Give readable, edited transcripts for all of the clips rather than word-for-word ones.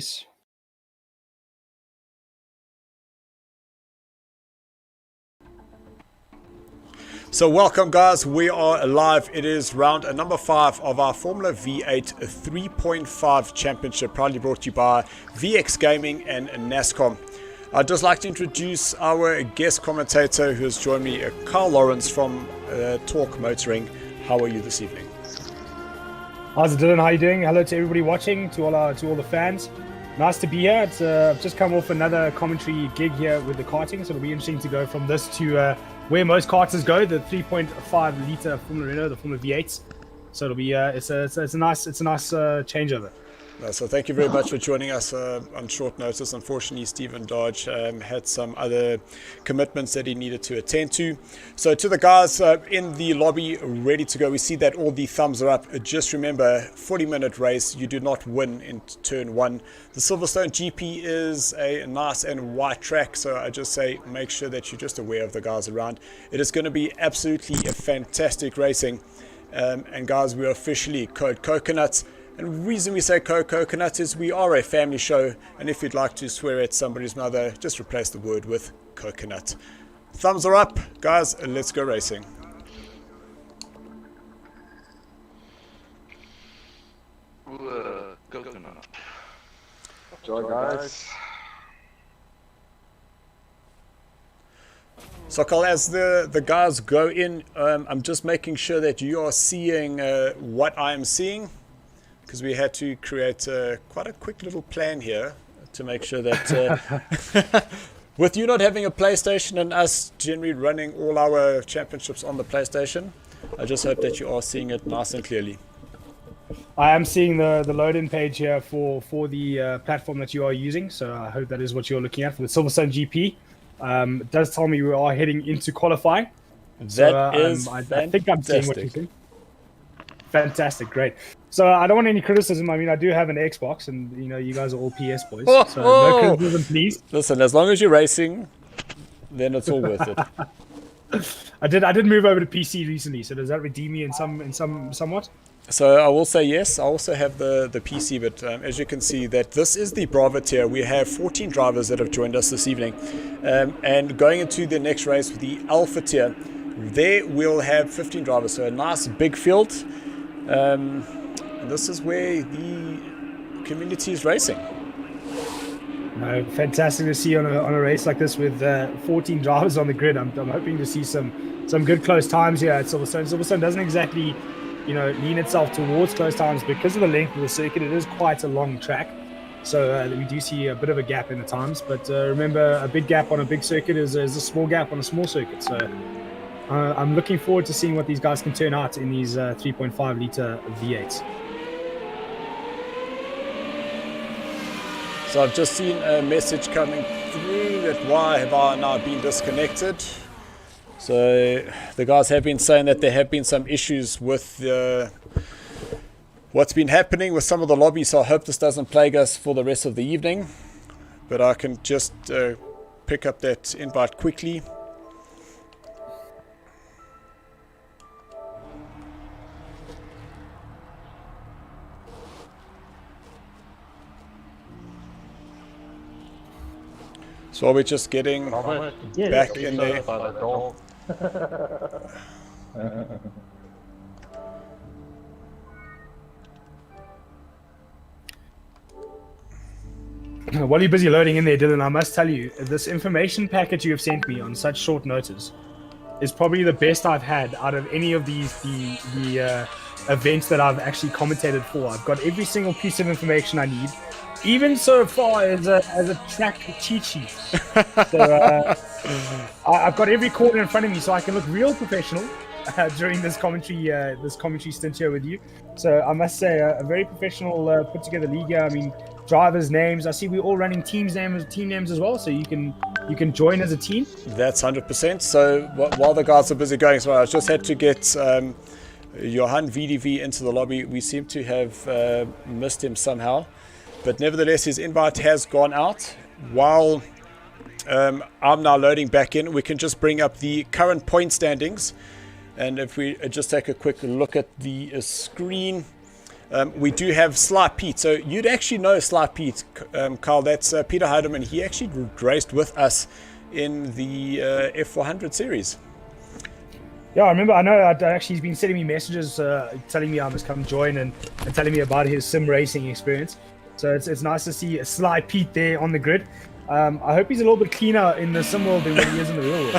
race. So welcome guys, we are live. It is round number 5 of our Formula V8 3.5 Championship, proudly brought to you by VX Gaming and NASCAR. I'd just like to introduce our guest commentator who has joined me, Carl Lawrence from Talk Motoring. How are you this evening? How's it, Dylan? How are you doing? Hello to everybody watching, to all the fans. Nice to be here. It's just come off another commentary gig here with the karting, so it'll be interesting to go from this to where most karters go, the 3.5 litre Formula Renault, the Formula V8s. So it'll be it's a nice changeover. So thank you very much for joining us on short notice. Unfortunately, Steve and Darge had some other commitments that he needed to attend to. So to the guys in the lobby ready to go, we see that all the thumbs are up. Just remember, 40-minute race, you do not win in turn 1. The Silverstone GP is a nice and white track, so I just say make sure that you're just aware of the guys around. It is going to be absolutely a fantastic racing. And guys, we are officially Code Coconuts. And the reason we say coconut is we are a family show, and if you'd like to swear at somebody's mother, just replace the word with coconut. Thumbs are up, guys, and let's go racing. Coconut. Enjoy, guys. So Carl, as the guys go in, I'm just making sure that you are seeing what I am seeing, because we had to create quite a quick little plan here to make sure that with you not having a PlayStation and us generally running all our championships on the PlayStation, I just hope that you are seeing it nice and clearly. I am seeing the load-in page here for the platform that you are using, so I hope that is what you're looking at for the Silverstone GP. It does tell me we are heading into qualifying. That is I think I'm seeing what you're saying. Fantastic, great. So I don't want any criticism. I mean, I do have an Xbox, and you know, you guys are all PS boys. So no criticism, please. Listen, as long as you're racing, then it's all worth it. I did move over to PC recently, so does that redeem me in somewhat? So I will say yes. I also have the PC, but as you can see, that this is the Bravo tier. We have 14 drivers that have joined us this evening, and going into the next race with the Alpha tier, there we'll have 15 drivers. So a nice big field. And this is where the community is racing. Fantastic to see on a race like this with 14 drivers on the grid. I'm hoping to see some good close times here at Silverstone. Silverstone doesn't exactly, lean itself towards close times because of the length of the circuit. It is quite a long track, so we do see a bit of a gap in the times. But remember, a big gap on a big circuit is a small gap on a small circuit. So I'm looking forward to seeing what these guys can turn out in these 3.5 litre V8s. So I've just seen a message coming through that why have I now been disconnected. So the guys have been saying that there have been some issues with what's been happening with some of the lobbies. So I hope this doesn't plague us for the rest of the evening. But I can just pick up that invite quickly. So are we just getting back in there? While you're busy loading in there, Dylan, I must tell you, this information package you have sent me on such short notice is probably the best I've had out of any of these the events that I've actually commentated for. I've got every single piece of information I need, even so far as a track cheat sheet. So I've got every corner in front of me, so I can look real professional during this commentary stint here with you. So I must say, a very professional put together league here. I mean, drivers' names. I see we're all running team names as well, so you can join as a team. That's 100%. So while the guys are busy going, so I just had to get Johan VDV into the lobby. We seem to have missed him somehow. But nevertheless, his invite has gone out. While I'm now loading back in, we can just bring up the current point standings. And if we just take a quick look at the screen, we do have Sly Pete. So you'd actually know Sly Pete, Carl. That's Peter Heidemann. He actually raced with us in the F400 series. Yeah, I remember. I know. Actually, he's been sending me messages, telling me I must come join and telling me about his sim racing experience. So it's nice to see a Sly Pete there on the grid. I hope he's a little bit cleaner in the sim world than what he is in the real world.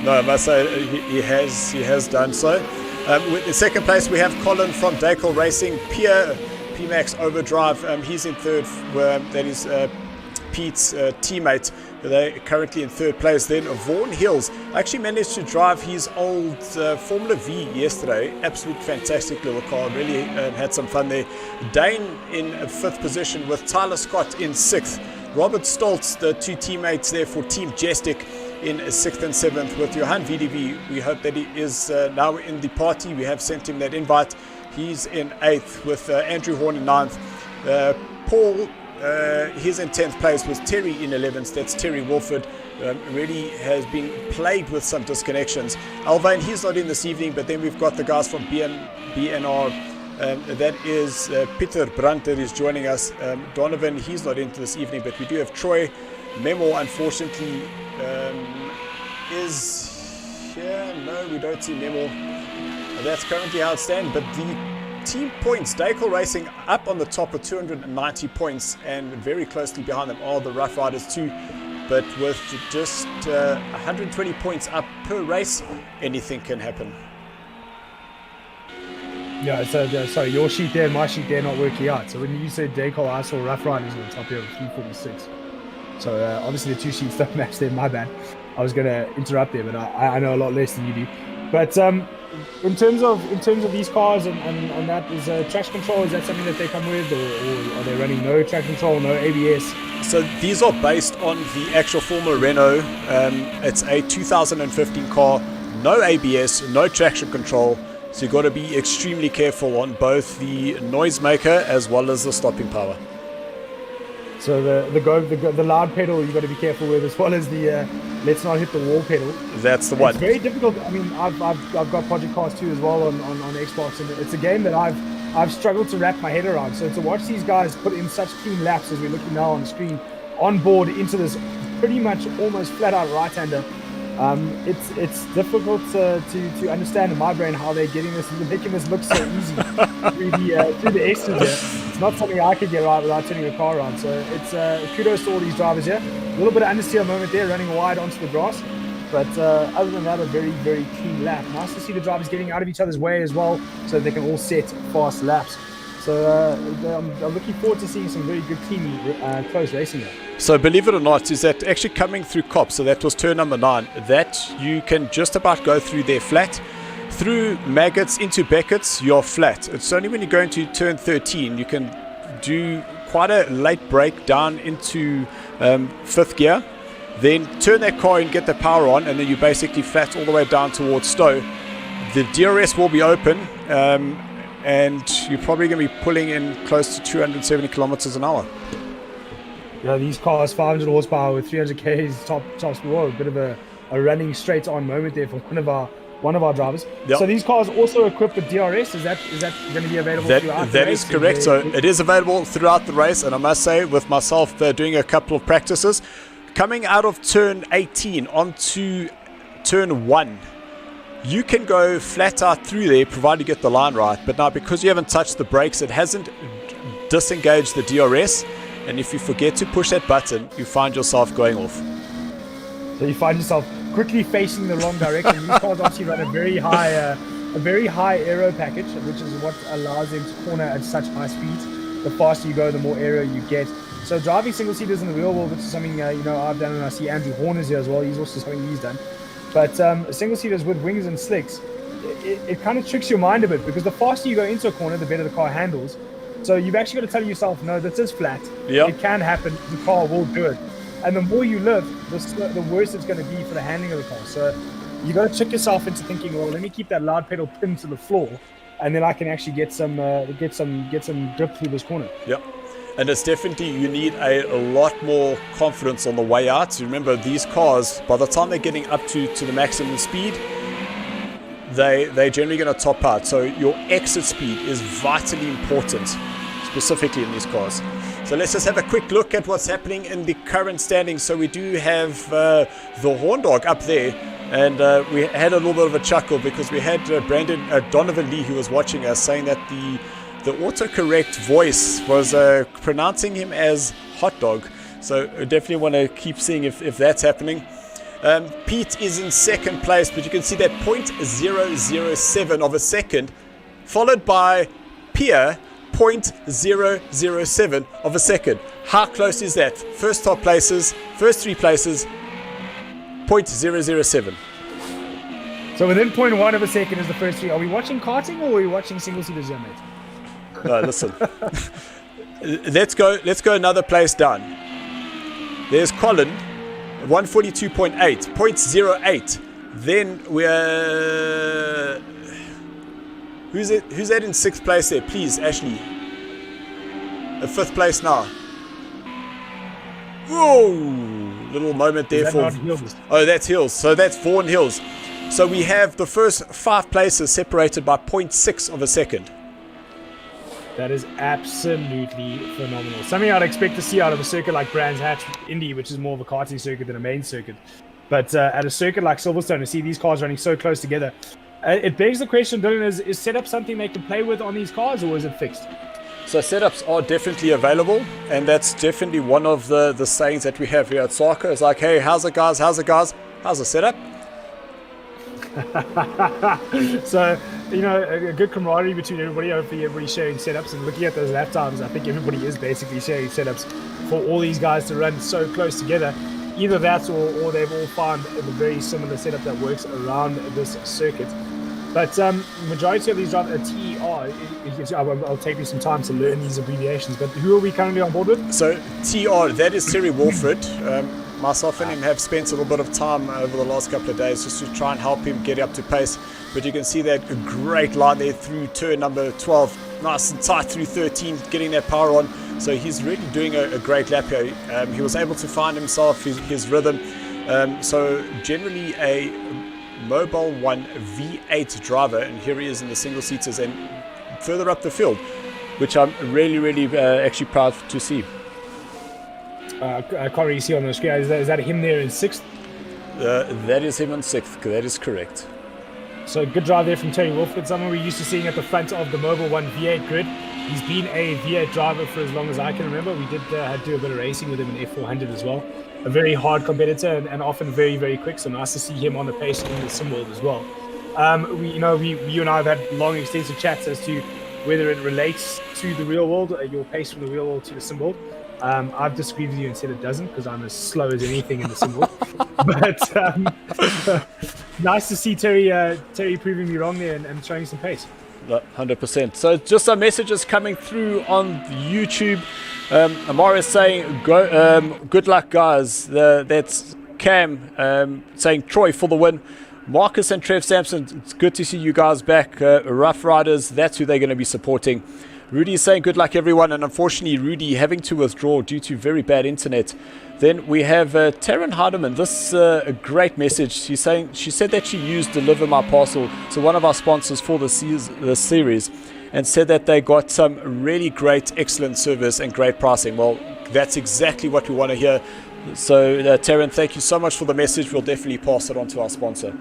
No, I must say he has done so. With the second place, we have Colin from Dacol Racing, Pierre PMAX Overdrive. He's in third. That is Pete's teammate. They're currently in third place. Then Vaughan Hills actually managed to drive his old Formula V yesterday. Absolute fantastic little car. Really had some fun there. Dane in fifth position with Tyler Scott in sixth. Robert Stoltz, the two teammates there for Team Jestic, in 6th and 7th with Johan VDV. We hope that he is now in the party. We have sent him that invite. He's in 8th with Andrew Horn in 9th. Paul, he's in 10th place with Terry in 11th. That's Terry Wolford. Really has been plagued with some disconnections. Alvain, he's not in this evening, but then we've got the guys from BNR. That is Peter Brandt that is joining us. Donovan, he's not into this evening, but we do have Troy. Memo, unfortunately, is here. No, we don't see Memo. That's currently how it stands. But the team points, Dacol Racing up on the top with 290 points, and very closely behind them are the Rough Riders too. But with just 120 points up per race, anything can happen. Yeah, so sorry, your sheet there and my sheet there not working out. So when you said Dacol, I saw Rough Riders on the top here with 346. So obviously the two sheets don't match there, my bad. I was going to interrupt there, but I know a lot less than you do. But in terms of these cars and that, is traction control, is that something that they come with, or are they running no traction control, no ABS? So these are based on the actual Formula Renault. It's a 2015 car, no ABS, no traction control. So you've got to be extremely careful on both the noisemaker as well as the stopping power. So the loud pedal you've got to be careful with, as well as the let's not hit the wall pedal. That's the one. It's very difficult. I mean, I've got Project Cars 2 as well on Xbox, and it's a game that I've struggled to wrap my head around. So to watch these guys put in such clean laps as we're looking now on the screen, on board into this pretty much almost flat out right-hander. It's difficult to understand in my brain how they're getting this, making this look so easy through the X's here. It's not something I could get right without turning the car around. So it's kudos to all these drivers here. A little bit of understeer moment there, running wide onto the grass. But other than that, a very, very clean lap. Nice to see the drivers getting out of each other's way as well, so they can all set fast laps. So I'm looking forward to seeing some very good, clean, close racing there. So believe it or not, is that actually coming through Cop, so that was turn number 9, that you can just about go through there flat. Through Maggots into Beckett's, you're flat. It's only when you go into turn 13, you can do quite a late brake down into 5th gear. Then turn that car and get the power on, and then you basically flat all the way down towards Stowe. The DRS will be open, and you're probably going to be pulling in close to 270 kilometers an hour. Yeah, these cars, 500 horsepower with 300 k's top speed. A bit of a running straight on moment there for one of our drivers. Yep. So these cars also equipped with DRS. Is that going to be available throughout the race? That is correct. So it is available throughout the race, and I must say, with myself doing a couple of practices, coming out of turn 18 onto turn 1, you can go flat out through there, provided you get the line right. But now, because you haven't touched the brakes, it hasn't disengaged the DRS. And if you forget to push that button, you find yourself going off. So you find yourself quickly facing the wrong direction. These cars obviously run a very high aero package, which is what allows them to corner at such high speeds. The faster you go, the more aero you get. So driving single-seaters in the real world, which is something I've done, and I see Andrew Horn is here as well. He's also something he's done. But single-seaters with wings and slicks, it kind of tricks your mind a bit, because the faster you go into a corner, the better the car handles. So you've actually got to tell yourself, no, this is flat. Yep. It can happen. The car will do it. And the more you live, the worse it's going to be for the handling of the car. So you got to trick yourself into thinking, well, let me keep that loud pedal pinned to the floor, and then I can actually get some grip through this corner. Yep. And it's definitely, you need a lot more confidence on the way out. So remember, these cars, by the time they're getting up to the maximum speed, they're generally going to top out. So your exit speed is vitally important, specifically in these cars. So let's just have a quick look at what's happening in the current standings. So we do have the Horn Dog up there, and we had a little bit of a chuckle because we had Donovan Lee, who was watching us, saying that the autocorrect voice was pronouncing him as hot dog. So I definitely want to keep seeing if that's happening. Pete is in second place, but you can see that 0.007 of a second, followed by Pierre, 0.007 of a second. How close is that? First three places, 0.007. So within 0.1 of a second is the first three. Are we watching karting or are we watching single-seaters here, mate? No, listen. Let's go another place down. There's Colin, 142.8, 0.08. Then we're... Who's that in sixth place there? Please, Ashley. Fifth place now. Whoa! Little moment there for... Oh, that's Hills. So that's Vaughan Hills. So we have the first 5 places separated by 0.6 of a second. That is absolutely phenomenal. Something I'd expect to see out of a circuit like Brands Hatch Indy, which is more of a karting circuit than a main circuit. But at a circuit like Silverstone, to see these cars running so close together, it begs the question, Dylan, is setup something they can play with on these cars, or is it fixed? So setups are definitely available, and that's definitely one of the sayings that we have here at Sarco. It's like, hey, how's it, guys? How's the setup? So, you know, a good camaraderie between everybody. Hopefully everybody's sharing setups, and looking at those lap times, I think everybody is basically sharing setups for all these guys to run so close together. Either that or they've all found a very similar setup that works around this circuit. But majority of these drive a TER. I'll take me some time to learn these abbreviations, but who are we currently on board with? So TR, that is Terry Wolford. Myself and him have spent a little bit of time over the last couple of days just to try and help him get up to pace. But you can see that great line there through turn number 12, nice and tight through 13, getting that power on. So he's really doing a great lap here. He was able to find himself his rhythm. So generally a Mobile 1 V8 driver, and here he is in the single seaters and further up the field, which I'm really actually proud to see. I can't really see on the screen. Is that him there in sixth? That is him in sixth. That is correct. So good drive there from Terry Wolford, someone we're used to seeing at the front of the Mobile 1 V8 grid. He's been a V8 driver for as long as I can remember. We did do a bit of racing with him in F400 as well. A very hard competitor and often very quick. So nice to see him on the pace in the sim world as well. You and I have had long, extensive chats as to whether it relates to the real world, your pace from the real world to the sim world. I've disagreed with you and said it doesn't, because I'm as slow as anything in the sim world. But nice to see Terry proving me wrong there and showing some pace. 100%. So just some messages coming through on YouTube. Amara is saying, good luck, guys. That's Cam saying Troy for the win. Marcus and Trev Sampson, it's good to see you guys back. Rough Riders, that's who they're going to be supporting. Rudy is saying good luck, everyone, and unfortunately Rudy having to withdraw due to very bad internet. Then we have Taryn Hardeman. This a great message. She said that she used Deliver My Parcel, so one of our sponsors for the series, and said that they got some really great, excellent service and great pricing. Well, that's exactly what we want to hear. So Taryn, thank you so much for the message. We'll definitely pass it on to our sponsor.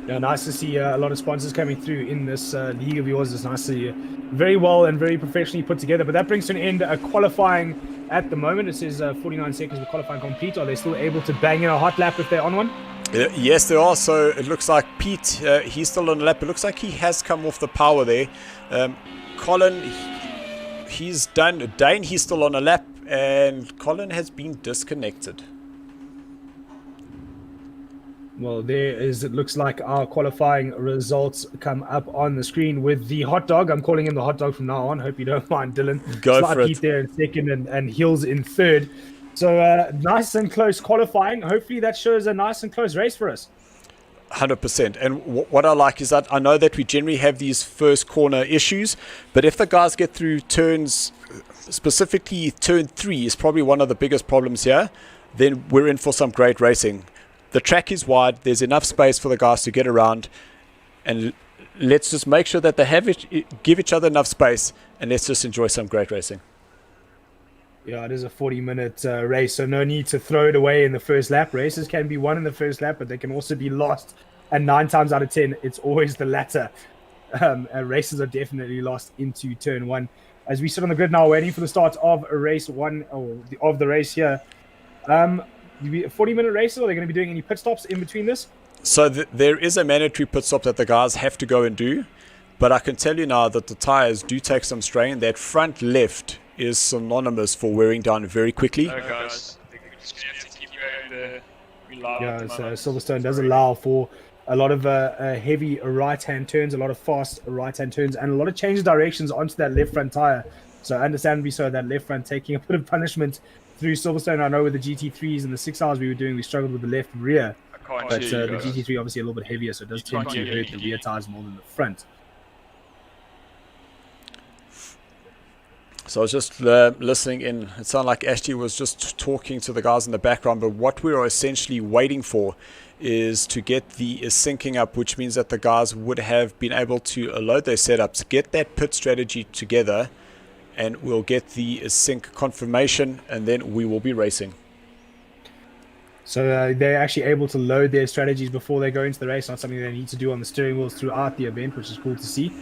Yeah, nice to see a lot of sponsors coming through in this league of yours. It's nice to see very well and very professionally put together. But that brings to an end qualifying at the moment. It says 49 seconds of qualifying complete. Are they still able to bang in a hot lap if they're on one? Yes, they are. So it looks like Pete, he's still on the lap. It looks like he has come off the power there. Colin, he's done. Dane, he's still on a lap. And Colin has been disconnected. Well, it looks like our qualifying results come up on the screen with the hot dog. I'm calling him the hot dog from now on. Hope you don't mind, Dylan. Go for it. Pete there in second and Hills in third. So nice and close qualifying. Hopefully that shows a nice and close race for us. 100%. And what I like is that I know that we generally have these first corner issues, but if the guys get through turns, specifically turn 3 is probably one of the biggest problems here, then we're in for some great racing. the track is wide. There's enough space for the guys to get around, and let's just make sure that they give each other enough space, and let's just enjoy some great racing. Yeah, it is a 40-minute race, so no need to throw it away in the first lap. Races can be won in the first lap, but they can also be lost. And 9 times out of 10, it's always the latter. Races are definitely lost into turn 1. As we sit on the grid now, waiting for the start of race 1, of the race here. 40-minute races, are they going to be doing any pit stops in between this? So there is a mandatory pit stop that the guys have to go and do, but I can tell you now that the tires do take some strain. That front left is synonymous for wearing down very quickly. No, guys, I think we just have to keep going there. Yeah, so Silverstone does allow for a lot of heavy right-hand turns, a lot of fast right-hand turns, and a lot of change of directions onto that left front tire. So understandably so, that left front taking a bit of punishment through Silverstone. I know with the GT3s and the 6 hours we were doing, we struggled with the left rear. But the GT3 obviously a little bit heavier, so it does tend to hurt the rear tires more than the front. So I was just listening in. It sounded like Ashley was just talking to the guys in the background, but what we're essentially waiting for is to get the syncing up, which means that the guys would have been able to load their setups, get that pit strategy together, and we'll get the sync confirmation, and then we will be racing. So they're actually able to load their strategies before they go into the race, not something they need to do on the steering wheels throughout the event, which is cool to see.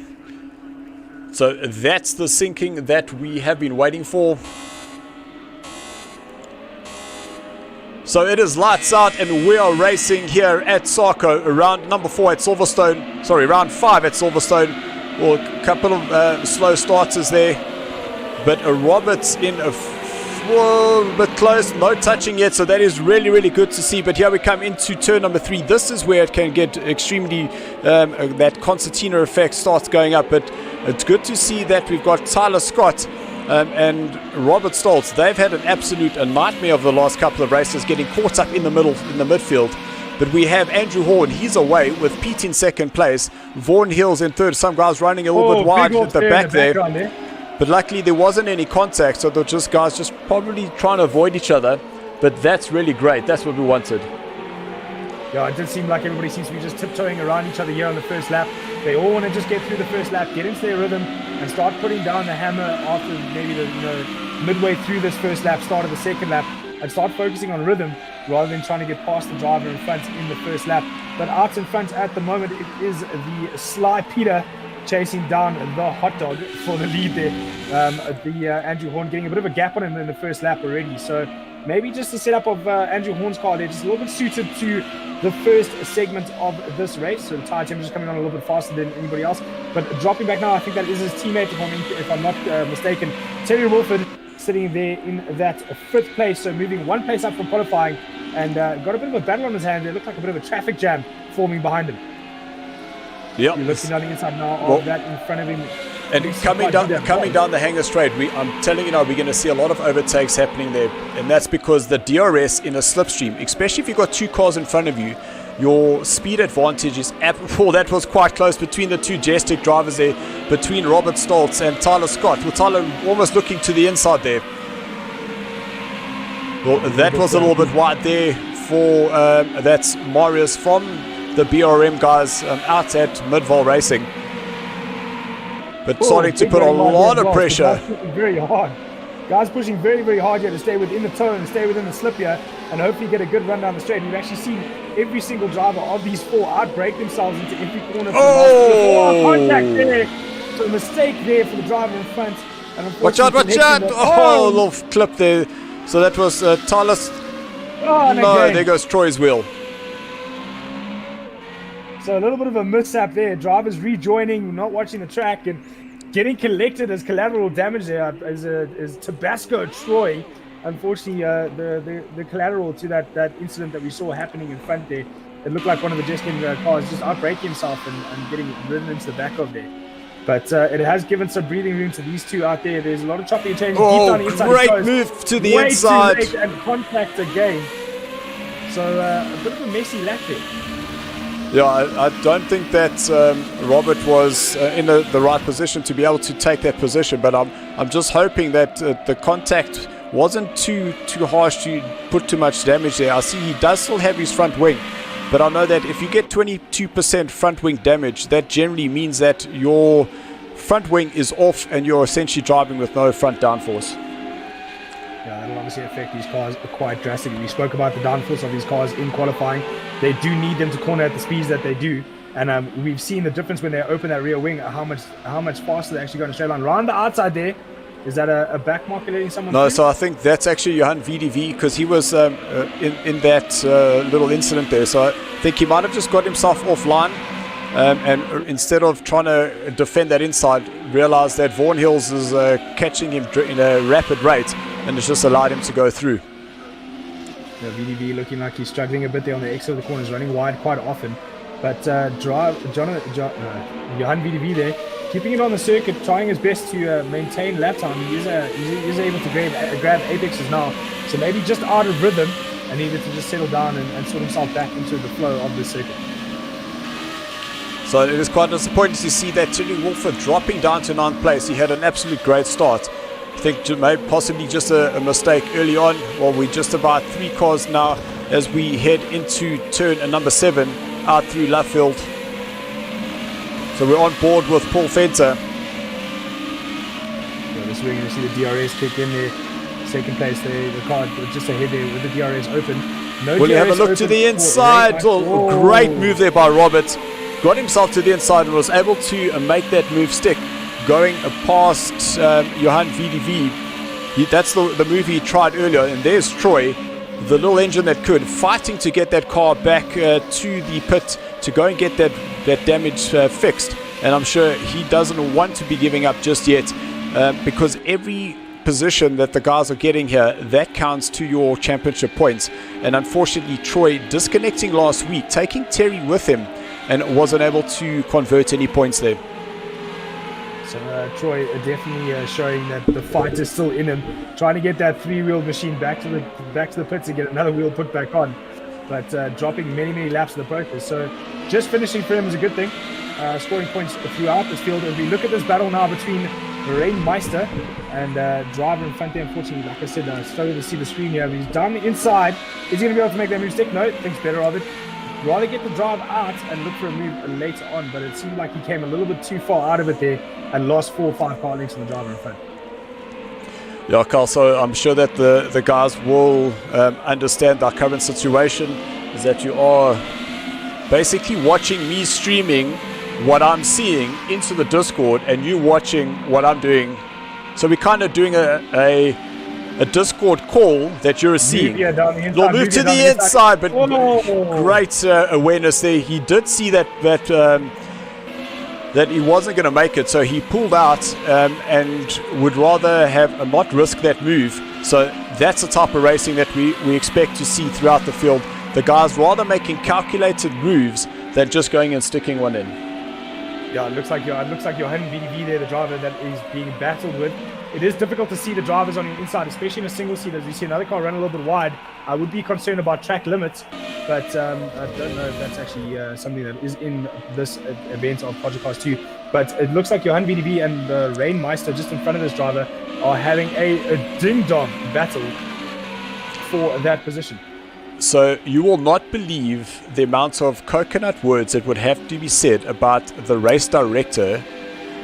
So that's the syncing that we have been waiting for. So it is lights out and we are racing here at Sarco, round number 4 at Silverstone. Sorry, round 5 at Silverstone. Well, a couple of slow starters there. But Robert's in a bit close, no touching yet, so that is really, really good to see. But here we come into turn number 3. This is where it can get extremely, that concertina effect starts going up. But it's good to see that we've got Tyler Scott and Robert Stoltz. They've had an absolute nightmare of the last couple of races, getting caught up in the midfield. But we have Andrew Horn, he's away with Pete in second place. Vaughan Hills in third. Some guys running a little bit wide at the back there. But luckily there wasn't any contact, so they're just guys just probably trying to avoid each other. But that's really great. That's what we wanted. Yeah, it did seem like everybody seems to be just tiptoeing around each other here on the first lap. They all want to just get through the first lap, get into their rhythm, and start putting down the hammer after maybe midway through this first lap, start of the second lap, and start focusing on rhythm rather than trying to get past the driver in front in the first lap. But out in front at the moment, it is the Sly Peter chasing down the hot dog for the lead there. Andrew Horn getting a bit of a gap on him in the first lap already. So maybe just the setup of Andrew Horn's car there, just a little bit suited to the first segment of this race. So the tire temperature is coming on a little bit faster than anybody else. But dropping back now, I think that is his teammate, if I'm not mistaken. Terry Wilford sitting there in that 5th place, so moving 1 place up from qualifying, and got a bit of a battle on his hand. It looked like a bit of a traffic jam forming behind him. Yep. You're looking on the inside now of that in front of him. And coming down the hanger straight, I'm telling you now, we're going to see a lot of overtakes happening there. And that's because the DRS in a slipstream, especially if you've got 2 cars in front of you, your speed advantage is that was quite close between the 2 Jestik drivers there, between Robert Stoltz and Tyler Scott. With Tyler almost looking to the inside there. Well, that was a little bit wide there for that's Marius from the BRM guys out at Midval Racing. But starting to put a lot of pressure. Very hard. Guys pushing very, very hard here to stay within the toe and stay within the slip here and hopefully get a good run down the straight. We've actually seen every single driver of these 4 outbreak themselves into every corner. Contact there. So a mistake there for the driver in front. And watch out. Oh, a little clip there. So that was Tyler. No, there goes Troy's wheel. So a little bit of a mishap there. Drivers rejoining, not watching the track, and getting collected as collateral damage there is Tabasco Troy. Unfortunately, the collateral to that incident that we saw happening in front there, it looked like one of the Jeskin cars just outbraking himself and getting ridden into the back of there. But it has given some breathing room to these 2 out there. There's a lot of chopping and changing. Deep down the inside. Great move to the inside. Way too late and contact again. So a bit of a messy lap there. Yeah, I don't think that Robert was in the right position to be able to take that position, but I'm just hoping that the contact wasn't too harsh to put too much damage there. I see he does still have his front wing, but I know that if you get 22% front wing damage, that generally means that your front wing is off and you're essentially driving with no front downforce. Yeah, that'll obviously affect these cars quite drastically. We spoke about the downforce of these cars in qualifying. They do need them to corner at the speeds that they do. And we've seen the difference when they open that rear wing, how much faster they actually go in a straight line. Around the outside there, is that a back marker letting someone No, through? so I think that's actually Johan VDV, because he was in that little incident there. So I think he might have just got himself offline. And instead of trying to defend that inside, realized that Vaughan Hills is catching him in a rapid rate, and it's just allowed him to go through. The VDV looking like he's struggling a bit there on the exit of the corners, running wide quite often. But Johan VDV there, keeping it on the circuit, trying his best to maintain lap time. He is able to grab apexes now, so maybe just out of rhythm and needed to just settle down and sort himself back into the flow of the circuit. So it is quite disappointing to see that Tilly Wolford dropping down to 9th place. He had an absolute great start. I think maybe possibly just a mistake early on. Well, we're just about 3 cars now as we head into turn number 7 out through Luffield. So we're on board with Paul Fenter. Yeah, this is where you're going to see the DRS kick in there. Second place there, the car just ahead there with the DRS open. No Will you have a DRS look to open the for inside? Ray. Oh, great move there by Robert. Got himself to the inside and was able to make that move stick, going past Johan VDV. That's the move he tried earlier. And there's Troy, the little engine that could, fighting to get that car back to the pit to go and get that damage fixed. And I'm sure he doesn't want to be giving up just yet, because every position that the guys are getting here, that counts to your championship points. And unfortunately, Troy disconnecting last week, taking Terry with him, and wasn't able to convert any points there. So Troy definitely showing that the fight is still in him, trying to get that 3-wheeled machine back to the pits and get another wheel put back on, but dropping many laps in the process. So just finishing for him is a good thing, scoring points throughout this field. As we look at this battle now between Rain Meister and driver in front there, unfortunately, like I said, I struggle to see the screen here. He's down the inside. Is he going to be able to make that move stick? No, thinks better of it. Rather get the drive out and look for a move later on, but it seemed like he came a little bit too far out of it there and lost 4 or 5 car lengths on the driver in front. Yeah, Carl, so I'm sure that the guys will understand our current situation, is that you are basically watching me streaming what I'm seeing into the Discord and you watching what I'm doing. So we're kind of doing a Discord call that you're seeing. You'll move to the inside, but great awareness there. He did see that he wasn't going to make it, so he pulled out and would rather have not risk that move. So that's the type of racing that we expect to see throughout the field. The guys rather making calculated moves than just going and sticking one in. Yeah, it looks like Johan VDV there, the driver that is being battled with. It is difficult to see the drivers on the inside, especially in a single seat. As we see another car run a little bit wide, I would be concerned about track limits, but I don't know if that's actually something that is in this event of Project Cars 2. But it looks like Johan VDV and Rain Meister just in front of this driver are having a ding-dong battle for that position. So you will not believe the amount of coconut words that would have to be said about the race director,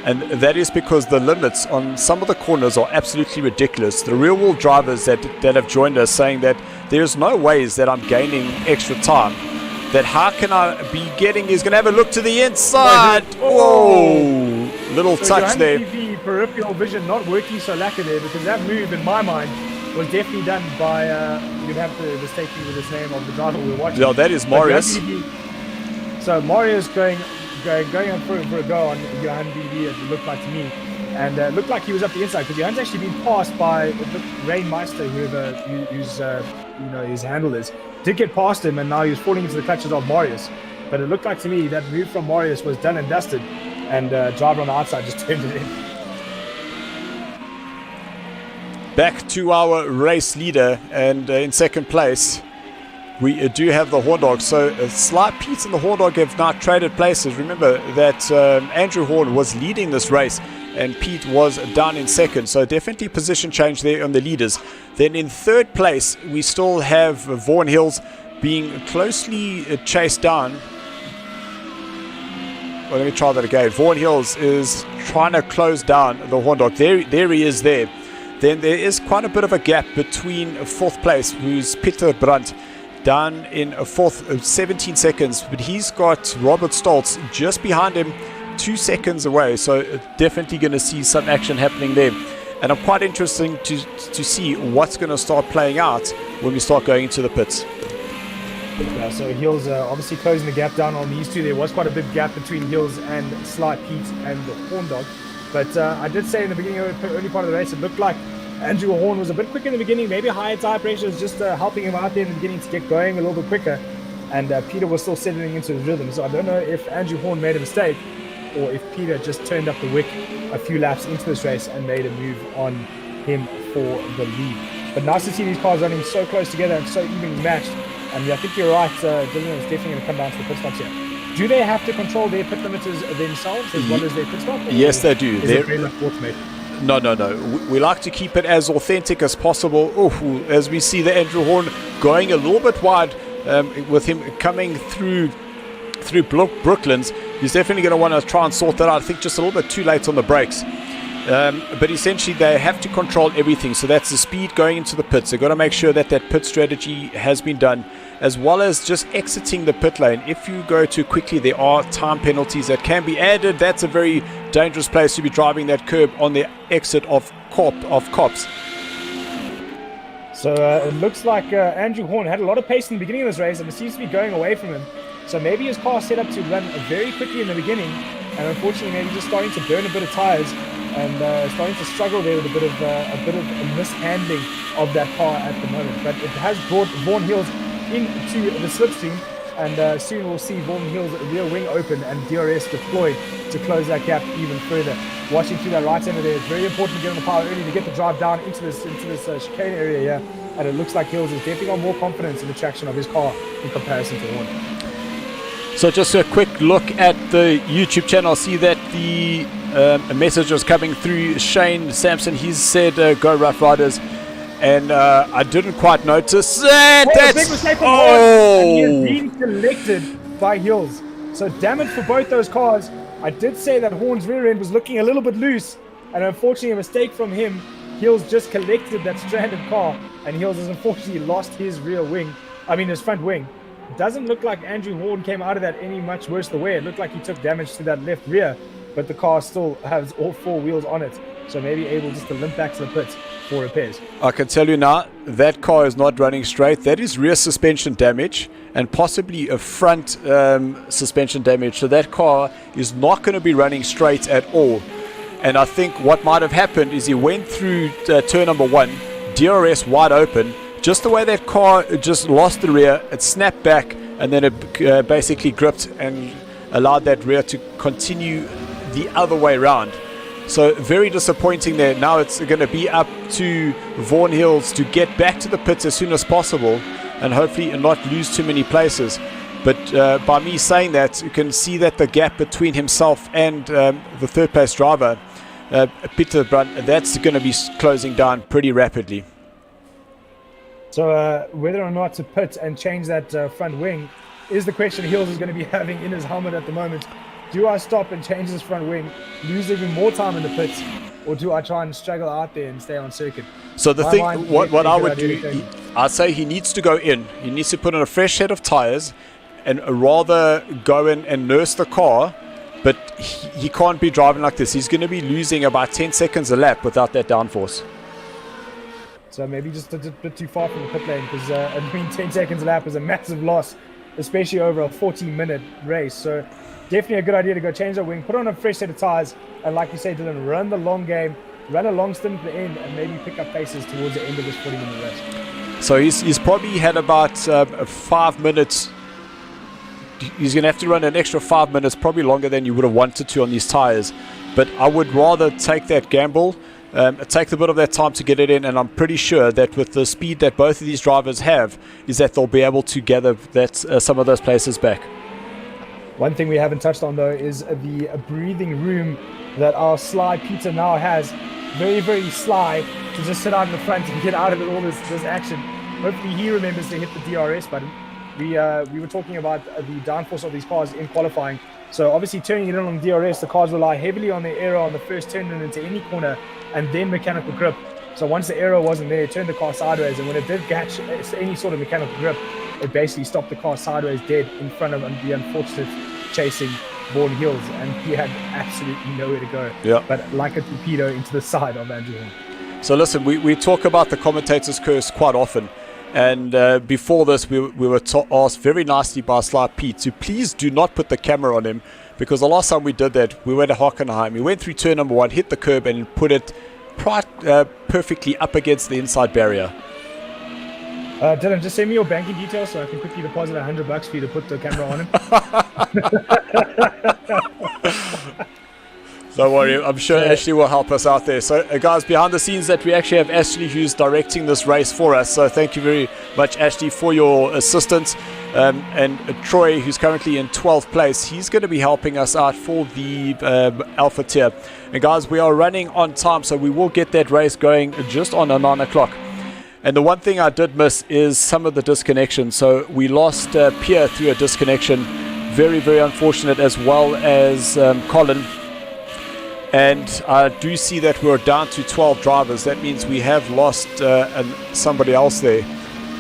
and that is because the limits on some of the corners are absolutely ridiculous. The real-world drivers that have joined us saying that there's no ways that I'm gaining extra time, that how can I be getting, he's going to have a look to the inside. Whoa, little touch there. The peripheral vision not working so lacquer there, because that move in my mind was definitely done by, you'd have to mistake me with this name of the driver we're watching. Yeah, that is Marius. So Marius going on for a go on Johan VDV, it looked like to me. And it looked like he was up the inside, because Johan's actually been passed by Rain Meister, whose his handle is. Did get past him, and now he was falling into the clutches of Marius. But it looked like to me that move from Marius was done and dusted, and driver on the outside just turned it in. Back to our race leader, and in second place, we do have the Horn Dog. So Sly Pete and the Horn Dog have now traded places. Remember that Andrew Horn was leading this race and Pete was down in second. So definitely position change there on the leaders. Then in third place, we still have Vaughan Hills being closely chased down. Well, let me try that again. Vaughan Hills is trying to close down the Horn Dog. There he is there. Then there is quite a bit of a gap between fourth place, who's Peter Brandt, down in fourth, 17 seconds. But he's got Robert Stoltz just behind him, 2 seconds away. So definitely going to see some action happening there. And I'm quite interested to see what's going to start playing out when we start going into the pits. Yeah, so Hills obviously closing the gap down on these two. There was quite a big gap between Hills and Sly Pete and the Horn Dog. But I did say in the beginning of the early part of the race, it looked like Andrew Horn was a bit quicker in the beginning. Maybe higher tire pressure is just helping him out there in the beginning to get going a little bit quicker. And Peter was still settling into his rhythm. So I don't know if Andrew Horn made a mistake or if Peter just turned up the wick a few laps into this race and made a move on him for the lead. But nice to see these cars running so close together and so evenly matched. And I think you're right, Dylan is definitely going to come down to the pit stops here. Do they have to control their pit limiters themselves as well as their pit stop? Yes, they do. Is it very much automated? No. We like to keep it as authentic as possible. Oh, as we see the Andrew Horn going a little bit wide with him coming through Brooklands. He's definitely going to want to try and sort that out. I think just a little bit too late on the brakes. But essentially they have to control everything. So that's the speed going into the pits. They've got to make sure that pit strategy has been done, as well as just exiting the pit lane. If you go too quickly, there are time penalties that can be added. That's a very dangerous place to be driving that curb on the exit of Cops. So it looks like Andrew Horn had a lot of pace in the beginning of this race, and it seems to be going away from him. So maybe his car set up to run very quickly in the beginning, and unfortunately maybe just starting to burn a bit of tires and starting to struggle there with a bit of mishandling of that car at the moment. But it has brought Vaughan Hills into the slipstream, and soon we'll see Vaughan Hills rear wing open and DRS deployed to close that gap even further. Watching through that right hander there, it's very important to get on the power early to get the drive down into this chicane area here. And it looks like Hills is definitely got more confidence in the traction of his car in comparison to Horn. So just a quick look at the YouTube channel. I see that the message was coming through. Shane Sampson, he's said go Rough Riders, and I didn't quite notice that. That's a big mistake from Horn, and he is being collected by Hills. So damage for both those cars. I did say that Horn's rear end was looking a little bit loose, and unfortunately a mistake from him. Hills just collected that stranded car, and Hills has unfortunately lost his his front wing. It doesn't look like Andrew Horn came out of that any much worse the way. It looked like he took damage to that left rear, but the car still has all four wheels on it, so maybe able just to limp back to the pits for repairs. I can tell you now, that car is not running straight. That is rear suspension damage and possibly a front suspension damage. So that car is not going to be running straight at all. And I think what might have happened is he went through turn number 1, DRS wide open. Just the way that car just lost the rear, it snapped back, and then it basically gripped and allowed that rear to continue the other way around. So very disappointing there. Now it's going to be up to Vaughan Hills to get back to the pits as soon as possible and hopefully not lose too many places. But by me saying that, you can see that the gap between himself and the third place driver, Peter Brandt, that's going to be closing down pretty rapidly. So whether or not to pit and change that front wing is the question Hills is going to be having in his helmet at the moment. Do I stop and change his front wing, lose even more time in the pits, or do I try and struggle out there and stay on circuit? So the thing, what I would do, I'd say he needs to go in. He needs to put on a fresh set of tires and rather go in and nurse the car. But he can't be driving like this. He's going to be losing about 10 seconds a lap without that downforce. So maybe just a bit too far from the pit lane, because 10 seconds a lap is a massive loss, especially over a 40-minute race. So definitely a good idea to go change the wing, put on a fresh set of tires, and like you say, Dylan, run the long game, run a long stint at the end, and maybe pick up paces towards the end of this 40-minute race. So he's probably had about 5 minutes. He's going to have to run an extra 5 minutes, probably longer than you would have wanted to on these tires. But I would rather take that gamble take a bit of that time to get it in, and I'm pretty sure that with the speed that both of these drivers have, is that they'll be able to gather that some of those places back. One thing we haven't touched on though is the breathing room that our Sly Peter now has. Very, very sly to just sit out in the front and get out of it, all this action. Hopefully he remembers to hit the DRS button. We were talking about the downforce of these cars in qualifying. So obviously turning it in on DRS, the cars rely heavily on the aero on the first turn and into any corner, and then mechanical grip. So once the aero wasn't there, it turned the car sideways, and when it did catch any sort of mechanical grip, it basically stopped the car sideways dead in front of the unfortunate chasing Vaughan Hills, and he had absolutely nowhere to go. Yeah. But like a torpedo into the side of Andrew Horn. So listen, we talk about the commentator's curse quite often, and before this we were asked very nicely by Sly Pete to please do not put the camera on him, because the last time we did that, we went to Hockenheim. He went through turn number 1, hit the curb, and put it perfectly up against the inside barrier. Dylan, just send me your banking details so I can quickly deposit $100 for you to put the camera on him. Don't worry, I'm sure Ashley will help us out there. So guys, behind the scenes that we actually have Ashley who's directing this race for us. So thank you very much, Ashley, for your assistance. And Troy, who's currently in 12th place, he's going to be helping us out for the Alpha tier. And guys, we are running on time, so we will get that race going just on 9 o'clock. And the one thing I did miss is some of the disconnection. So we lost Pierre through a disconnection. Very, very unfortunate, as well as Colin. And I do see that we're down to 12 drivers. That means we have lost somebody else there.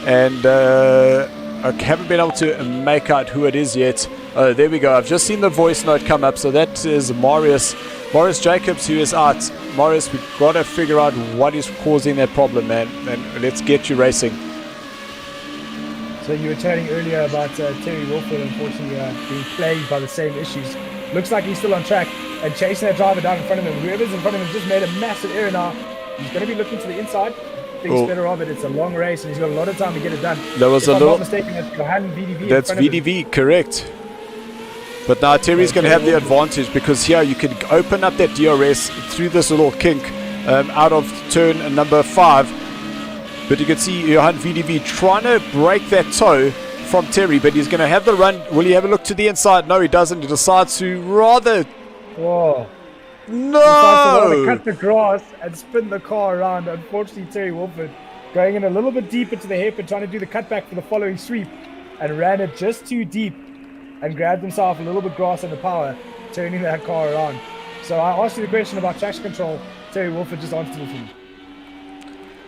And I haven't been able to make out who it is yet. Oh, there we go. I've just seen the voice note come up. So that is Marius Jacobs, who is out. Marius, we've got to figure out what is causing that problem, man. And let's get you racing. So you were chatting earlier about Terry Wilford, unfortunately, being plagued by the same issues. Looks like he's still on track and chasing that driver down in front of him. Whoever's in front of him just made a massive error now. He's going to be looking to the inside. Thinks better of it. It's a long race and he's got a lot of time to get it done. That was if I'm not mistaken, that's Johan VDV. That's VDV, correct. But now Terry's going to have the advantage, because here you can open up that DRS through this little kink out of turn number 5. But you can see Johan VDV trying to break that toe from Terry, but he's going to have the run. Will he have a look to the inside? No, he doesn't. He decides to rather... Whoa. No! To cut the grass and spin the car around. Unfortunately, Terry Wolford going in a little bit deeper to the hairpin, trying to do the cutback for the following sweep, and ran it just too deep and grabbed himself a little bit grass under power, turning that car around. So I asked you the question about traction control. Terry Wolford just answered it for me.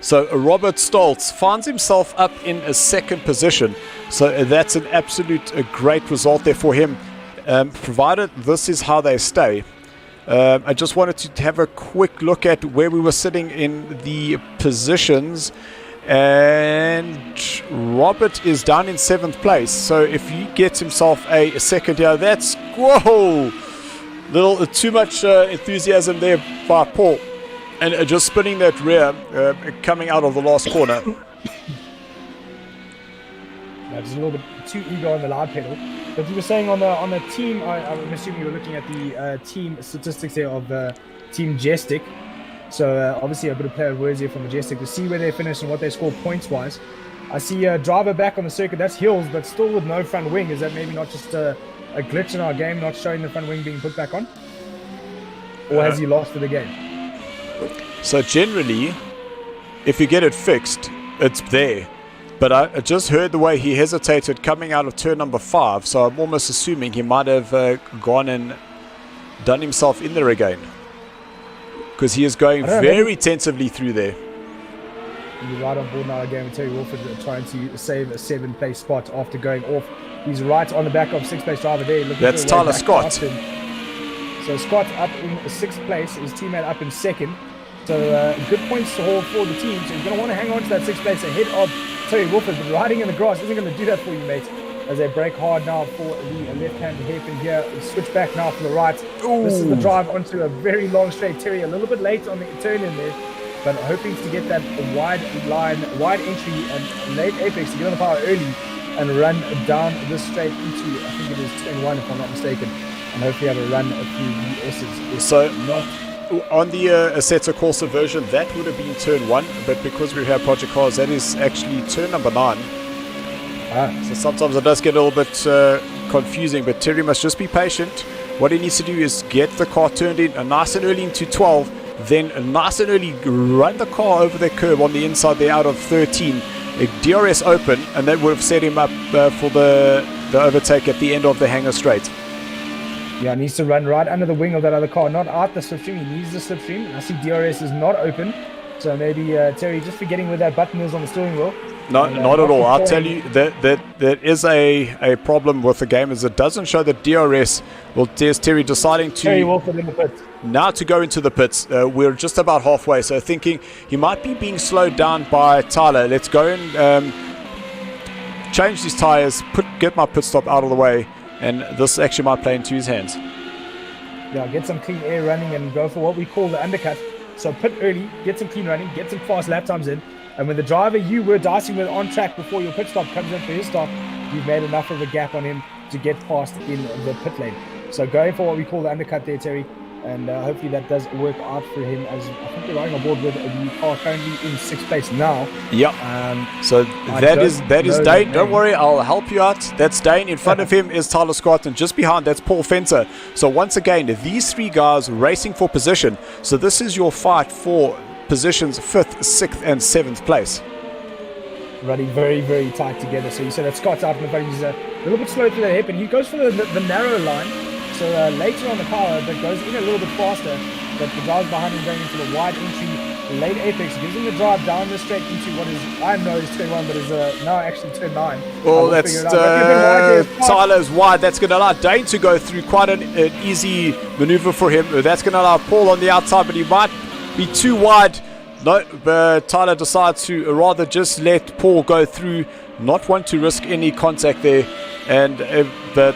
So Robert Stoltz finds himself up in a second position. So that's an absolute great result there for him, provided this is how they stay. I just wanted to have a quick look at where we were sitting in the positions. And Robert is down in 7th place. So if he gets himself a second here, that's, whoa, little too much enthusiasm there by Paul. And just spinning that rear, coming out of the last corner. Just a little bit too eager on the loud pedal. But you were saying on the team, I'm assuming you were looking at the team statistics there of Team Majestic. So obviously a bit of player words here from Majestic to see where they finish and what they score points-wise. I see a driver back on the circuit. That's Hills, but still with no front wing. Is that maybe not just a glitch in our game, not showing the front wing being put back on? Or has he lost it again? So generally, if you get it fixed, it's there. But I just heard the way he hesitated coming out of turn number 5, so I'm almost assuming he might have gone and done himself in there again. Because he is going very tentatively through there. He's right on board now again with Terry Wolford trying to save a 7th place spot after going off. He's right on the back of 6th place driver there. That's Tyler Scott. So Scott up in 6th place, his teammate up in 2nd. So good points to hold for the team. So you're going to want to hang on to that 6th place ahead of Terry Wolford. But riding in the grass isn't going to do that for you, mate. As they break hard now for the left-hand hairpin here. Switch back now for the right. Ooh. This is the drive onto a very long straight. Terry a little bit late on the turn in there, but hoping to get that wide entry and late apex to get on the power early and run down this straight into, I think it is 21 if I'm not mistaken, and hopefully have a run through the S's. So not on the Assetto Corsa version, that would have been turn 1, but because we have Project Cars, that is actually turn number 9. So sometimes it does get a little bit confusing, but Terry must just be patient. What he needs to do is get the car turned in nice and early into 12, then nice and early run the car over the curb on the inside there out of 13, a DRS open, and that would have set him up for the overtake at the end of the hangar straight. Yeah, needs to run right under the wing of that other car, not out the slipstream. He needs the slipstream. I see DRS is not open, so maybe Terry just forgetting where that button is on the steering wheel. No, not at all. I'll tell you that is a problem with the game, is it doesn't show the DRS. Well, there's Terry deciding to Terry Wolford in the pits. Now to go into the pits. We're just about halfway, so thinking he might be being slowed down by Tyler. Let's go and change these tires, get my pit stop out of the way, and this actually might play into his hands. Yeah, get some clean air running and go for what we call the undercut. So pit early, get some clean running, get some fast lap times in, and when the driver you were dicing with on track before your pit stop comes in for his stop, you've made enough of a gap on him to get past in the pit lane. So going for what we call the undercut there, Terry, and hopefully that does work out for him, as I think they're riding on board with the car currently in 6th place now. Yep. So that is Dane. Don't worry, I'll help you out. That's Dane. In front of him is Tyler Scott, and just behind that's Paul Fenter. So once again, these 3 guys racing for position. So this is your fight for positions 5th, 6th, and 7th place. Running very, very tight together. So you said that Scott's out in the front. He's a little bit slow through the hip, and he goes for the narrow line. So later on the power, but goes in a little bit faster. But the drive behind him going into the wide entry, late apex, gives him the drive down the straight into what is, I know is turn 1, but is now actually turn 9. Well, that's Tyler's wide. That's going to allow Dane to go through, quite an easy maneuver for him. That's going to allow Paul on the outside, but he might be too wide. No, but Tyler decides to rather just let Paul go through, not want to risk any contact there, and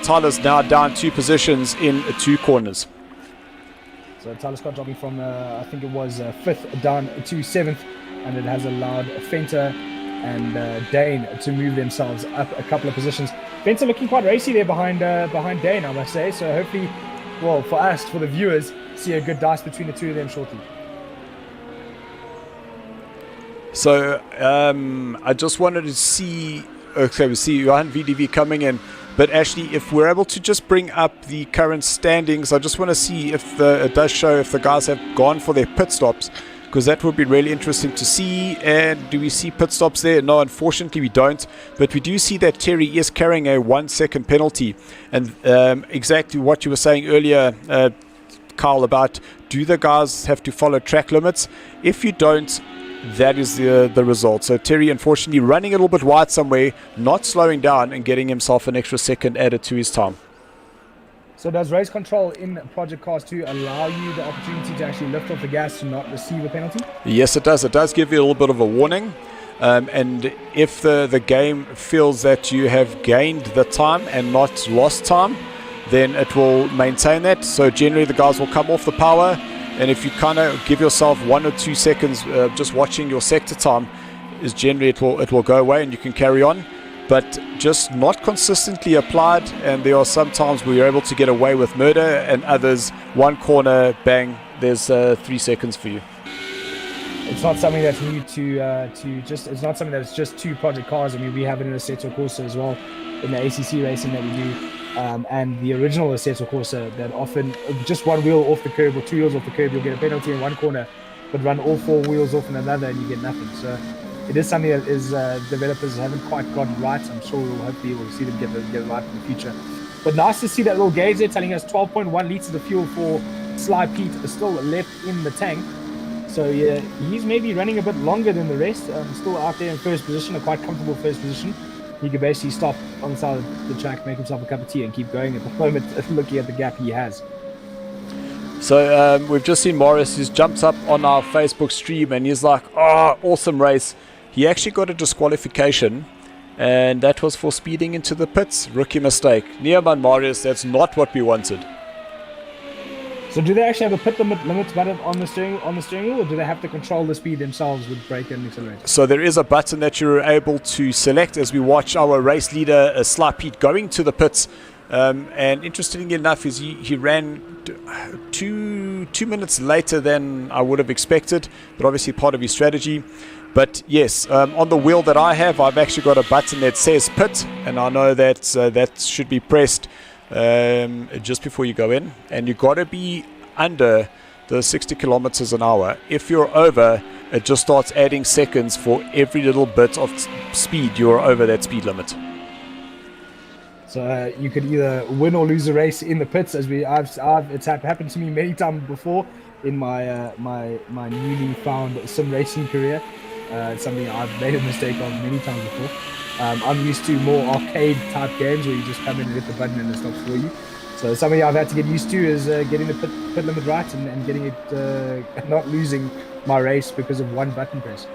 Tyler's now down 2 positions in 2 corners. So Tyler Scott dropping from I think it was 5th down to 7th, and it has allowed Fenter and Dane to move themselves up a couple of positions. Fenter looking quite racy there behind Dane, I must say. So hopefully, well, for us, for the viewers, see a good dice between the 2 of them shortly. So I just wanted to see, okay, we see Johan VDV coming in, but actually if we're able to just bring up the current standings, I just want to see if it does show if the guys have gone for their pit stops, because that would be really interesting to see. And do we see pit stops there? No, unfortunately we don't, but we do see that Terry is carrying a 1-second penalty, and exactly what you were saying earlier, Carl, about do the guys have to follow track limits? If you don't, that is the result. So Terry, unfortunately, running a little bit wide somewhere, not slowing down and getting himself an extra second added to his time. So does race control in Project Cars 2 allow you the opportunity to actually lift off the gas to not receive a penalty? Yes, it does. It does give you a little bit of a warning. And if the game feels that you have gained the time and not lost time, then it will maintain that. So generally the guys will come off the power, and if you kind of give yourself 1 or 2 seconds just watching your sector time, is generally it will go away and you can carry on, but just not consistently applied. And there are some times where you're able to get away with murder, and others 1 corner, bang, there's 3 seconds for you. It's not something that's new it's not something that's just 2 Project Cars. I mean, we have it in Assetto Corsa as well, in the ACC racing that we do. And the original Assetto Corsa, that often just 1 wheel off the curb or 2 wheels off the curb, you'll get a penalty in 1 corner, but run all 4 wheels off in another and you get nothing. So it is something that is developers haven't quite gotten right. I'm sure hopefully we'll see them get it right in the future. But nice to see that little gauge there telling us 12.1 litres of fuel for Sly Pete is still left in the tank. So yeah, he's maybe running a bit longer than the rest. Still out there in first position, a quite comfortable first position. He could basically stop on the side of the track, make himself a cup of tea and keep going at the moment, looking at the gap he has. So we've just seen Morris, who's jumped up on our Facebook stream, and he's like, oh, awesome race. He actually got a disqualification, and that was for speeding into the pits. Rookie mistake. Neoman Marius, that's not what we wanted. So do they actually have a pit limits button on the steering wheel, or do they have to control the speed themselves with brake and accelerator? So there is a button that you're able to select, as we watch our race leader Sly Pete going to the pits And interestingly enough, is he ran two minutes later than I would have expected, but obviously part of his strategy. But yes, on the wheel that I have, I've actually got a button that says pit, and I know that that should be pressed just before you go in, and you've got to be under the 60 kilometers an hour. If you're over, it just starts adding seconds for every little bit of speed you're over that speed limit. So you could either win or lose a race in the pits, as it's happened to me many times before in my my newly found sim racing career. It's something I've made a mistake of many times before. I'm used to more arcade type games where you just come in and hit the button and it stops for you. So something I've had to get used to is getting the pit limit right and getting it, not losing my race because of one button press.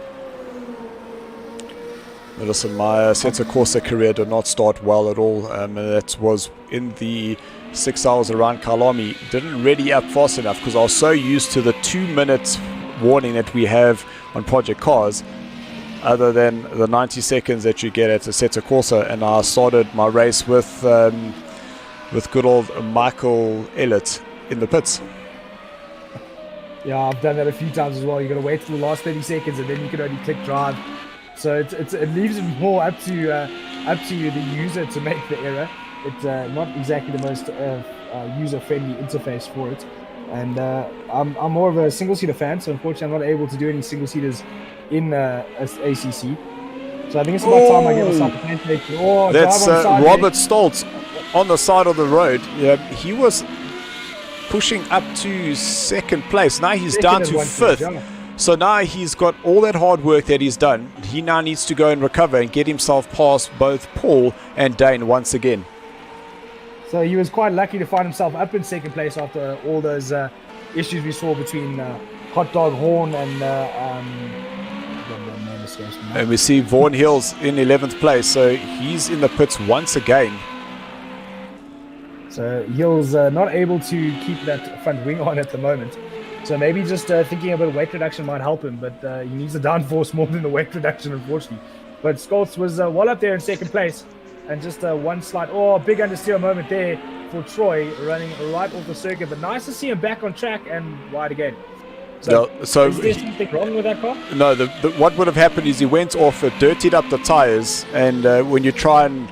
Listen, my Senza Corsa career did not start well at all. That was in the 6 hours around Kalami. Didn't ready up fast enough because I was so used to the 2-minute warning that we have on Project Cars, other than the 90 seconds that you get at the Senza Corsa. And I started my race with good old Michael Elliott in the pits. Yeah, I've done that a few times as well. You got to wait till the last 30 seconds and then you can only click drive. So it leaves it more up to the user to make the error. It's not exactly the most user-friendly interface for it. And I'm more of a single-seater fan, so unfortunately I'm not able to do any single-seaters in ACC. So I think it's about time I get myself a pancake. Oh, that's Robert Stoltz on the side of the road. Yeah, he was pushing up to second place. Now he's down to fifth. So now he's got all that hard work that he's done. He now needs to go and recover and get himself past both Paul and Dane once again. So he was quite lucky to find himself up in second place after all those issues we saw between Hot Dog Horn and and we see Vaughan Hills in 11th place. So he's in the pits once again. So Hills not able to keep that front wing on at the moment. So maybe just thinking a bit of weight reduction might help him, but he needs the downforce more than the weight reduction, unfortunately. But Stoltz was well up there in second place, and just one slight, big understeer moment there for Troy, running right off the circuit. But nice to see him back on track and wide again. So, is there something wrong with that car? No, what would have happened is he went off, it dirtied up the tires, and when you try and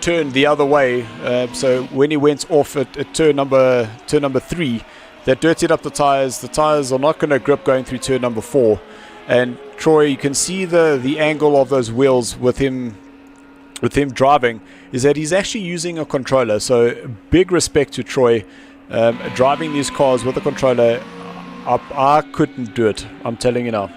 turn the other way, so when he went off at turn number 3, that dirtied up the tires are not going to grip going through turn number 4. And Troy, you can see the angle of those wheels with him driving is that he's actually using a controller. So big respect to Troy, driving these cars with a controller. I couldn't do it, I'm telling you now.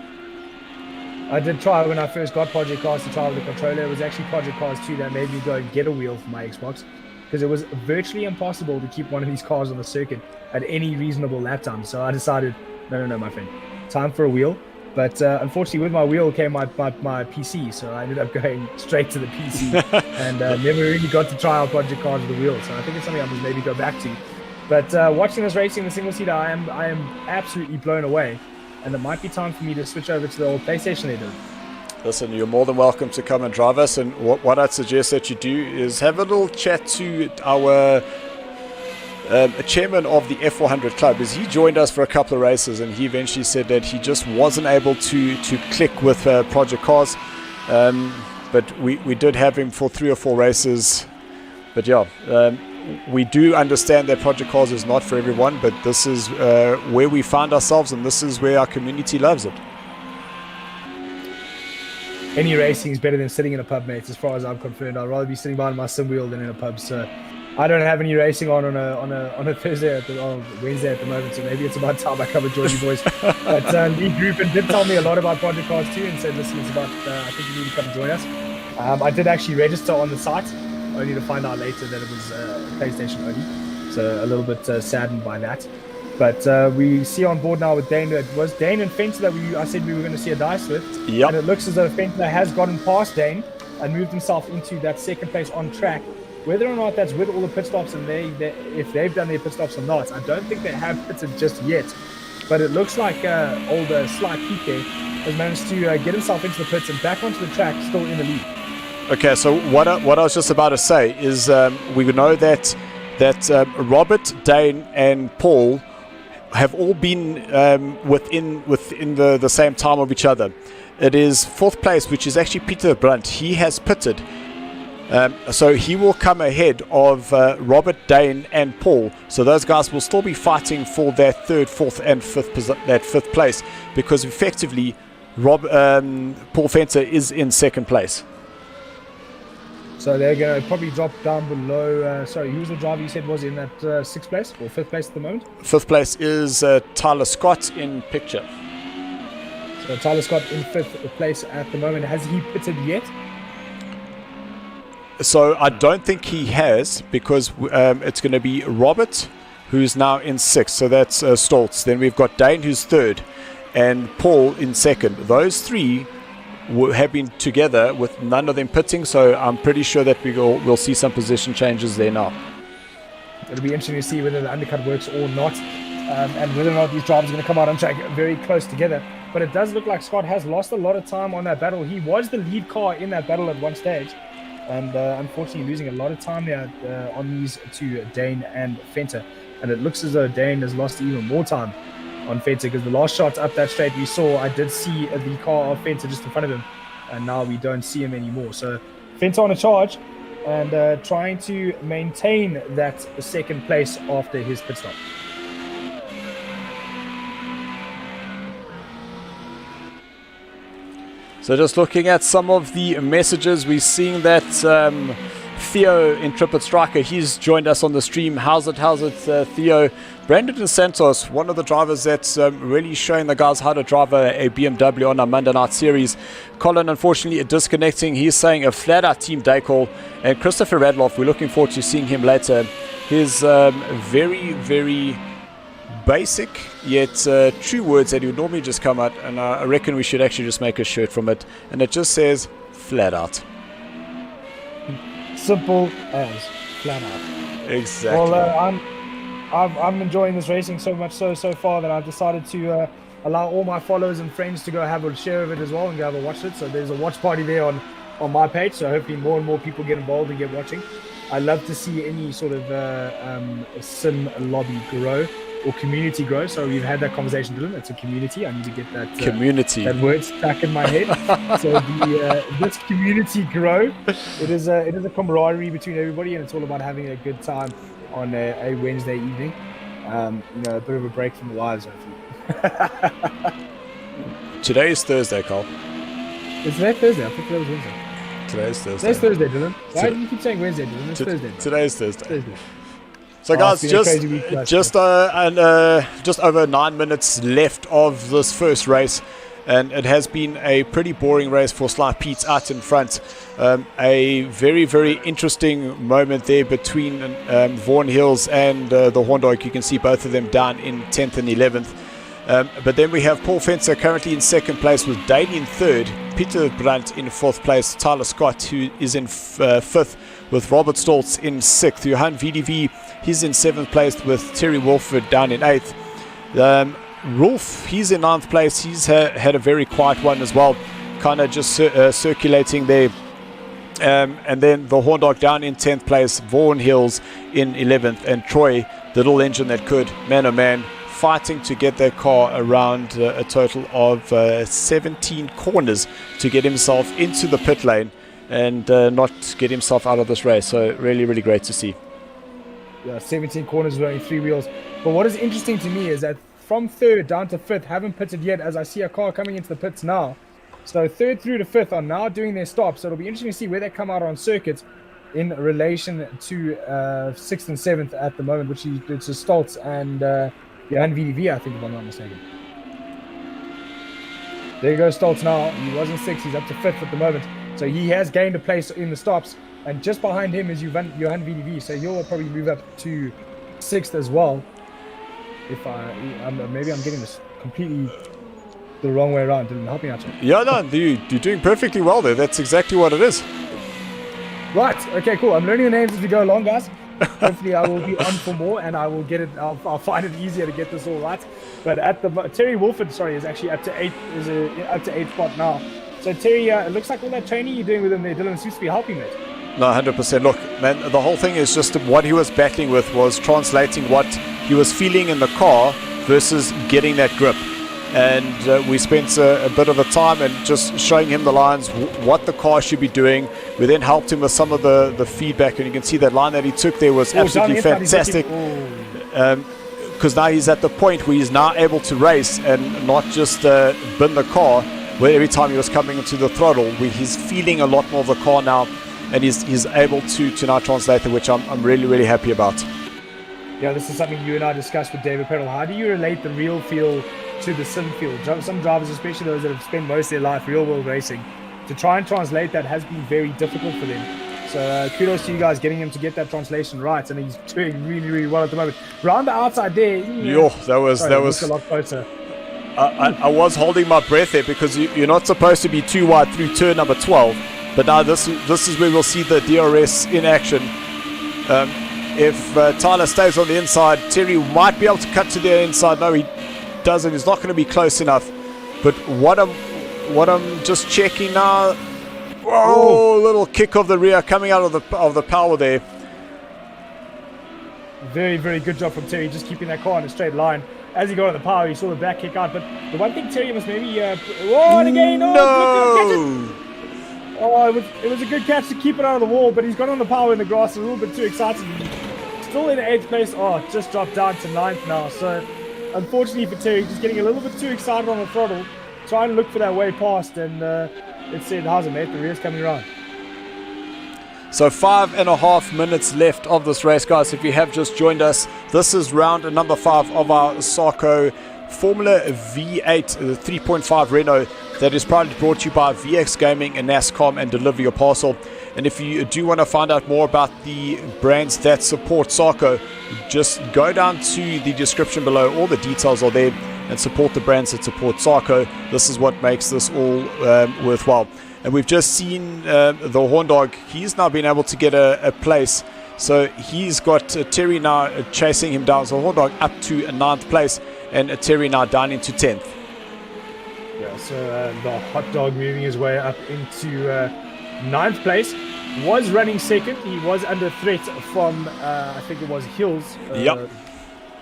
I did try when I first got Project Cars to try with the controller. It was actually Project Cars 2 that made me go and get a wheel for my Xbox, because it was virtually impossible to keep one of these cars on the circuit at any reasonable lap time. So I decided, no, my friend, time for a wheel. But unfortunately, with my wheel came my PC, so I ended up going straight to the PC and never really got to try out Project Cars with the wheel. So I think it's something I must maybe go back to. But watching this racing in the single seater, I am absolutely blown away, and it might be time for me to switch over to the old PlayStation editor. Listen, you're more than welcome to come and drive us, and what I'd suggest that you do is have a little chat to our chairman of the F400 club. Is he joined us for a couple of races, and he eventually said that he just wasn't able to click with Project Cars, but we did have him for 3 or 4 races. But yeah, we do understand that Project Cars is not for everyone, but this is where we found ourselves, and this is where our community loves it. Any racing is better than sitting in a pub, mates, as far as I'm concerned. I'd rather be sitting behind my sim wheel than in a pub. So I don't have any racing on a Thursday or Wednesday at the moment, so maybe it's about time I come and join you boys. But Lee Gruppen did tell me a lot about Project Cars 2 and said, listen, it's about, I think you need to come and join us. I did actually register on the site, only to find out later that it was PlayStation only. So a little bit saddened by that. But we see on board now with Dane. It was Dane and Fenter that I said we were going to see a dice with. Yep. And it looks as though Fenter has gotten past Dane and moved himself into that second place on track. Whether or not that's with all the pit stops and if they've done their pit stops or not, I don't think they have pitted just yet. But it looks like older Sly Pete there has managed to get himself into the pits and back onto the track, still in the lead. Okay, so what I was just about to say is we know that Robert, Dane, and Paul have all been within the same time of each other. It is fourth place, which is actually Peter Brunt. He has pitted, so he will come ahead of Robert, Dane, and Paul. So those guys will still be fighting for that third, fourth, and fifth place, because effectively Paul Fenter is in second place. So they're going to probably drop down below. Sorry, who was the driver you said was in that sixth place or fifth place at the moment? Fifth place is Tyler Scott in picture. So Tyler Scott in fifth place at the moment. Has he pitted yet? So I don't think he has, because it's going to be Robert, who's now in sixth. So that's Stoltz. Then we've got Dane, who's third, and Paul in second. Those three have been together with none of them pitting, so I'm pretty sure that we'll see some position changes there now. It'll be interesting to see whether the undercut works or not, and whether or not these drivers are going to come out on track very close together. But it does look like Scott has lost a lot of time on that battle. He was the lead car in that battle at one stage, and unfortunately losing a lot of time there on these two, Dane and Fenter. And it looks as though Dane has lost even more time on Fenter, because the last shot up that straight we saw, I did see the car of Fenter just in front of him, and now we don't see him anymore. So Fenter on a charge and trying to maintain that second place after his pit stop. So just looking at some of the messages, we're seeing that Theo, Intrepid Striker, he's joined us on the stream. How's it, Theo? Brandon Santos, one of the drivers that's really showing the guys how to drive a BMW on our Monday Night Series. Colin, unfortunately, disconnecting. He's saying a flat-out Team Day call. And Christopher Radloff, we're looking forward to seeing him later. His very, very basic yet true words that he would normally just come out, and I reckon we should actually just make a shirt from it, and it just says flat out. Simple as flat out. Exactly. Well, I'm enjoying this racing so much so far that I've decided to allow all my followers and friends to go have a share of it as well and go have a watch it. So there's a watch party there on my page, so hopefully more and more people get involved and get watching. I love to see any sort of sim lobby grow or community grow. So we've had that conversation, Dylan. It's a community. I need to get that community. That word stuck in my head. So this community grow. It is a camaraderie between everybody, and it's all about having a good time on a Wednesday evening. A bit of a break from the lives, hopefully. Today is Thursday, Carl. Is today Thursday? I think that was Wednesday. Today is Thursday. Today's Thursday, Dylan. Why do you keep saying Wednesday, Dylan? It's Thursday. Today is Thursday. Thursday. So guys, just over 9 minutes left of this first race, and it has been a pretty boring race for Sly Pete out in front. A very, very interesting moment there between Vaughan Hills and the Horn Dog. You can see both of them down in 10th and 11th. But then we have Paul Fencer currently in second place with Dane in third, Peter Brandt in fourth place, Tyler Scott, who is in fifth, with Robert Stoltz in sixth. Johan VDV, he's in seventh place with Terry Wolford down in eighth. Rolf, he's in ninth place. He's had a very quiet one as well, kind of just circulating there. And then the Horn Dog down in 10th place, Vaughan Hills in 11th, and Troy, the little engine that could, man oh man, fighting to get their car around a total of 17 corners to get himself into the pit lane and not get himself out of this race. So really, really great to see. Yeah, 17 corners with only 3 wheels. But what is interesting to me is that from third down to fifth, haven't pitted yet, as I see a car coming into the pits now. So third through to fifth are now doing their stops. So it'll be interesting to see where they come out on circuit in relation to sixth and seventh at the moment, which it's Stoltz and Johan VDV, I think, if I'm not mistaken. There goes Stoltz now. He was in sixth. He's up to fifth at the moment. So he has gained a place in the stops. And just behind him is Johan VDV. So he'll probably move up to sixth as well. If maybe I'm getting this completely the wrong way around. Didn't help me out. Yeah, no, you're doing perfectly well there. That's exactly what it is. Right. Okay, cool. I'm learning the names as we go along, guys. Hopefully I will be on for more, and I will get it. I'll find it easier to get this all right. But at the Terry Wolford, is actually up to eighth. Up to eighth spot now. So Terry, it looks like all that training you're doing with him there, Dylan, seems to be helping it. No, 100%. Look, man, the whole thing is just what he was battling with was translating what he was feeling in the car versus getting that grip. And we spent a bit of a time and just showing him the lines, what the car should be doing. We then helped him with some of the feedback, and you can see that line that he took there was absolutely fantastic. Because now he's at the point where he's now able to race and not just bin the car, where every time he was coming into the throttle, where he's feeling a lot more of the car now, and he's able to now translate it, which I'm really, really happy about. Yeah, this is something you and I discussed with David Peddle. How do you relate the real feel to the sim field? Some drivers, especially those that have spent most of their life real world racing, to try and translate that has been very difficult for them. So kudos to you guys getting him to get that translation right, and he's doing really, really well at the moment. Round the outside there, that was a lot closer. I was holding my breath there because you're not supposed to be too wide through turn number 12, but now this is where we'll see the DRS in action. If Tyler stays on the inside, Terry might be able to cut to the inside. No, he doesn't. He's not going to be close enough. But what I'm just checking now. Oh, little kick of the rear coming out of the power there. Very, very good job from Terry, just keeping that car in a straight line. As he got on the power, he saw the back kick out. But the one thing Terry must maybe... and again! It was a good catch to keep it out of the wall, but he's got on the power in the grass, a little bit too excited. Still in 8th place. Just dropped down to 9th now. So, unfortunately for Terry, just getting a little bit too excited on the throttle, trying to look for that way past, and it said, how's it, mate? The rear's coming around. So 5.5 minutes left of this race, guys. If you have just joined us, this is round number 5 of our Sarco Formula V8 3.5 Renault that is proudly brought to you by VX Gaming and NASCAR and Deliver Your Parcel. And if you do want to find out more about the brands that support Sarco, just go down to the description below. All the details are there, and support the brands that support Sarco. This is what makes this all worthwhile. And we've just seen the Horn Dog. He's now been able to get a place. So he's got Terry now chasing him down. So Horn Dog up to a 9th place, and Terry now down into 10th. Yeah, so the Hot Dog moving his way up into 9th place. Was running 2nd. He was under threat from, I think it was Hills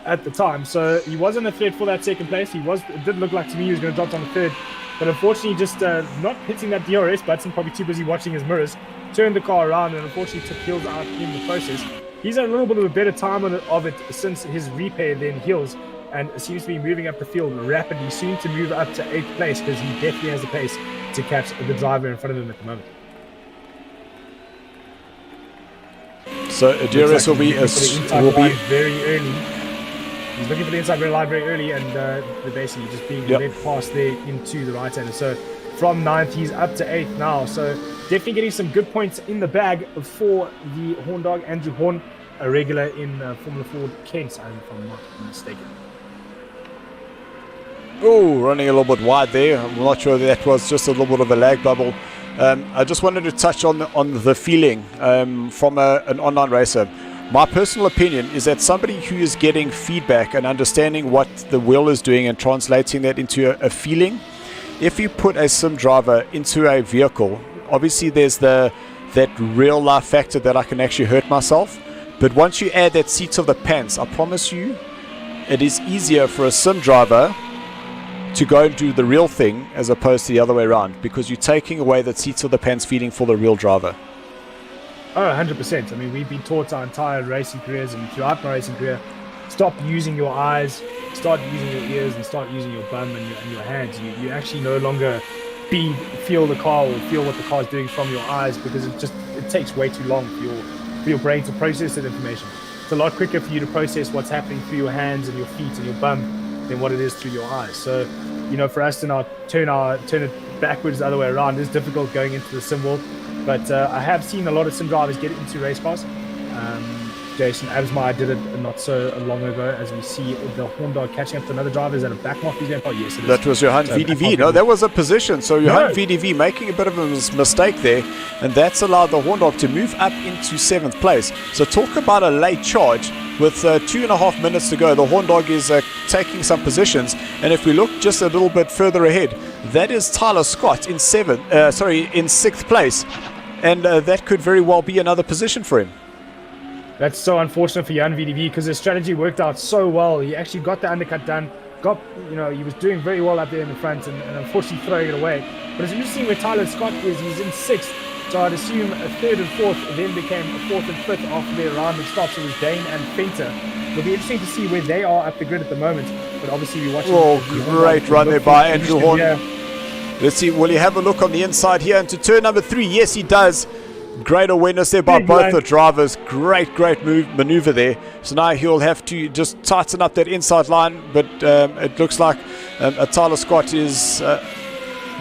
at the time. So he was under threat for that 2nd place. It did look like to me he was going to drop on the 3rd. But unfortunately, just not hitting that DRS button, probably too busy watching his mirrors, turned the car around and unfortunately took Hills out in the process. He's had a little bit of a better time of it since his repair than Hills, and seems to be moving up the field rapidly, soon to move up to 8th place because he definitely has the pace to catch the driver in front of him at the moment. So DRS will be very early. He's looking for the inside line very early, and they're basically just being led past there into the right-hander. So from 9th, he's up to 8th now. So definitely getting some good points in the bag for the Horn Dog, Andrew Horn, a regular in Formula Ford Kent, if I'm not mistaken. Oh, running a little bit wide there. I'm not sure that was just a little bit of a lag bubble. I just wanted to touch on the feeling from an online racer. My personal opinion is that somebody who is getting feedback and understanding what the wheel is doing and translating that into a feeling, if you put a sim driver into a vehicle, obviously there's that real life factor that I can actually hurt myself. But once you add that seat of the pants, I promise you, it is easier for a sim driver to go and do the real thing as opposed to the other way around, because you're taking away that seats of the pants feeling for the real driver. Oh, 100%. I mean, we've been taught our entire racing careers and throughout my racing career, stop using your eyes, start using your ears, and start using your bum and your hands. You actually no longer feel the car or feel what the car is doing from your eyes, because it takes way too long for your brain to process that information. It's a lot quicker for you to process what's happening through your hands and your feet and your bum than what it is through your eyes. So, for us to now turn it backwards the other way around is difficult going into the sim world. But I have seen a lot of sim drivers get into race cars. Jason Absmeyer did it not so long ago, as we see the Horn Dog catching up to another driver. Is that a backmark he's going to? Yes, it is. That was Johan VDV. No, that was a position. So Johan VDV making a bit of a mistake there, and that's allowed the Horn Dog to move up into 7th place. So talk about a late charge. with 2.5 minutes to go. The Horn Dog is taking some positions, and if we look just a little bit further ahead, that is Tyler Scott in sixth place, and that could very well be another position for him. That's so unfortunate for Jan VDV because his strategy worked out so well. He actually got the undercut done. He was doing very well up there in the front and unfortunately throwing it away. But it's interesting where Tyler Scott is. He's in 6th. So I'd assume a 3rd and 4th then became a 4th and 5th after their round of stops. It was Dane and Fenter. It'll be interesting to see where they are up the grid at the moment. But obviously we're watching. Oh, great run there by Andrew Horn. Let's see, will he have a look on the inside here into turn number 3? Yes, he does. Great awareness there by both the drivers. Great maneuver there. So now he'll have to just tighten up that inside line. But it looks like Tyler Scott is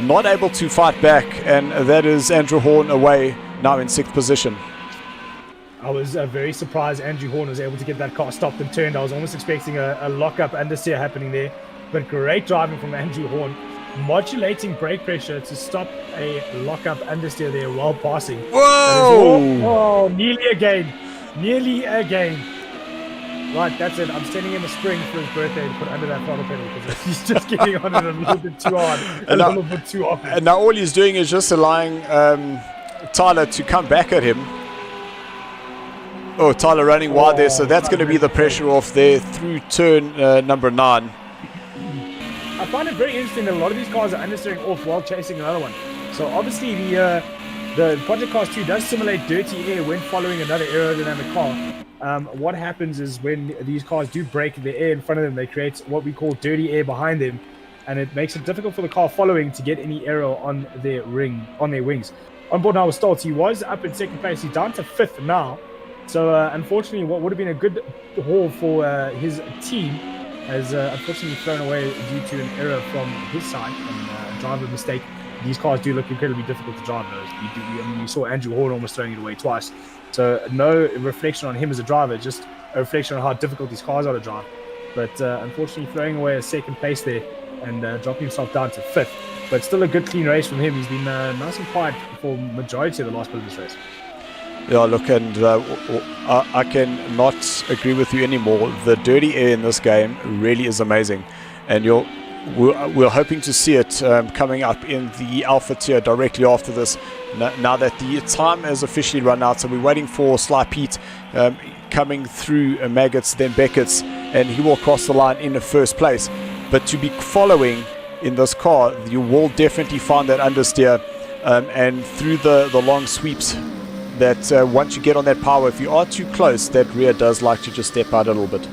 not able to fight back. And that is Andrew Horn away now in 6th position. I was very surprised Andrew Horn was able to get that car stopped and turned. I was almost expecting a lock-up understeer happening there. But great driving from Andrew Horn. Modulating brake pressure to stop a lock-up understeer there while passing. Whoa! Oh, nearly again. Right, that's it. I'm sending him a spring for his birthday to put under that throttle pedal because he's just getting on it a little bit too hard, a little bit too often. And now all he's doing is just allowing Tyler to come back at him. Oh, Tyler running wide there, so that's going to be the pressure off there through turn number 9. I find it very interesting that a lot of these cars are understeering off while chasing another one. So obviously the Project Cars 2 does simulate dirty air when following another aerodynamic car. What happens is when these cars do brake the air in front of them, they create what we call dirty air behind them, and it makes it difficult for the car following to get any aero on their wings. On board now with Stoltz, he was up in 2nd place. He's down to 5th now. So unfortunately, what would have been a good haul for his team has unfortunately thrown away due to an error from his side and a driver mistake. These cars do look incredibly difficult to drive. You saw Andrew Horn almost throwing it away twice. So no reflection on him as a driver, just a reflection on how difficult these cars are to drive. But unfortunately throwing away a 2nd place there and dropping himself down to 5th. But still a good clean race from him. He's been nice and quiet for majority of the last bit of this race. Yeah, look, and I cannot agree with you anymore. The dirty air in this game really is amazing, and we're hoping to see it coming up in the Alpha tier directly after this. Now that the time has officially run out, so we're waiting for Sly Pete coming through Maggots, then Beckett's, and he will cross the line in the 1st place. But to be following in this car, you will definitely find that understeer and through the long sweeps. That once you get on that power, if you are too close, that rear does like to just step out a little bit.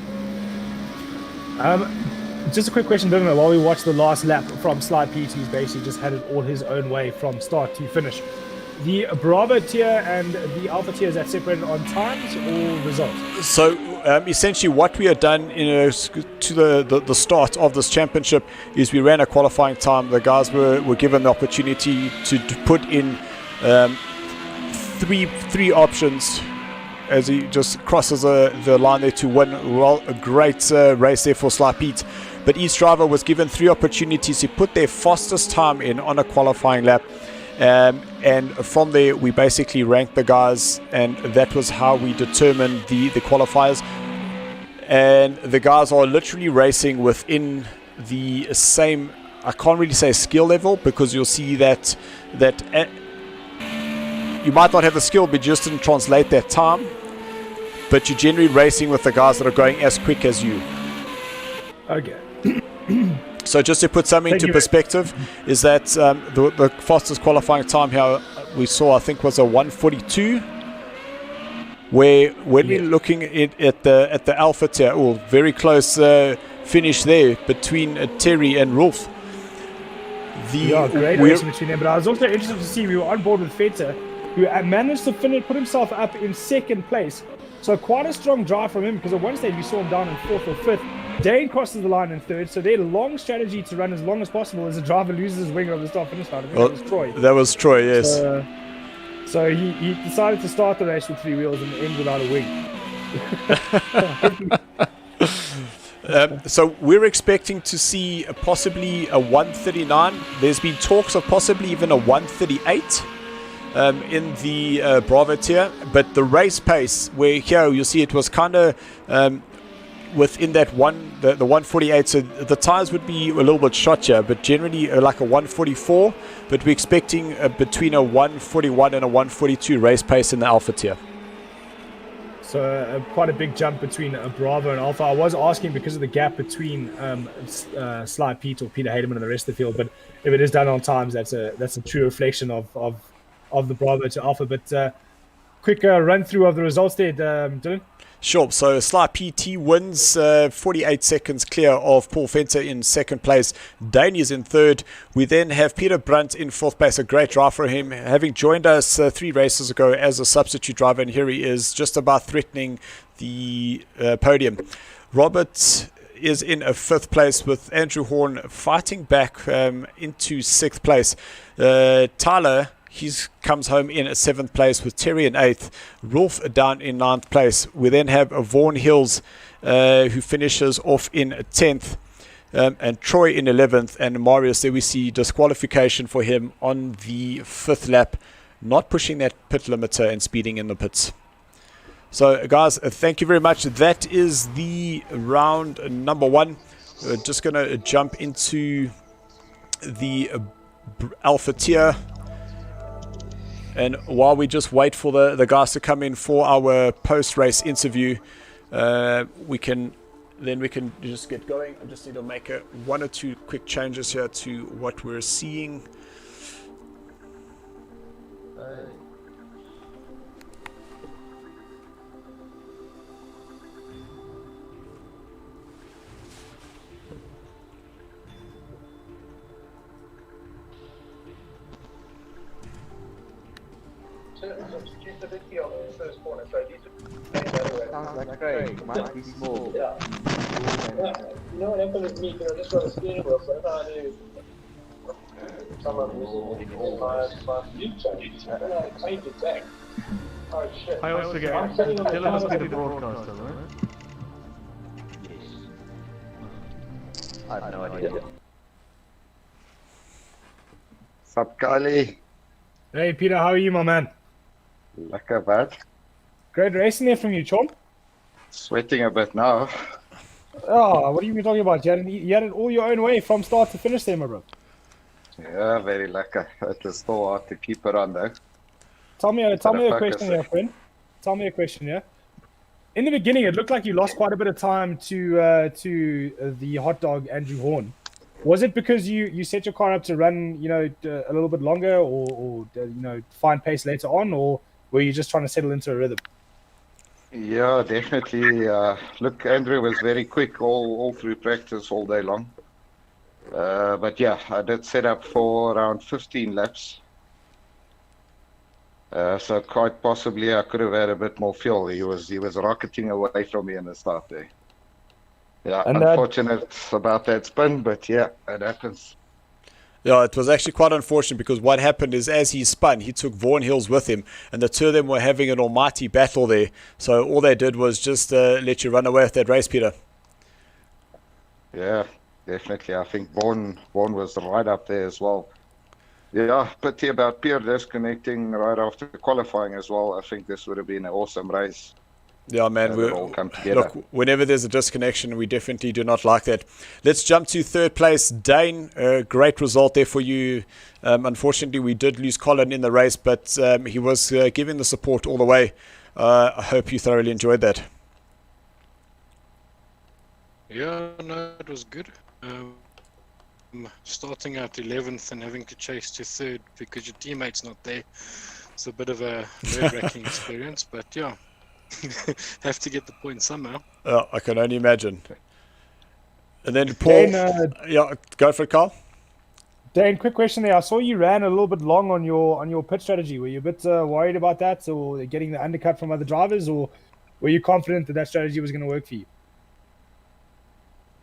Just a quick question, Dylan, while we watch the last lap from Sly Pete, who's basically just had it all his own way from start to finish. The Bravo tier and the Alpha tier, is that separated on times or results? So essentially what we have done to the start of this championship is we ran a qualifying time. The guys were given the opportunity to put in three options as he just crosses the line there to win. Well, a great race there for Sly Pete. But each driver was given 3 opportunities to put their fastest time in on a qualifying lap. And from there, we basically ranked the guys, and that was how we determined the qualifiers. And the guys are literally racing within the same, I can't really say skill level, because you'll see that you might not have the skill, but just didn't translate that time. But you're generally racing with the guys that are going as quick as you. Okay. So just to put something into perspective, is that the fastest qualifying time here we saw, I think, was a 1:42. Where when we're looking at the Alpha tier, very close finish there between Terry and Rolf. Great race between them. But I was also interested to see, we were on board with Feta, who managed to put himself up in 2nd place. So quite a strong drive from him, because at one stage we saw him down in 4th or 5th. Dane crosses the line in 3rd, so their long strategy to run as long as possible as the driver loses his wing on the start-finish line. I think that was Troy. That was Troy, yes. So he decided to start the race with 3 wheels and end without a wing. So we're expecting to see possibly a 139. There's been talks of possibly even a 138. in the Bravo tier, but the race pace, where here you'll see it was kind of within that the 148, so the tires would be a little bit short here, but generally like a 144, but we're expecting between a 141 and a 142 race pace in the Alpha tier. So quite a big jump between a Bravo and Alpha. I was asking because of the gap between Sly Pete or Peter Haydeman and the rest of the field, but if it is done on times, that's a true reflection of the Bravo to Alpha. But quick run through of the results there, Dylan. Sure. So Sly PT wins 48 seconds clear of Paul Fenter in second place. Dane is in third. We then have Peter Brunt in fourth place. A great drive for him, having joined us 3 races ago as a substitute driver, and here he is just about threatening the podium. Robert is in a 5th place with Andrew Horn fighting back into 6th place. Tyler, he comes home in 7th place with Terry in 8th. Rolf down in 9th place. We then have Vaughan Hills who finishes off in 10th. And Troy in 11th. And Marius, there we see disqualification for him on the 5th lap. Not pushing that pit limiter and speeding in the pits. So guys, thank you very much. That is the round number 1. We're just going to jump into the Alpha tier. And while we just wait for the guys to come in for our post-race interview, we can just get going. I just need to make 1 or 2 quick changes here to what we're seeing. Sounds like Craig, might be small. Yeah. You know what happened with me? I just got a steering wheel, so if I knew someone was in my future, then I changed it back. Oh shit. I also get Dylan must be the broadcaster, right? Yes. I have no idea. Sup, Kylie? Hey Peter, how are you, my man? Lekker, bad. Great racing there from you, Chom. Sweating a bit now. Oh, what are you talking about? You had it all your own way from start to finish there, my bro. Yeah, very lekker. It is still hard to keep it on though. Tell me a question here, friend. Tell me a question here. In the beginning, it looked like you lost quite a bit of time to the hot dog Andrew Horn. Was it because you set your car up to run, a little bit longer, or find pace later on, or were you just trying to settle into a rhythm? Yeah, definitely. Look, Andrew was very quick all through practice all day long. But yeah, I did set up for around 15 laps. So quite possibly I could have had a bit more fuel. He was rocketing away from me in the start there. Yeah, and unfortunate about that spin, but yeah, it happens. Yeah, it was actually quite unfortunate because what happened is as he spun, he took Vaughan Hills with him, and the two of them were having an almighty battle there. So all they did was just let you run away with that race, Peter. Yeah, definitely. I think Vaughan was right up there as well. Yeah, pity about Pierre disconnecting right after qualifying as well. I think this would have been an awesome race. Yeah, man. We all come together. Look, whenever there's a disconnection, we definitely do not like that. Let's jump to 3rd place. Dane, great result there for you. Unfortunately, we did lose Colin in the race, but he was giving the support all the way. I hope you thoroughly enjoyed that. Yeah, no, it was good. Starting out 11th and having to chase to 3rd because your teammate's not there. It's a bit of a nerve-wracking experience, but yeah. Have to get the point somehow. I can only imagine. And then Paul, yeah, go for it, Carl. Dane, quick question there. I saw you ran a little bit long on your pit strategy. Were you a bit worried about that, or getting the undercut from other drivers, or were you confident that strategy was going to work for you?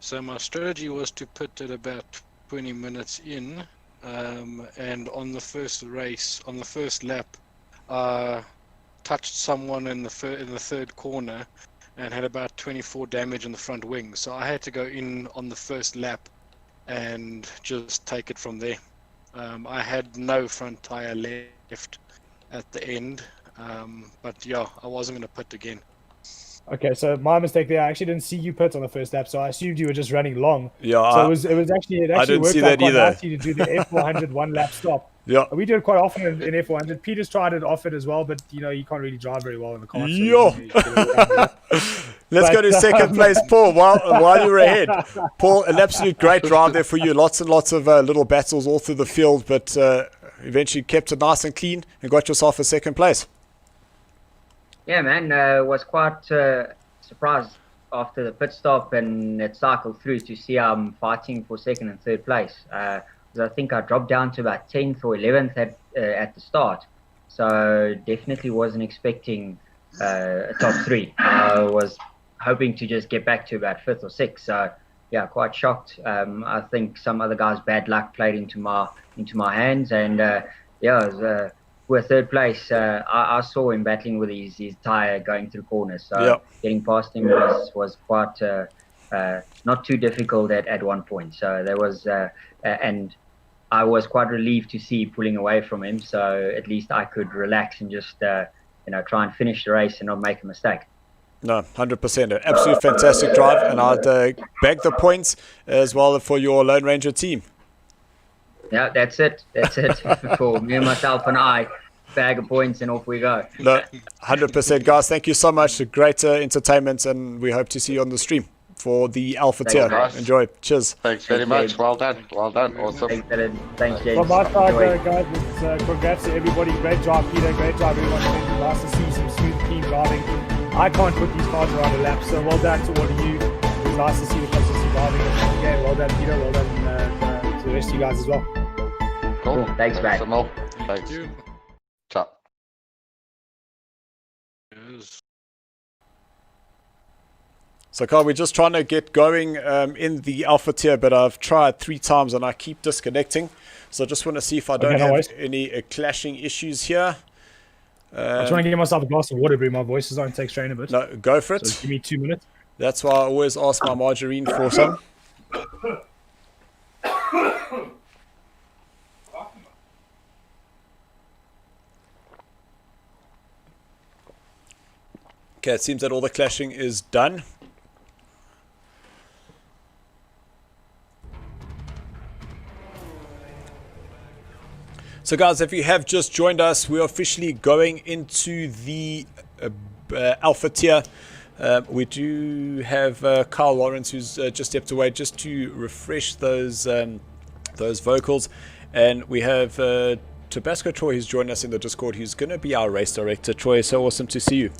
So my strategy was to pit at about 20 minutes in, and on the first lap, touched someone in the 3rd corner and had about 24 damage in the front wing. So I had to go in on the first lap and just take it from there. I had no front tire left at the end. But yeah, I wasn't going to pit again. Okay, so my mistake there. I actually didn't see you pit on the first lap, so I assumed you were just running long. Yeah, So it actually didn't worked see out that quite either. nicely to do the F400 one lap stop. Yeah. We do it quite often in F400. Peter's tried it off it as well, but you know you can't really drive very well in the car. So Yo. Let's go to second place, Paul, while you're ahead. Paul, an absolute great drive there for you. Lots and lots of little battles all through the field, but eventually kept it nice and clean and got yourself a second place. Yeah, man, was quite surprised after the pit stop and it cycled through to see I'm fighting for second and third place. I think I dropped down to about 10th or 11th at the start. So definitely wasn't expecting a top three. I was hoping to just get back to about 5th or 6th. So yeah, quite shocked. I think some other guys' bad luck played into my hands, and yeah, with third place, I saw him battling with his tire going through corners. So getting past him was quite not too difficult at one point. So there was and I was quite relieved to see pulling away from him. So at least I could relax and just try and finish the race and not make a mistake. No, 100%. An absolute fantastic drive, and I'd bag the points as well for your Lone Ranger team. Yeah, that's it. That's it for me and myself and I. Bag of points and off we go. No, 100%, guys. Thank you so much. Great entertainment, and we hope to see you on the stream for the Alpha tier. Enjoy. Cheers. Thanks very much. Well done. Well done. Awesome. Thanks, James. From my side, guys, it's, congrats to everybody. Great job, Peter. Great job, everyone. Nice to see some smooth, clean driving. I can't put these cars around a lap, so well done to all of you. It's nice to see the consistency driving. Again, well done, Peter. Well done to the rest of you guys as well. Cool. Thanks, mate. Thanks. Ciao. Yes. So, Carl, we're just trying to get going in the Alpha tier, but I've tried 3 times and I keep disconnecting. So I just want to see if I don't have any clashing issues here. I'm trying to get myself a glass of water, but my voice is starting to take strain a bit. No, go for it. So give me 2 minutes. That's why I always ask my margarine for some. Okay, it seems that all the clashing is done. So guys, if you have just joined us, we're officially going into the Alpha tier. We do have Carl Lawrence, who's just stepped away, just to refresh those vocals. And we have Tabasco Troy, who's joined us in the Discord, who's going to be our race director. Troy, so awesome to see you.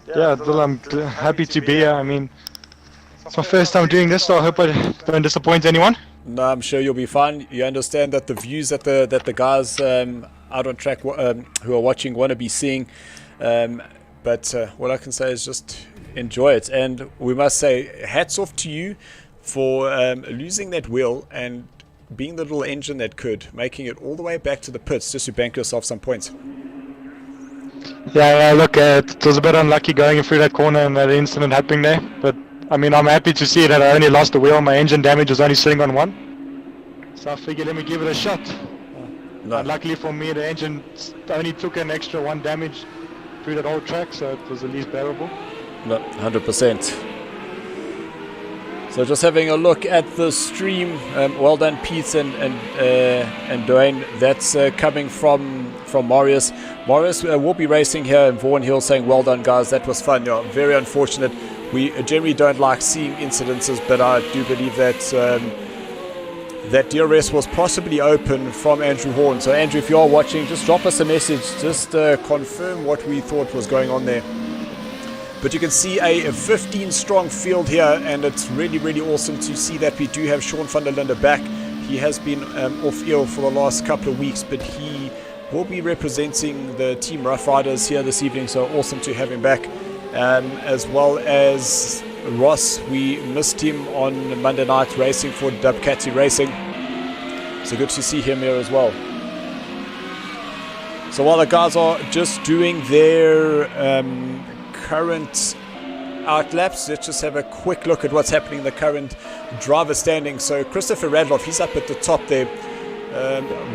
Yeah, well, I'm happy to be here. I mean, it's my first time doing this, so I hope I don't disappoint anyone. No, I'm sure you'll be fine. You understand that the views that the guys out on track who are watching want to be seeing. But what I can say is just enjoy it. And we must say, hats off to you for losing that wheel and being the little engine that could, making it all the way back to the pits just to bank yourself some points. Yeah, look, it was a bit unlucky going through that corner and that incident happening there. But, I mean, I'm happy to see that I only lost the wheel. My engine damage was only sitting on 1. So I figured let me give it a shot. No. And luckily for me, the engine only took an extra 1 damage through that whole track, so it was at least bearable. No, 100%. So just having a look at the stream. Well done, Pete and Dwayne. That's coming from Marius. Marius will be racing here in Vaughan Hill, saying well done, guys. That was fun. Yeah, very unfortunate. We generally don't like seeing incidences, but I do believe that that DRS was possibly open from Andrew Horn. So Andrew, if you are watching, just drop us a message. Just confirm what we thought was going on there. But you can see a 15-strong field here, and it's really, really awesome to see that we do have Sean van der Linde back. He has been off ill for the last couple of weeks, but he will be representing the Team Rough Riders here this evening, so awesome to have him back. As well as Ross, we missed him on Monday night racing for Dubcati Racing, so good to see him here as well. So while the guys are just doing their current outlaps, let's just have a quick look at what's happening in the current driver standing. So Christopher Radloff, he's up at the top there.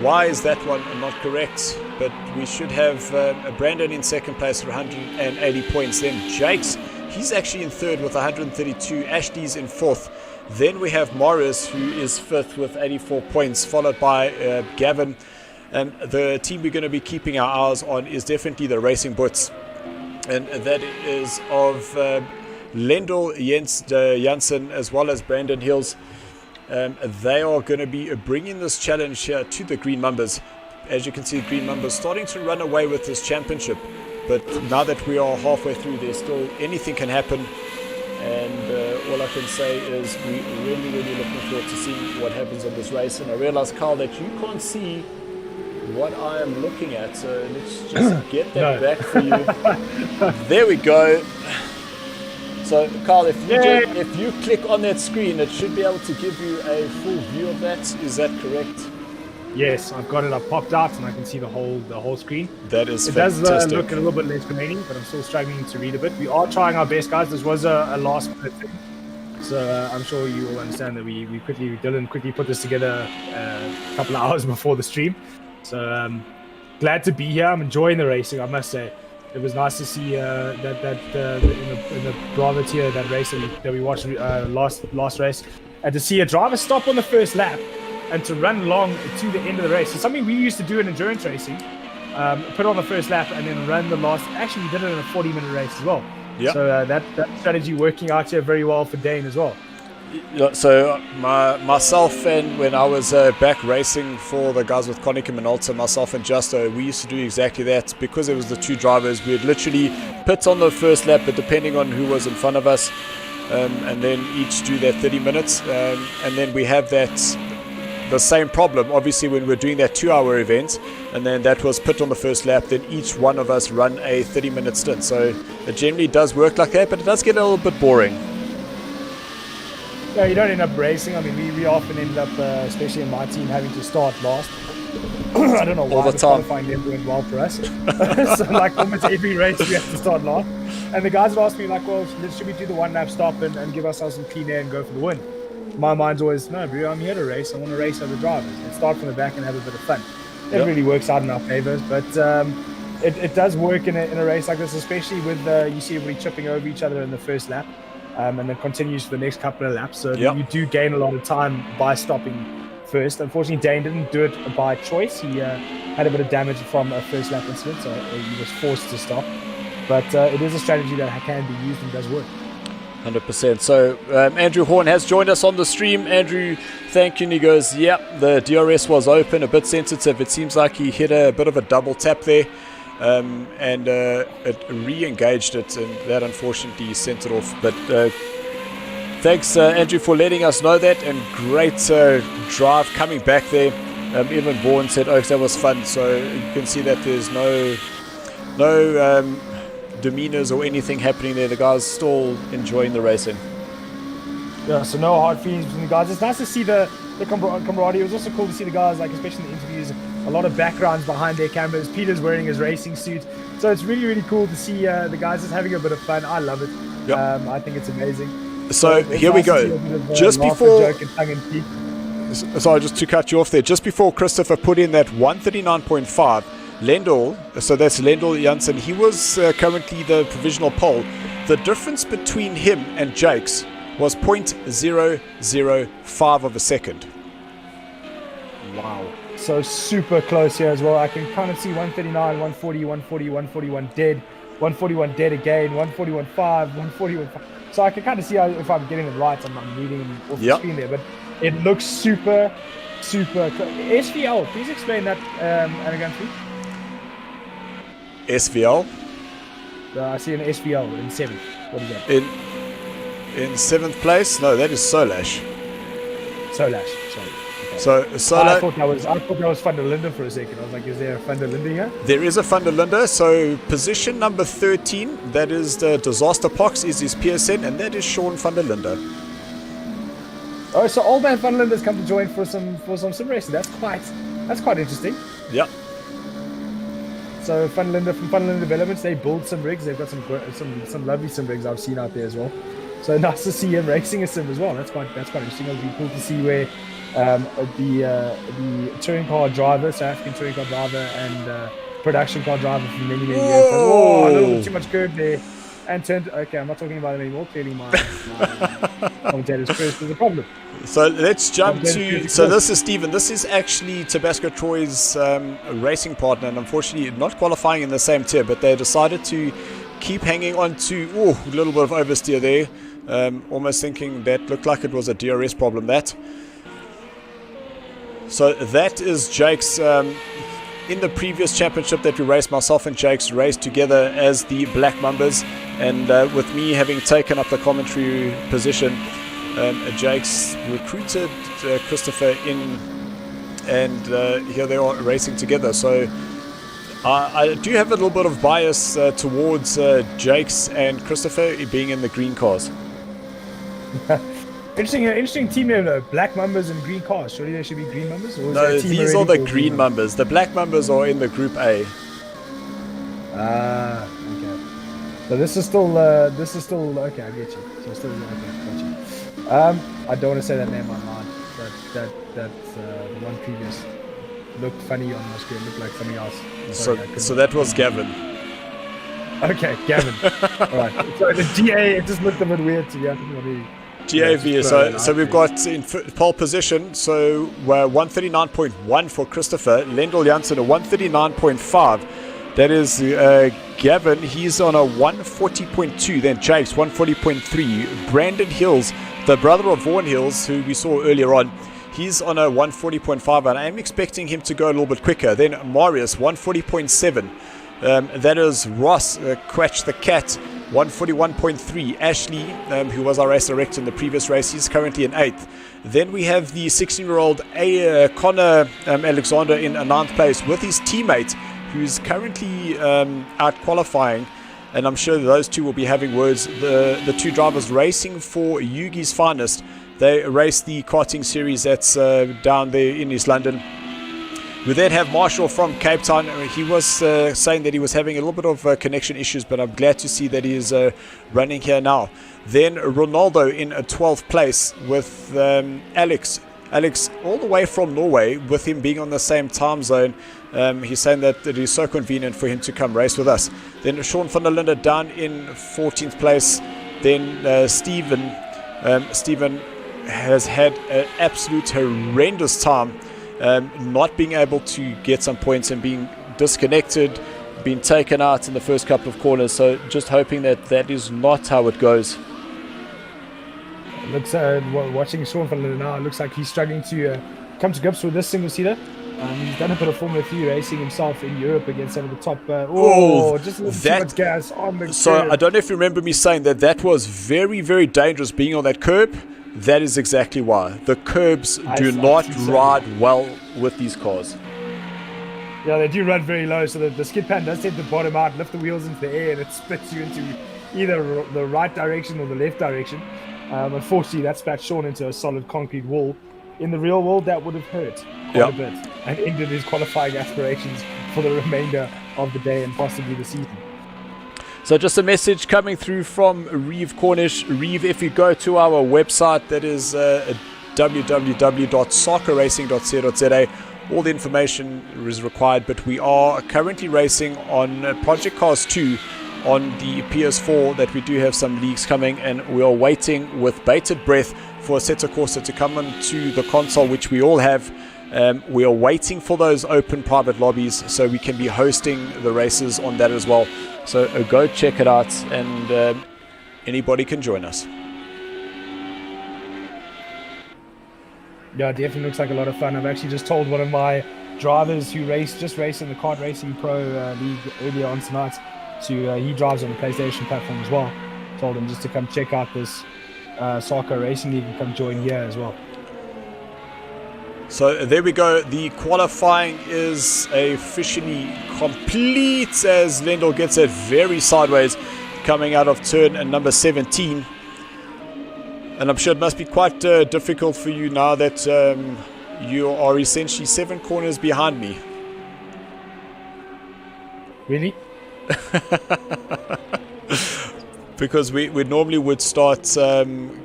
Why is that one not correct? But we should have Brandon in second place with 180 points. Then Jakes, he's actually in third with 132. Ashley's in fourth. Then we have Morris, who is fifth with 84 points, followed by Gavin. And the team we're going to be keeping our eyes on is definitely the Racing Butts. And that is of Lendl Janssen as well as Brandon Hills. They are going to be bringing this challenge here to the Green Mumbers. As you can see, the Green Mumbers starting to run away with this championship. But now that we are halfway through, there's still anything can happen. And all I can say is we're really, really looking forward to seeing what happens in this race. And I realize, Carl, that you can't see what I am looking at. So let's just get that back for you. There we go. So, Carl, if you click on that screen, it should be able to give you a full view of that. Is that correct? Yes, I've got it. I've popped out and I can see the whole screen. That is fantastic. It does look a little bit less remaining, but I'm still struggling to read a bit. We are trying our best, guys. This was a last minute thing, so I'm sure you will understand that Dylan quickly put this together a couple of hours before the stream. So glad to be here. I'm enjoying the racing, I must say. It was nice to see that in the Bravo tier, that race that we watched last race, and to see a driver stop on the first lap and to run along to the end of the race. It's something we used to do in endurance racing, put on the first lap and then run the last. Actually, we did it in a 40-minute race as well. Yeah. So that strategy working out here very well for Dane as well. So myself and when I was back racing for the guys with Konica Minolta, myself and Justo, we used to do exactly that. Because it was the two drivers, we'd literally pit on the first lap, but depending on who was in front of us, and then each do that 30 minutes, and then we have the same problem obviously when we're doing that 2-hour event, and then that was pit on the first lap, then each one of us run a 30-minute stint. So it generally does work like that, but it does get a little bit boring. Yeah, you don't end up racing. I mean, we often end up, especially in my team, having to start last. I don't know why, all the but time. qualifying never went well for us. So like almost every race we have to start last. And the guys would ask me like, well, should we do the 1-lap stop and give ourselves some clean air and go for the win? My mind's always, no, bro, I'm here to race. I want to race other drivers and start from the back and have a bit of fun. It really works out in our favors, but it does work in a race like this, especially with you see everybody tripping over each other in the first lap. And then continues for the next couple of laps. So you do gain a lot of time by stopping first. Unfortunately, Dane didn't do it by choice. He had a bit of damage from a first lap incident, so he was forced to stop. But it is a strategy that can be used and does work. 100%. So Andrew Horn has joined us on the stream. Andrew, thank you. And he goes, the DRS was open, a bit sensitive. It seems like he hit a bit of a double tap there. And it re-engaged it, and that unfortunately sent it off. But thanks, Andrew, for letting us know that, and great drive coming back there. Even Vaughan said, "Oh, that was fun." So you can see that there's no demeanors or anything happening there. The guys still enjoying the racing. Yeah, so no hard feelings between the guys. It's nice to see the camaraderie. It was also cool to see the guys, like especially in the interviews, a lot of backgrounds behind their cameras. Peter's wearing his racing suit, so it's really, really cool to see the guys just having a bit of fun. I love it. I think it's amazing. So here we go. Just before, sorry, just to cut you off there. Just before Christopher put in that 139.5, Lendl. So that's Lendl Janssen. He was currently the provisional pole. The difference between him and Jakes was 0.005 of a second. Wow. So super close here as well. I can kind of see 139, 140, 140, 141 dead, 141 dead again, 141.5, 141.5. So I can kind of see if I'm getting it right. I'm reading off the screen there, but it looks super close. SVL, please explain that, Anagantri. SVL? I see an SVL in 7th. What is that? In 7th place? No, that is Solash. Sorry. Okay. So I thought that was Van der Linde for a second. I was like, is there a Van der Linde here? There is a Van der Linde. So position number 13, that is the Disaster Pox, is his PSN, and that is Sean Van der Linde. Oh, so old man Van der Linde has come to join for some sim racing. That's quite interesting. Yeah. So Van der Linde from Van der Linde Developments, they build some rigs. They've got some lovely sim rigs I've seen out there as well. So nice to see him racing a sim as well. That's quite interesting. It'll be cool to see where the touring car driver, South African touring car driver, and production car driver for many years. Oh, a little bit too much curve there. And turned. Okay, I'm not talking about it anymore. Clearly, my commentator's first is a problem. So let's jump to. So this is Stephen. This is actually Tabasco Troy's racing partner, and unfortunately not qualifying in the same tier. But they decided to keep hanging on to. Oh, a little bit of oversteer there. Almost thinking that looked like it was a DRS problem. That. So that is Jake's. In the previous championship that we raced, myself and Jake's raced together as the Black Mambas, and with me having taken up the commentary position, Jake's recruited Christopher in, and here they are racing together. So I do have a little bit of bias towards Jake's and Christopher being in the green cars. Interesting team name though. Black Mambas and green cars. Surely there should be green Mambas. Or is No, these are the green Mambas. The Black Mambas are in the Group A. Okay. So this is still okay. I get you. So still okay. Got you. I don't want to say that name online. That's the one previous looked funny on my screen. Looked like something else. So that was Gavin. Okay, Gavin. All right. So the GA, it just looked a bit weird to me. GAV, so we've got in pole position, so we're 139.1 for Christopher, Lendl Janssen a 139.5, that is Gavin, he's on a 140.2, then Jake's 140.3, Brandon Hills, the brother of Vaughan Hills, who we saw earlier on, he's on a 140.5, and I'm expecting him to go a little bit quicker. Then Marius 140.7, that is Ross, Quatch the Cat, 141.3. Ashley, who was our race director in the previous race, he's currently in 8th. Then we have the 16-year-old Connor Alexander in a 9th place with his teammate, who's currently out qualifying, and I'm sure those two will be having words. The two drivers racing for Yugi's Finest, they race the karting series that's down there in East London. We then have Marshall from Cape Town. He was saying that he was having a little bit of connection issues, but I'm glad to see that he is running here now. Then Ronaldo in a 12th place with Alex. Alex all the way from Norway, with him being on the same time zone. He's saying that it is so convenient for him to come race with us. Then Sean van der Linde down in 14th place. Then Stephen has had an absolute horrendous time. Not being able to get some points and being disconnected, being taken out in the first couple of corners. So just hoping that that is not how it goes. Looks watching Sean van der Linde now, it looks like he's struggling to come to grips with this single seater. He's done a bit of Formula 3 racing himself in Europe against some of the top. Just a little too much gas on the curb. I don't know if you remember me saying that was very, very dangerous being on that curb. That is exactly why. The curbs do not ride well with these cars. Yeah, they do run very low, so the skid pan does tend to bottom out, lift the wheels into the air, and it spits you into either the right direction or the left direction. Unfortunately, that spat Sean into a solid concrete wall. In the real world, that would have hurt quite a bit and ended his qualifying aspirations for the remainder of the day and possibly the season. So just a message coming through from Reeve Cornish. Reeve, if you go to our website, that is www.sarcoracing.co.za, all the information is required, but we are currently racing on Project Cars 2 on the PS4, that we do have some leagues coming, and we are waiting with bated breath for Assetto Corsa to come onto the console, which we all have. We are waiting for those open private lobbies so we can be hosting the races on that as well. So go check it out, and anybody can join us. Yeah, it definitely looks like a lot of fun. I've actually just told one of my drivers who just raced in the Kart Racing Pro League earlier on tonight, he drives on the PlayStation platform as well. Told him just to come check out this Sarco Racing League and come join here as well. So there we go. The qualifying is officially complete as Lendl gets it very sideways coming out of turn number 17. And I'm sure it must be quite difficult for you now that you are essentially 7 corners behind me. Really? because we normally would start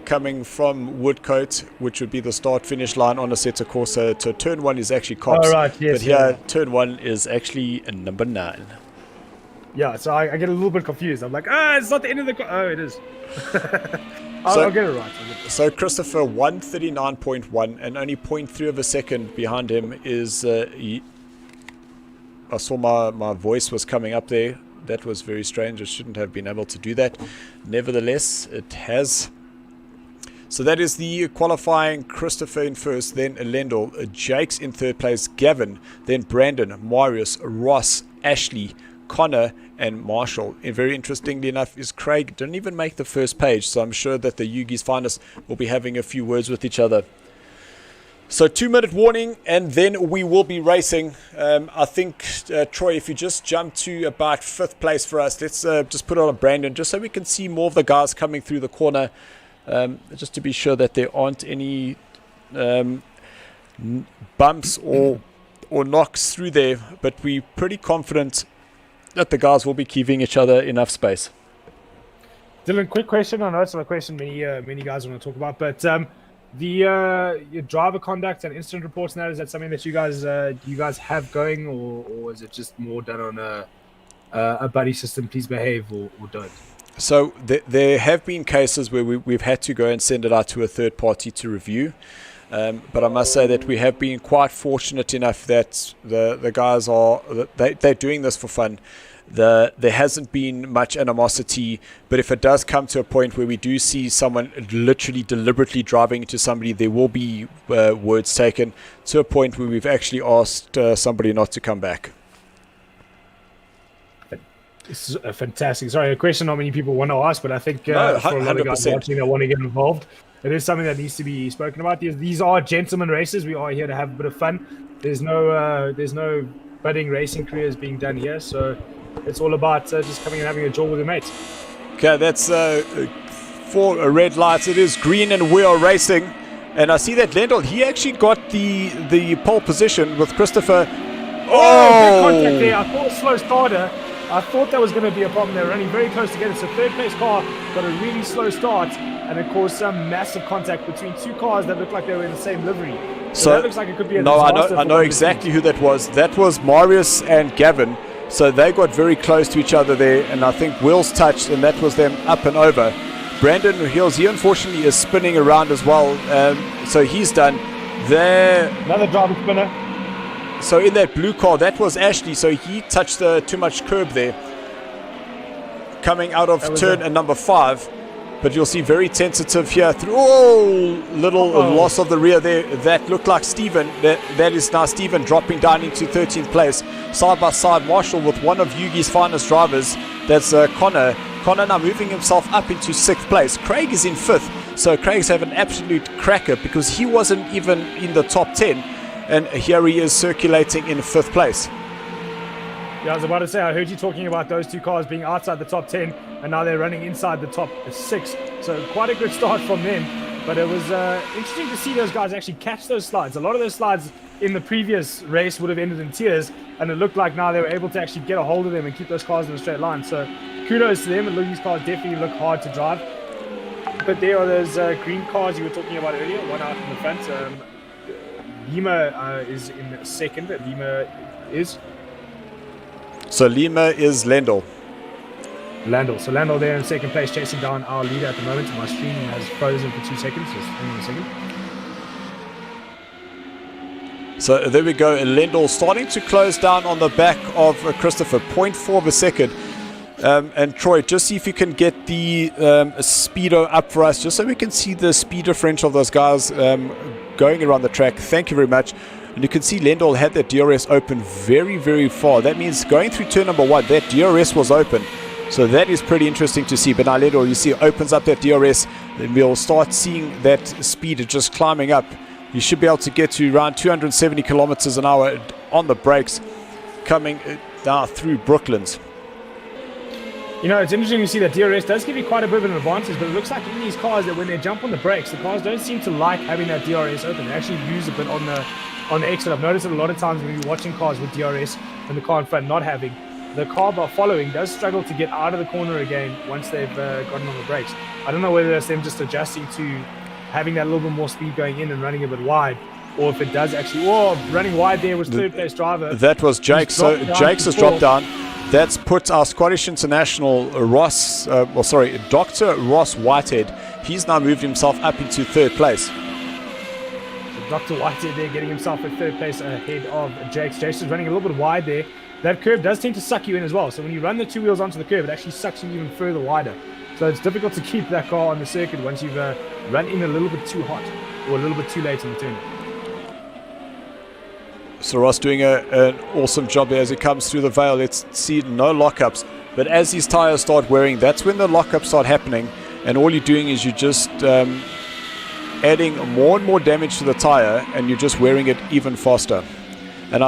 coming from Woodcote, which would be the start-finish line on a set of course. So turn 1 is actually Cops, right, yes, but here turn 1 is actually number 9. Yeah, so I get a little bit confused. I'm like, it's not the end of the... Oh, it is. I'll get it right. So Christopher 139.1 and only 0.3 of a second behind him is... I saw my voice was coming up there. That was very strange. I shouldn't have been able to do that. Nevertheless, it has. So that is the qualifying. Christopher in first, then Lendl, Jakes in third place, Gavin, then Brandon, Marius, Ross, Ashley, Connor, and Marshall. And very interestingly enough is Craig didn't even make the first page, so I'm sure that the Yugi's finalists will be having a few words with each other. So 2-minute warning, and then we will be racing. I think, Troy, if you just jump to about 5th place for us, let's just put it on Brandon, just so we can see more of the guys coming through the corner, just to be sure that there aren't any bumps or knocks through there. But we're pretty confident that the guys will be giving each other enough space. Dylan, quick question. I know it's not a question many guys want to talk about, but your driver conduct and incident reports and that, is that something that you guys have going, or is it just more done on a buddy system, please behave or don't? So there have been cases where we've had to go and send it out to a third party to review. But I must say that we have been quite fortunate enough that the guys they're doing this for fun. There hasn't been much animosity, but if it does come to a point where we do see someone literally deliberately driving into somebody, there will be words taken to a point where we've actually asked somebody not to come back. It's fantastic. Sorry, a question not many people want to ask, but I think for a lot of guys 100%. watching that want to get involved, it is something that needs to be spoken about. These are gentlemen races. We are here to have a bit of fun. There's no budding racing careers being done here, so it's all about just coming and having a jaw with your mates. Okay, that's 4 red lights. It is green and we are racing. And I see that Lendl, he actually got the pole position with Christopher. Oh! Big contact there. I thought a slow starter. I thought that was going to be a problem. They were running very close together. So third place car got a really slow start, and it caused some massive contact between two cars that looked like they were in the same livery. So that looks like it could be a disaster. I know exactly who that was. That was Marius and Gavin. So they got very close to each other there, and I think wheels touched, and that was them up and over. Brandon Hills, he unfortunately is spinning around as well, so he's done. There, another driver spinner. So in that blue car, that was Ashley, so he touched too much curb there. Coming out of turn and number 5. But you'll see very tentative here through. Loss of the rear there. That looked like Stephen. That is now Stephen dropping down into 13th place. Side by side, Marshall with one of Yugi's finest drivers. That's Connor. Connor now moving himself up into 6th place. Craig is in 5th. So Craig's having an absolute cracker because he wasn't even in the top 10. And here he is circulating in 5th place. Yeah, I was about to say, I heard you talking about those two cars being outside the top 10, and now they're running inside the top 6. So quite a good start from them. But it was interesting to see those guys actually catch those slides. A lot of those slides in the previous race would have ended in tears, and it looked like now they were able to actually get a hold of them and keep those cars in a straight line. So kudos to them. And these cars definitely look hard to drive. But there are those green cars you were talking about earlier, one out in the front. Lima is in 2nd. Lima is... So Lima is Lendl. So Lendl there in 2nd place, chasing down our leader at the moment. My stream has frozen for 2 seconds. Just hang on a second. So there we go. Lendl starting to close down on the back of Christopher. 0.4 of a second. And Troy, just see if you can get the speedo up for us, just so we can see the speed differential of those guys going around the track. Thank you very much. And you can see Lendl had that DRS open very, very far. That means going through turn number 1, that DRS was open. So that is pretty interesting to see. But now Lendl, you see, opens up that DRS. Then we'll start seeing that speed just climbing up. You should be able to get to around 270 kilometers an hour on the brakes coming now through Brooklands. You know, it's interesting to see that DRS does give you quite a bit of an advantage, but it looks like in these cars that when they jump on the brakes, the cars don't seem to like having that DRS open. They actually use a bit on the exit. I've noticed it a lot of times when you're watching cars with DRS and the car in front not having. the car following does struggle to get out of the corner again once they've gotten on the brakes. I don't know whether that's them just adjusting to having that little bit more speed going in and running a bit wide, or if it does actually. Oh, running wide there was third place driver. That was Jake. So Jake's has dropped down. That's put our Scottish international Dr. Ross Whitehead. He's now moved himself up into third place. So Dr. Whitehead there getting himself at third place ahead of Jake's. Jake's is running a little bit wide there. That curve does tend to suck you in as well. So when you run the two wheels onto the curve, it actually sucks you even further wider. So it's difficult to keep that car on the circuit once you've run in a little bit too hot or a little bit too late in the turn. So Ross doing an awesome job there as he comes through the veil. Let's see, no lockups. But as these tires start wearing, that's when the lockups start happening. And all you're doing is you're just adding more and more damage to the tire, and you're just wearing it even faster. And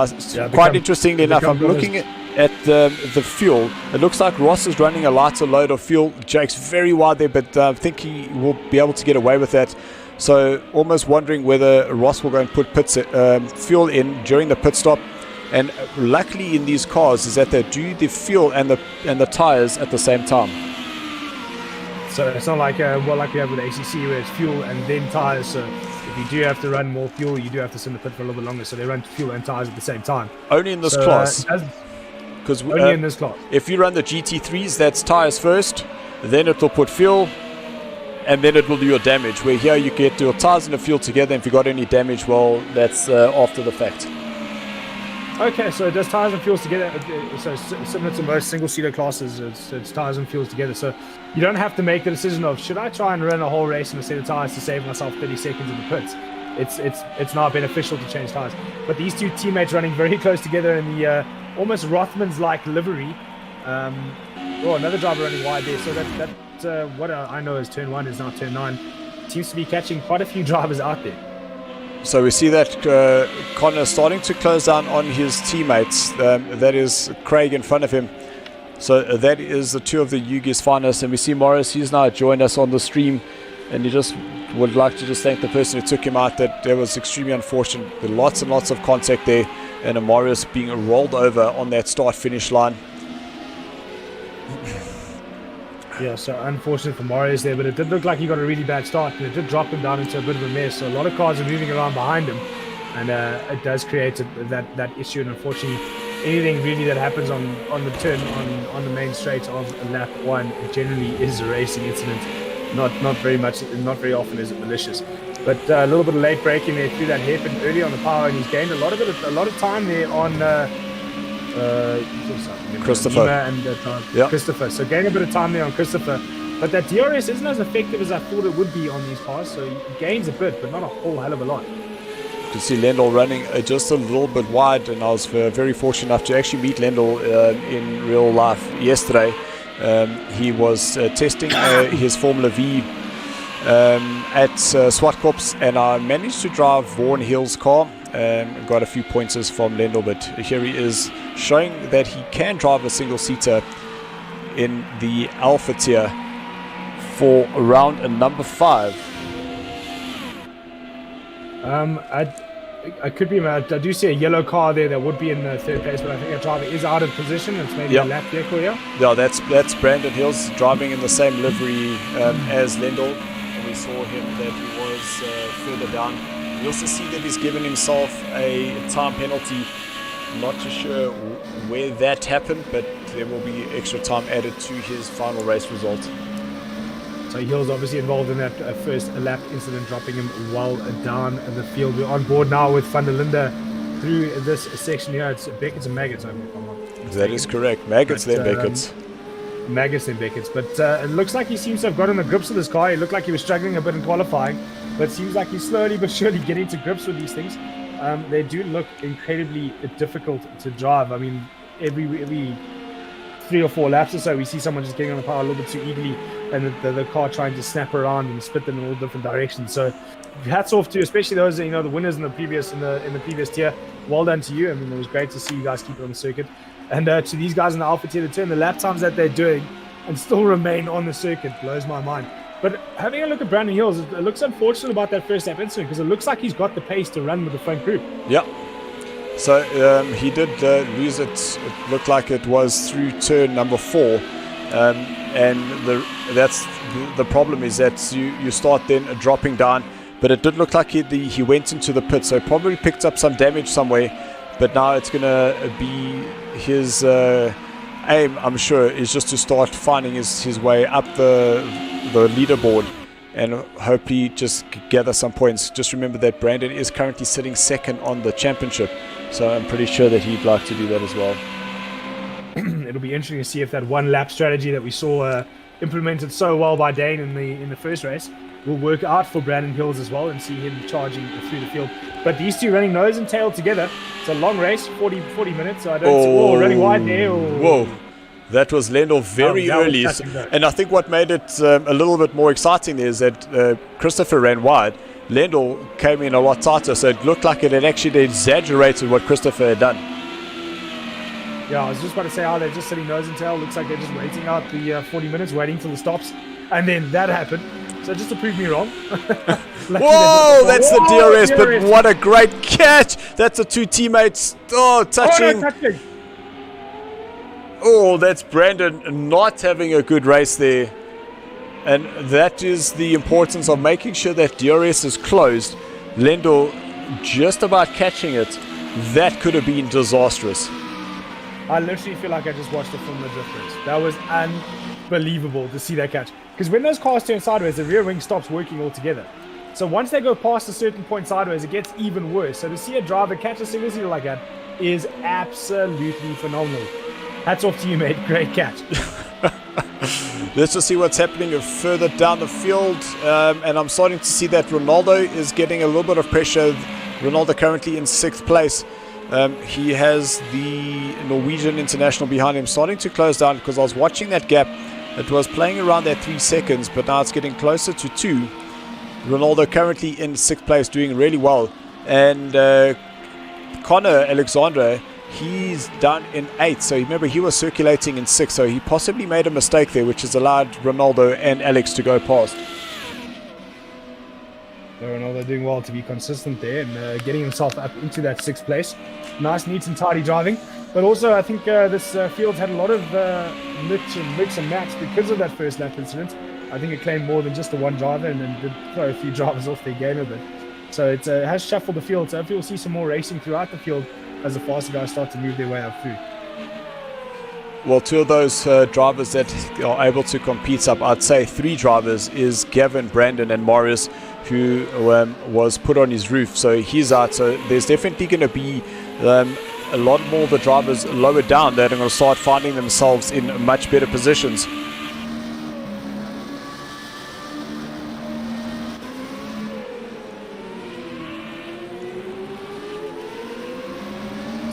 quite interestingly enough, I'm looking at the fuel. It looks like Ross is running a lighter load of fuel. Jake's very wide there, but I think he will be able to get away with that. So almost wondering whether Ross will go and put fuel in during the pit stop. And luckily in these cars is that they do the fuel and the tires at the same time. So it's not like like we have with ACC where it's fuel and then tires. So if you do have to run more fuel, you do have to sit in the pit for a little bit longer. So they run fuel and tires at the same time. Only in this class. Because only in this class. If you run the GT3s, that's tires first, then it will put fuel, and then it will do your damage. Where here you get your tires and the fuel together. If you got any damage, well, that's after the fact. Okay, so it does tires and fuels together. So similar to most single-seater classes, it's tires and fuels together. So you don't have to make the decision of, should I try and run a whole race in a set of tires to save myself 30 seconds in the pits? It's not beneficial to change tires. But these two teammates running very close together in the almost Rothmans-like livery. Another driver running wide there. So that what I know is turn 1 is now turn 9. Seems to be catching quite a few drivers out there. So we see that Connor starting to close down on his teammates. That is Craig in front of him. So that is the two of the UGI's finalists. And we see Morris, he's now joined us on the stream. And he just would like to just thank the person who took him out. That was extremely unfortunate. There were lots and lots of contact there. And Morris being rolled over on that start-finish line. Yeah, so unfortunate for Marius there, but it did look like he got a really bad start, and it did drop him down into a bit of a mess. So a lot of cars are moving around behind him, and it does create that issue. And unfortunately, anything really that happens on the turn on the main straight of lap 1 generally is a racing incident. Not very often is it malicious. But a little bit of late braking there through that hairpin early on the power, and he's gained a lot of time there on. Christopher and Christopher. So gain a bit of time there on Christopher, but that DRS isn't as effective as I thought it would be on these cars. So he gains a bit, but not a whole hell of a lot. You can see Lendl running just a little bit wide, and I was very fortunate enough to actually meet Lendl in real life yesterday. He was testing his Formula V at Swartkops, and I managed to drive Vaughan Hill's car. Got a few pointers from Lendl, but here he is showing that he can drive a single-seater in the Alpha tier for round number 5. I could be mad. I do see a yellow car there that would be in the third place, but I think that driver is out of position. It's maybe a lap vehicle here. Yeah, that's Brandon Hills driving in the same livery as Lendl. And we saw him that he was further down. We also see that he's given himself a time penalty. Not too sure where that happened, but there will be extra time added to his final race result. So Hill's obviously involved in that first lap incident, dropping him well down in the field. We're on board now with Van der Linde through this section here. It's Beckett's and Maggots. That is correct. Maggots then Beckett's. Maggots then Beckett's. But it looks like he seems to have gotten the grips of this car. He looked like he was struggling a bit in qualifying, but it seems like he's slowly but surely getting to grips with these things. They do look incredibly difficult to drive. I mean, every 3 or 4 laps or so, we see someone just getting on the power a little bit too eagerly, and the car trying to snap around and split them in all different directions. So, hats off to especially those the winners in the previous tier. Well done to you. I mean, it was great to see you guys keep it on the circuit, and to these guys in the Alpha tier, the lap times that they're doing and still remain on the circuit blows my mind. But having a look at Brandon Hills, it looks unfortunate about that first lap incident, because it looks like he's got the pace to run with the front group. Yeah. So he did lose it. It looked like it was through turn number 4. And that's the problem, is that you start then dropping down. But it did look like he went into the pit, so probably picked up some damage somewhere. But now it's going to be his aim, I'm sure, is just to start finding his way up the leaderboard and hopefully just gather some points. Just remember that Brandon is currently sitting second on the championship, so I'm pretty sure that he'd like to do that as well. It'll be interesting to see if that one lap strategy that we saw implemented so well by Dane in the first race will work out for Brandon Hills as well, and see him charging through the field. But these two running nose and tail together, it's a long race, 40 minutes, so I don't see, running wide there. Whoa, that was Lendl very early. And I think what made it a little bit more exciting there is that Christopher ran wide. Lendl came in a lot tighter, so it looked like it had actually exaggerated what Christopher had done. Yeah, I was just about to say how they're just sitting nose and tail. Looks like they're just waiting out the 40 minutes, waiting till the stops. And then that happened. So just to prove me wrong. Whoa, that's the DRS, but what a great catch. That's the two teammates touching. No, touching. Oh, that's Brandon not having a good race there. And that is the importance of making sure that DRS is closed. Lendl just about catching it. That could have been disastrous. I literally feel like I just watched the Formula Drift race. That was unbelievable to see that catch. Because when those cars turn sideways, the rear wing stops working altogether. So once they go past a certain point sideways, it gets even worse. So to see a driver catch a single seater like that is absolutely phenomenal. Hats off to you, mate. Great catch. Let's just see what's happening further down the field. And I'm starting to see that Ronaldo is getting a little bit of pressure. Ronaldo currently in 6th place. He has the Norwegian international behind him, starting to close down, because I was watching that gap. It was playing around that 3 seconds, but now it's getting closer to 2. Ronaldo currently in 6th place, doing really well. And Connor Alexandre, he's down in 8th. So remember, he was circulating in 6th, so he possibly made a mistake there, which has allowed Ronaldo and Alex to go past. So Ronaldo doing well to be consistent there and getting himself up into that 6th place. Nice, neat and tidy driving. But also, I think this field's had a lot of mix and match because of that first lap incident. I think it claimed more than just the one driver, and then did throw a few drivers off their game a bit. So it has shuffled the field. So hopefully we'll see some more racing throughout the field as the faster guys start to move their way up through. Well, 2 of those drivers that are able to compete up, I'd say 3 drivers, is Gavin, Brandon and Morris, who was put on his roof. So he's out. So there's definitely going to be a lot more of the drivers lower down that are going to start finding themselves in much better positions.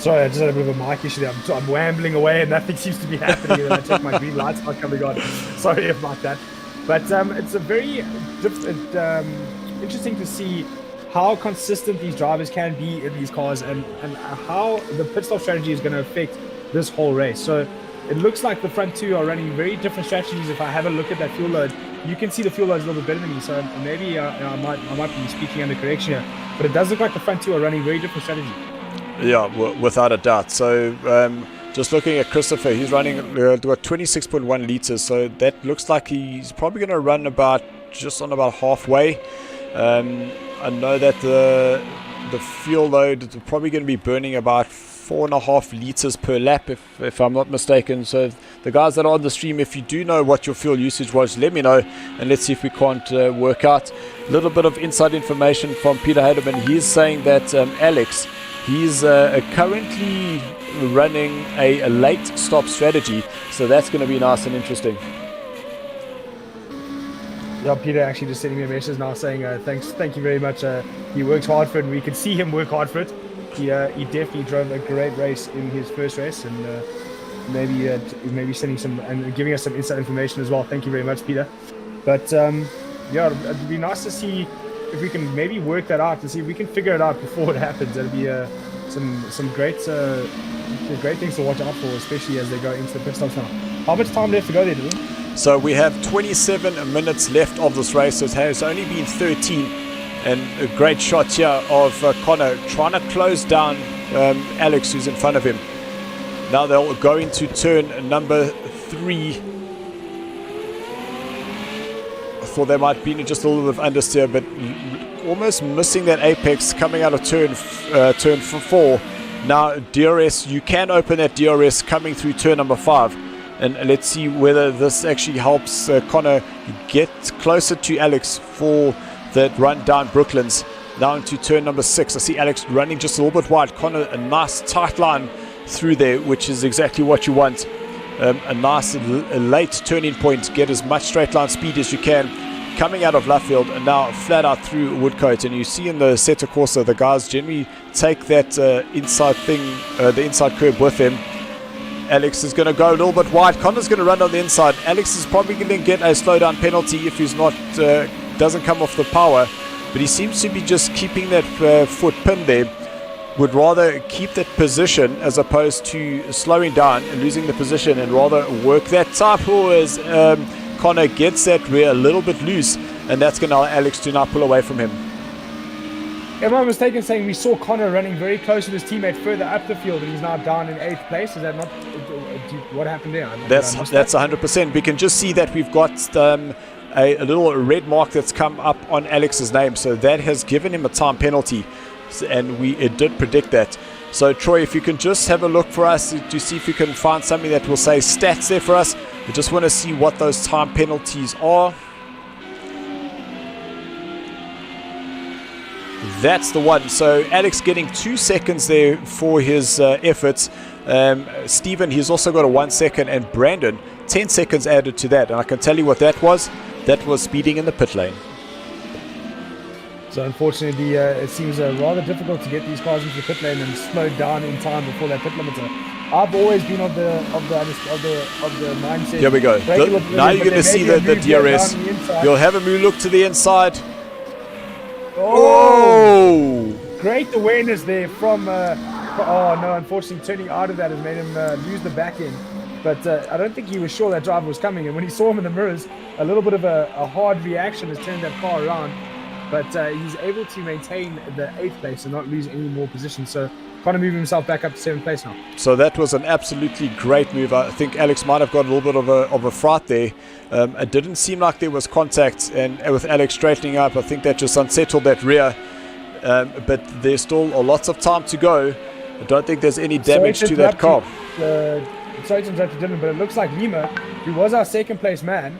Sorry, I just had a bit of a mic issue there. I'm wambling away and nothing seems to be happening. And I check my green lights not coming on. Sorry about that. But it's a very interesting to see how consistent these drivers can be in these cars, and how the pit stop strategy is going to affect this whole race. So it looks like the front 2 are running very different strategies. If I have a look at that fuel load, you can see the fuel load is a little bit better than me. So maybe I might be speaking under correction here, but it does look like the front 2 are running very different strategies. Yeah, without a doubt. So just looking at Christopher, he's running 26.1 liters. So that looks like he's probably going to run just on about halfway. I know that the fuel load is probably going to be burning about 4.5 liters per lap, if I'm not mistaken. So the guys that are on the stream, if you do know what your fuel usage was, let me know, and let's see if we can't work out. A little bit of inside information from Peter Haderman. He's saying that Alex, he's currently running a late stop strategy, so that's going to be nice and interesting. Yeah, Peter actually just sending me a message now saying thank you very much. He works hard for it, and we can see him work hard for it. He definitely drove a great race in his first race, and maybe sending some and giving us some inside information as well. Thank you very much, Peter. But yeah, it'd be nice to see if we can maybe work that out, to see if we can figure it out before it happens. That'd be some great things to watch out for, especially as they go into the pit stops now. How much time left to go there, Dylan? So we have 27 minutes left of this race. It has only been 13. And a great shot here of Connor trying to close down Alex, who's in front of him. Now they'll go into turn number 3. I thought they might be just a little bit of understeer, but almost missing that apex coming out of turn 4. Now DRS, you can open that DRS coming through turn number 5. And let's see whether this actually helps Connor get closer to Alex for that run down Brooklands. Now into turn number 6. I see Alex running just a little bit wide. Connor, a nice tight line through there, which is exactly what you want. A nice late turning point. Get as much straight line speed as you can. Coming out of Luffield and now flat out through Woodcote. And you see in the Seta Corsa, the guys generally take that inside thing, the inside curb with them. Alex is going to go a little bit wide. Connor's going to run on the inside. Alex is probably going to get a slowdown penalty if he's not doesn't come off the power. But he seems to be just keeping that foot pinned there. Would rather keep that position as opposed to slowing down and losing the position, and rather work that top as Connor gets that rear a little bit loose, and that's going to allow Alex to now pull away from him. Am I mistaken saying we saw Connor running very close to his teammate further up the field, and he's now down in 8th place? Is that not what happened there? That's 100%. We can just see that we've got a little red mark that's come up on Alex's name, so that has given him a time penalty, and it did predict that. So Troy, if you can just have a look for us to see if you can find something that will say stats there for us. We just want to see what those time penalties are. That's the one. So Alex getting 2 seconds there for his efforts. Stephen, he's also got a 1 second, and Brandon 10 seconds added to that. And I can tell you what that was. That was speeding in the pit lane. So unfortunately, it seems rather difficult to get these cars into the pit lane and slow down in time before that pit limiter. I've always been of the mindset. Here we go. Now you're going to see the DRS. You'll have a move look to the inside. Oh! Great awareness there from. Oh no! Unfortunately, turning out of that has made him lose the back end. But I don't think he was sure that driver was coming. And when he saw him in the mirrors, a little bit of a hard reaction has turned that car around. But he's able to maintain the 8th place and not lose any more position. So Connor moving himself back up to 7th place now. So that was an absolutely great move. I think Alex might have got a little bit of a fright there. It didn't seem like there was contact, and with Alex straightening up, I think that just unsettled that rear. But there's still lots of time to go. I don't think there's any damage to that car. Sorry to interrupt you, Dylan, but it looks like Lima, who was our 2nd place man,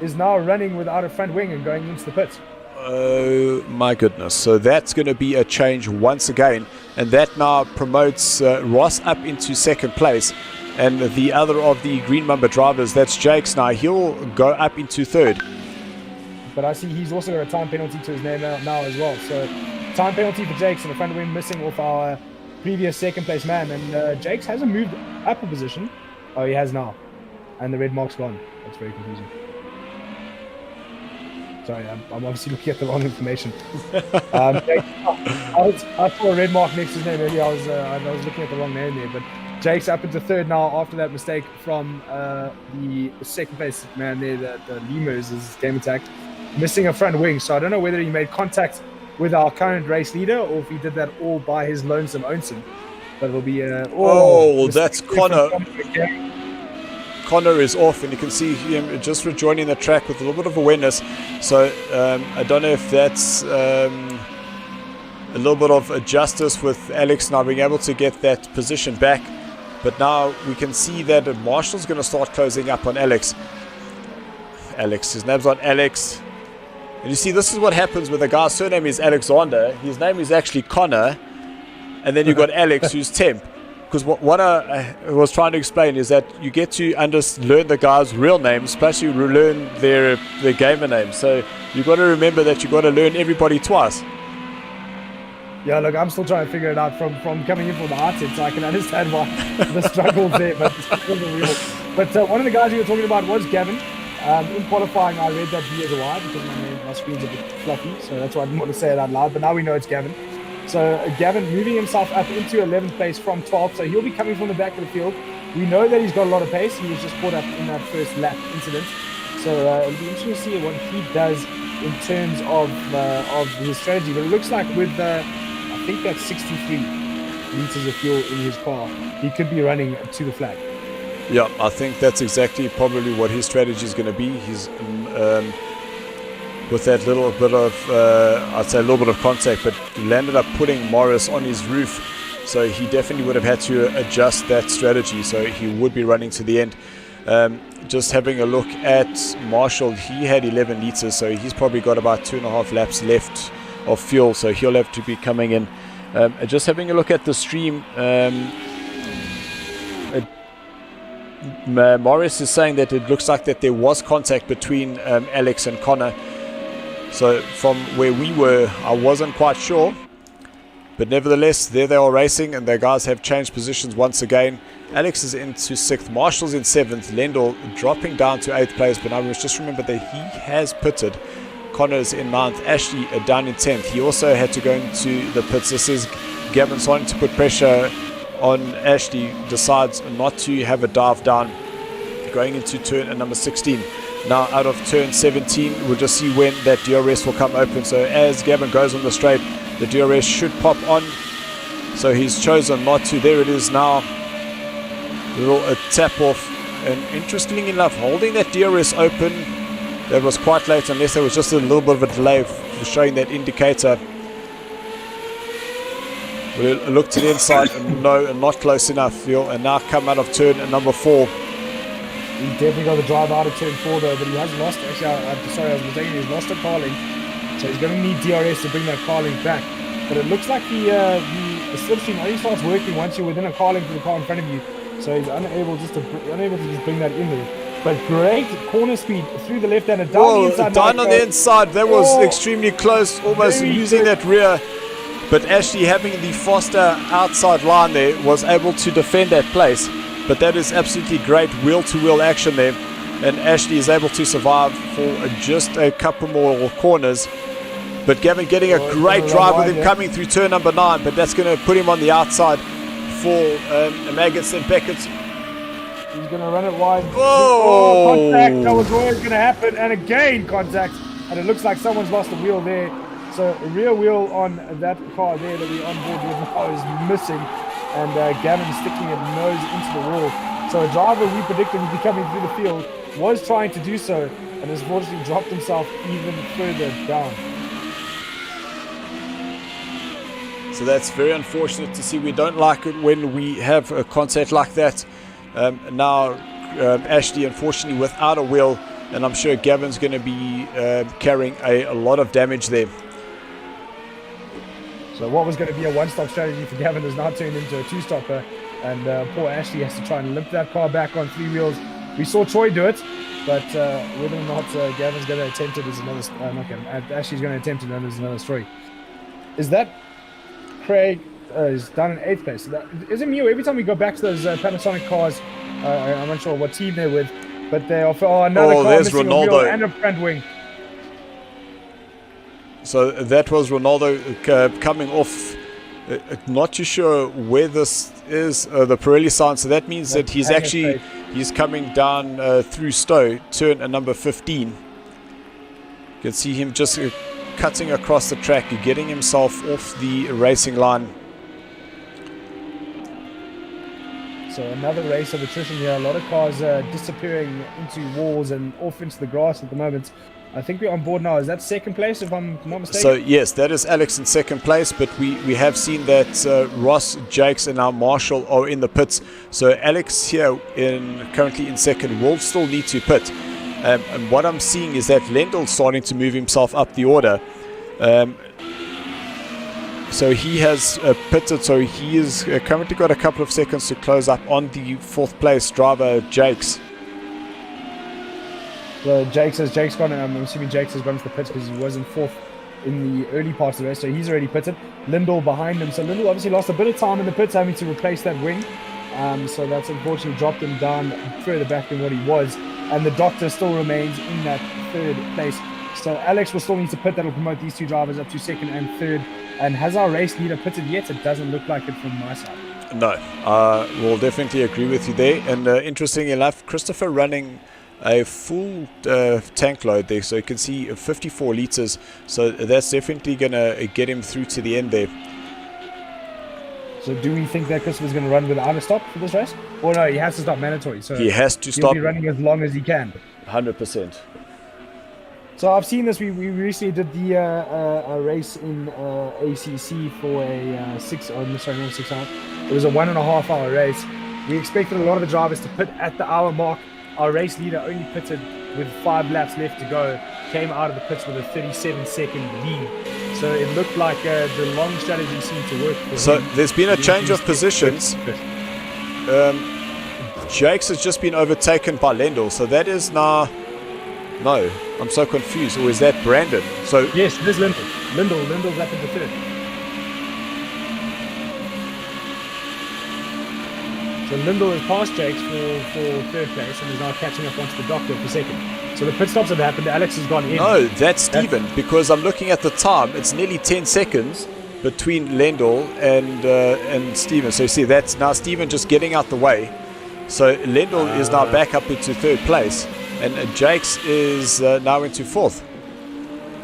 is now running without a front wing and going into the pits. Oh my goodness. So that's going to be a change once again, and that now promotes Ross up into 2nd place, and the other of the Green Mamba drivers, that's Jakes, now he'll go up into 3rd. But I see he's also got a time penalty to his name now as well. So time penalty for Jakes, and the front wing missing off our previous 2nd place man, and Jakes hasn't moved up a position. Oh, he has now, and the red mark's gone. That's very confusing. Sorry, I'm obviously looking at the wrong information. I saw a red mark next to his name earlier. I was looking at the wrong name there, but Jake's up into 3rd now after that mistake from the 2nd place man there, the Lemurs, his game attack, missing a front wing. So I don't know whether he made contact with our current race leader or if he did that all by his lonesome ownself. But it'll be that's Connor. Connor is off, and you can see him just rejoining the track with a little bit of awareness. So I don't know if that's a little bit of justice with Alex now being able to get that position back. But now we can see that Marshall's going to start closing up on Alex. His name's on Alex. And you see, this is what happens when the guy's surname is Alexander. His name is actually Connor. And then you've got Alex, who's temp. Because what I was trying to explain is that you get to learn the guy's real names, plus you learn their gamer names. So you've got to remember that you've got to learn everybody twice. Yeah, look, I'm still trying to figure it out from coming in from the outset, so I can understand why the struggle's there, but the struggle's are real. But one of the guys you were talking about was Gavin. In qualifying, I read that B as a Y because my screen's a bit fluffy, so that's why I didn't want to say it out loud, but now we know it's Gavin. So Gavin moving himself up into 11th place from 12th, so he'll be coming from the back of the field. We know that he's got a lot of pace. He was just caught up in that first lap incident. So it'll be interesting to see what he does in terms of his strategy. But it looks like with, I think that's 63. liters of fuel in his car, he could be running to the flag. Yeah, I think that's exactly probably what his strategy is going to be. He's with that little bit of, I'd say a little bit of contact, but landed up putting Morris on his roof. So he definitely would have had to adjust that strategy. So he would be running to the end. Just having a look at Marshall, he had 11 liters, so he's probably got about 2.5 laps left of fuel. So he'll have to be coming in. Just having a look at the stream. Morris is saying that it looks like that there was contact between Alex and Connor. So from where we were, I wasn't quite sure. But nevertheless, there they are racing, and their guys have changed positions once again. Alex is into 6th, Marshall's in 7th, Lendl dropping down to 8th place. But now we must just remember that he has pitted. Connor's in 9th, Ashley down in 10th. He also had to go into the pits. This is Gavin starting to put pressure on Ashley, decides not to have a dive down, going into turn number 16. Now out of turn 17, we'll just see when that DRS will come open. So as Gavin goes on the straight, the DRS should pop on. So he's chosen not to. There it is now. A little tap off. And interestingly enough, holding that DRS open, that was quite late, unless there was just a little bit of a delay for showing that indicator. We'll look to the inside, and no, not close enough. And now come out of turn number 4. He definitely got the drive out of turn 4 though, but he has lost, actually, I'm sorry, I was mistaken, he's lost a car link. So he's going to need DRS to bring that car link back. But it looks like the slipstream only starts working once you're within a car link with the car in front of you. So he's unable to just bring that in there. But great corner speed through the left and down the inside. Down on the inside, that was extremely close, almost losing that rear. But Ashley, having the faster outside line there, was able to defend that place. But that is absolutely great wheel-to-wheel action there. And Ashley is able to survive for just a couple more corners. But Gavin getting a great drive with him coming through turn number 9. But that's going to put him on the outside for Maggots and Beckett. He's going to run it wide. Oh! Contact, that was always going to happen. And again, contact. And it looks like someone's lost a wheel there. So a rear wheel on that car there that we're on board with now is missing. And Gavin sticking his nose into the wall. So a driver we predicted would be coming through the field was trying to do so, and has unfortunately dropped himself even further down. So that's very unfortunate to see. We don't like it when we have a contact like that. Now Ashley, unfortunately, without a wheel, and I'm sure Gavin's going to be carrying a lot of damage there. So what was going to be a one-stop strategy for Gavin has now turned into a two-stopper, and poor Ashley has to try and limp that car back on 3 wheels. We saw Troy do it, but whether or not Gavin's going to attempt it is another. Ashley's going to attempt it is another story. Is that Craig? Is down in 8th place. Isn't Mew? Every time we go back to those Panasonic cars, I'm not sure what team they're with, but they offer another car there's missing Ronaldo a wheel and a front wing. So that was Ronaldo coming off. Not too sure where this is, the Pirelli sign. So that means that he's coming down through Stowe, turn number 15. You can see him just cutting across the track, getting himself off the racing line. So another race of attrition here. A lot of cars disappearing into walls and off into the grass at the moment. I think we're on board now. Is that 2nd place, if I'm not mistaken? So yes, that is Alex in 2nd place, but we have seen that Ross, Jakes and now Marshall are in the pits. So Alex here currently in 2nd will still need to pit. And what I'm seeing is that Lendl's starting to move himself up the order. So he has pitted, so he is currently got a couple of seconds to close up on the 4th place driver, Jakes. So Jakes has gone. I'm assuming Jakes has gone to the pits because he was in 4th in the early parts of the race, so he's already pitted. Lindell behind him. So Lindell obviously lost a bit of time in the pits, having to replace that wing. So that's unfortunately dropped him down further back than what he was. And the Doctor still remains in that 3rd place. So Alex will still need to pit. That'll promote these two drivers up to 2nd and 3rd. And has our race leader pitted yet? It doesn't look like it from my side. No, we'll definitely agree with you there. And interestingly enough, Christopher running a full tank load there, so you can see 54 liters, so that's definitely gonna get him through to the end there. So do we think that Christopher's going to run without a stop for this race? Or no, he has to stop mandatory. So He has to he'll stop be running as long as he can. 100%. So I've seen this. We recently did the a race in ACC for a 6. Oh, sorry, not 6 hours. It was a 1.5 hour race. We expected a lot of the drivers to pit at the hour mark. Our race leader only pitted with 5 laps left to go. Came out of the pits with a 37-second lead. So it looked like the long strategy seemed to work. So there's been a change of positions. Jakes has just been overtaken by Lendl. So that is now... No, I'm so confused. Or is that Brandon? So yes, it is Lendl. Lendl's up in the third. So Lendl has passed Jakes for third place and is now catching up onto the doctor for second. So the pit stops have happened. Alex has gone in. no, that's Steven, because I'm looking at the time. It's nearly 10 seconds between Lendl and Steven. So you see, that's now Steven just getting out the way. So Lendl is now back up into third place. And Jakes is now into fourth.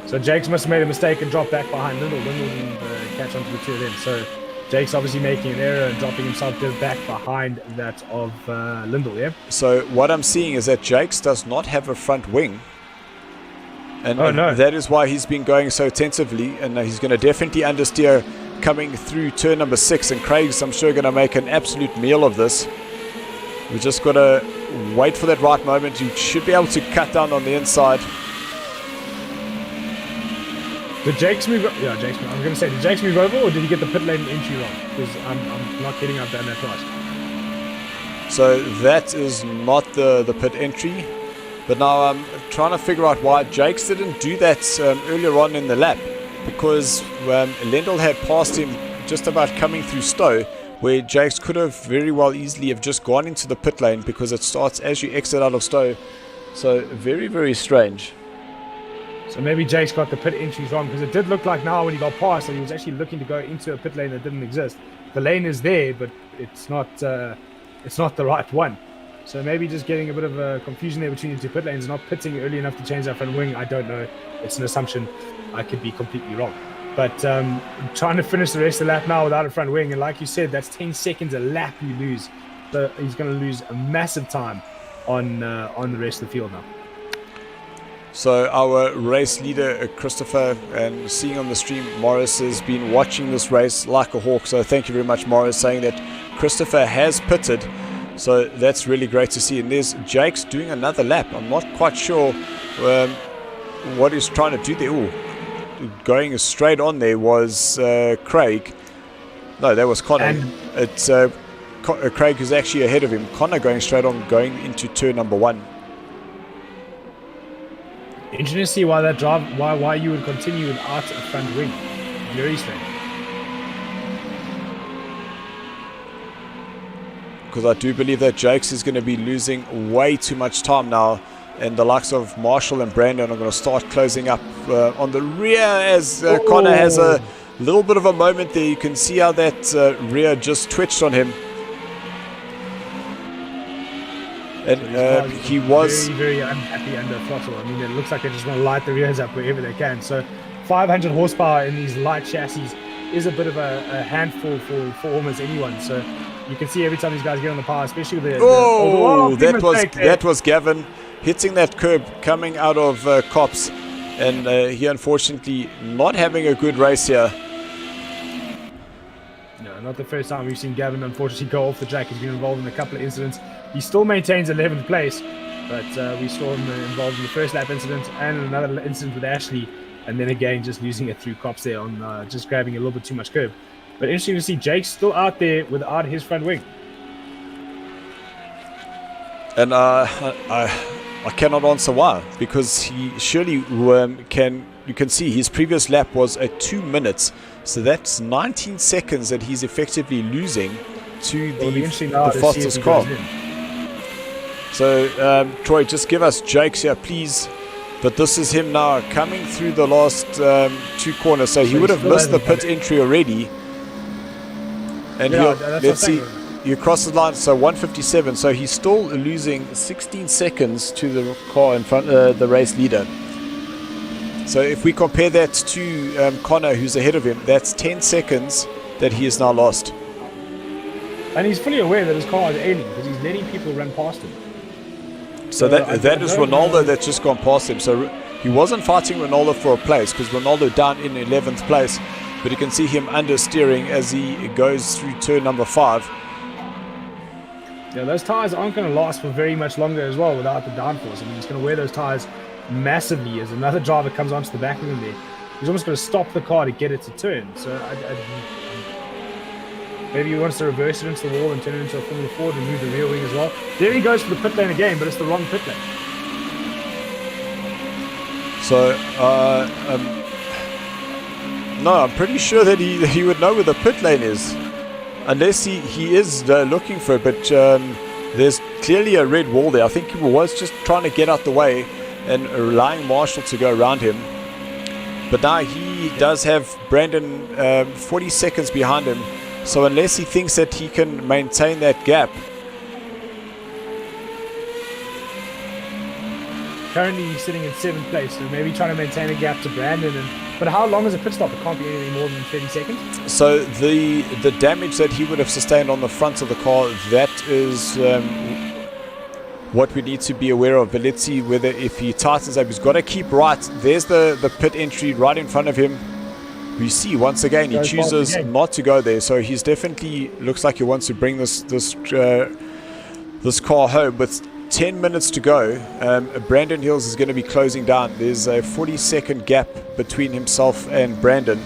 So Jakes must have made a mistake and dropped back behind Lendl. Lendl didn't catch onto the two of them. So Jakes obviously making an error and dropping himself back behind that of Lendl, yeah? So what I'm seeing is that Jakes does not have a front wing. And, Oh, no. and that is why he's been going so tentatively. And he's going to definitely understeer coming through turn number 6. And Craig's, I'm sure, going to make an absolute meal of this. We just got to wait for that right moment. You should be able to cut down on the inside. Did Jakes move? Yeah, Jakes. I was going to say, did Jakes move over or did he get the pit lane entry wrong? Because I'm not getting I've done that twice. So that is not the pit entry. But now I'm trying to figure out why Jakes didn't do that earlier on in the lap. Because Lendl had passed him just about coming through Stowe, where Jakes could have very well easily have just gone into the pit lane because it starts as you exit out of Stowe. So very, very strange. So maybe Jakes got the pit entries wrong because it did look like now when he got past that he was actually looking to go into a pit lane that didn't exist. The lane is there, but it's not the right one. So maybe just getting a bit of a confusion there between the two pit lanes, not pitting early enough to change that front wing. I don't know. It's an assumption. I could be completely wrong. But trying to finish the rest of the lap now without a front wing, and like you said, that's 10 seconds a lap you lose. So he's going to lose a massive time on the rest of the field now. So our race leader, Christopher, and seeing on the stream, Morris has been watching this race like a hawk. So thank you very much, Morris, saying that Christopher has pitted. So that's really great to see. And there's Jakes doing another lap. I'm not quite sure what he's trying to do there. Ooh. Going straight on there was Craig. No, that was Connor. And it's Craig who's actually ahead of him. Connor going straight on, going into turn number 1. interesting to see why that why you would continue without a front wing. Very strange. Because I do believe that Jakes is going to be losing way too much time now. And the likes of Marshall and Brandon are going to start closing up on the rear as Connor has a little bit of a moment there. You can see how that rear just twitched on him. And he was very, very unhappy under throttle. I mean, it looks like they just want to light the rears up wherever they can. So 500 horsepower in these light chassis is a bit of a handful for almost anyone. So you can see every time these guys get on the power, especially with that was Gavin hitting that curb coming out of Cops, and he unfortunately not having a good race here. No, not the first time we've seen Gavin unfortunately go off the track. He's been involved in a couple of incidents. He still maintains 11th place, but we saw him involved in the first lap incident and another incident with Ashley, and then again just losing it through Cops there on just grabbing a little bit too much curb. But interesting to see Jake still out there without his front wing. And I cannot answer why, because he surely you can see his previous lap was at 2 minutes, so that's 19 seconds that he's effectively losing to the fastest car. So Troy, just give us Jakes here, please. But this is him now coming through the last 2 corners, so he would have missed the pit entry already. And let's see. You cross the line, so 157. So he's still losing 16 seconds to the car in front, the race leader. So if we compare that to Connor, who's ahead of him, that's 10 seconds that he has now lost. And he's fully aware that his car is ailing because he's letting people run past him. So that is Ronaldo that's just gone past him. So he wasn't fighting Ronaldo for a place because Ronaldo down in 11th place. But you can see him understeering as he goes through turn number 5. Yeah, those tyres aren't going to last for very much longer as well without the downforce. I mean, he's going to wear those tyres massively as another driver comes onto the back of him there. He's almost going to stop the car to get it to turn. So maybe he wants to reverse it into the wall and turn it into a Formula Ford and move the rear wing as well. There he goes for the pit lane again, but it's the wrong pit lane. So, no, I'm pretty sure that he would know where the pit lane is. Unless he is looking for it, but there's clearly a red wall there. I think he was just trying to get out the way and allowing Marshall to go around him. But now he does have Brandon 40 seconds behind him. So unless he thinks that he can maintain that gap. Currently he's sitting in 7th place, so maybe trying to maintain a gap to Brandon. But how long is a pit stop? It can't be anything more than 30 seconds. So the damage that he would have sustained on the front of the car, that is what we need to be aware of. But let's see whether if he tightens up, he's got to keep right. There's the pit entry right in front of him. We see once again he chooses not to go there. So he's definitely looks like he wants to bring this car home with 10 minutes to go. Brandon Hills is going to be closing down. There's a 40-second gap between himself and Brandon.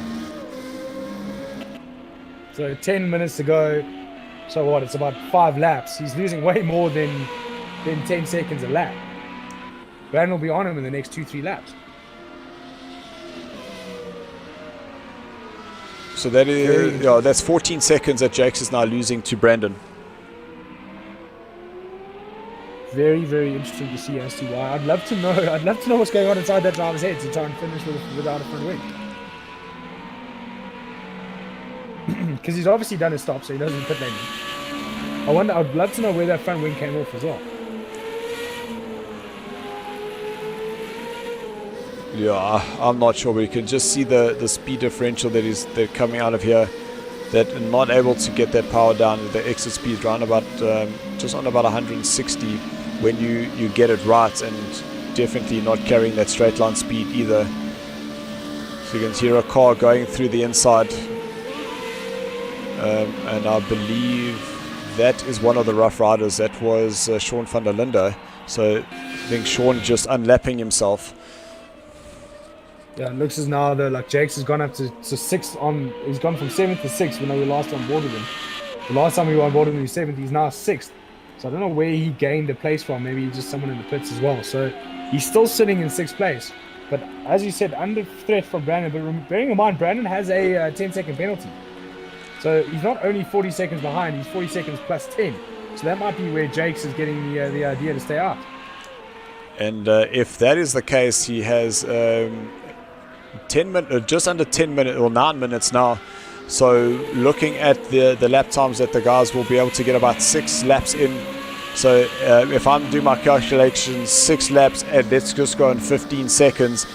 So 10 minutes to go. So what? It's about 5 laps. He's losing way more than 10 seconds a lap. Brandon will be on him in the next 2-3 laps. So that is that's 14 seconds that Jakes is now losing to Brandon. Very, very interesting to see as to why. I'd love to know what's going on inside that driver's head to try and finish without a front wing. Because he's obviously done his stop, so he doesn't pit lane. I'd love to know where that front wing came off as well. Yeah, I'm not sure, but you can just see the speed differential that coming out of here. That not able to get that power down. The exit speed is around about just on about 160 when you get it right, and definitely not carrying that straight line speed either. So you can hear a car going through the inside, and I believe that is one of the Rough Riders. That was Sean van der Linde. So I think Sean just unlapping himself. Yeah, it looks as now like Jakes has gone up to 6th he's gone from 7th to 6th when we were last on board with him. The last time we were on board with him he was 7th, he's now 6th. So I don't know where he gained a place from, maybe just someone in the pits as well. So he's still sitting in 6th place. But as you said, under threat from Brandon, but bearing in mind Brandon has a 10-second penalty. So he's not only 40 seconds behind, he's 40 seconds plus 10. So that might be where Jakes is getting the idea to stay out. And if that is the case, he has 10 minutes, just under 10 minutes or 9 minutes now. So looking at the lap times that the guys will be able to get about 6 laps in. So if I'm doing my calculations, 6 laps and let's just go in 15 seconds,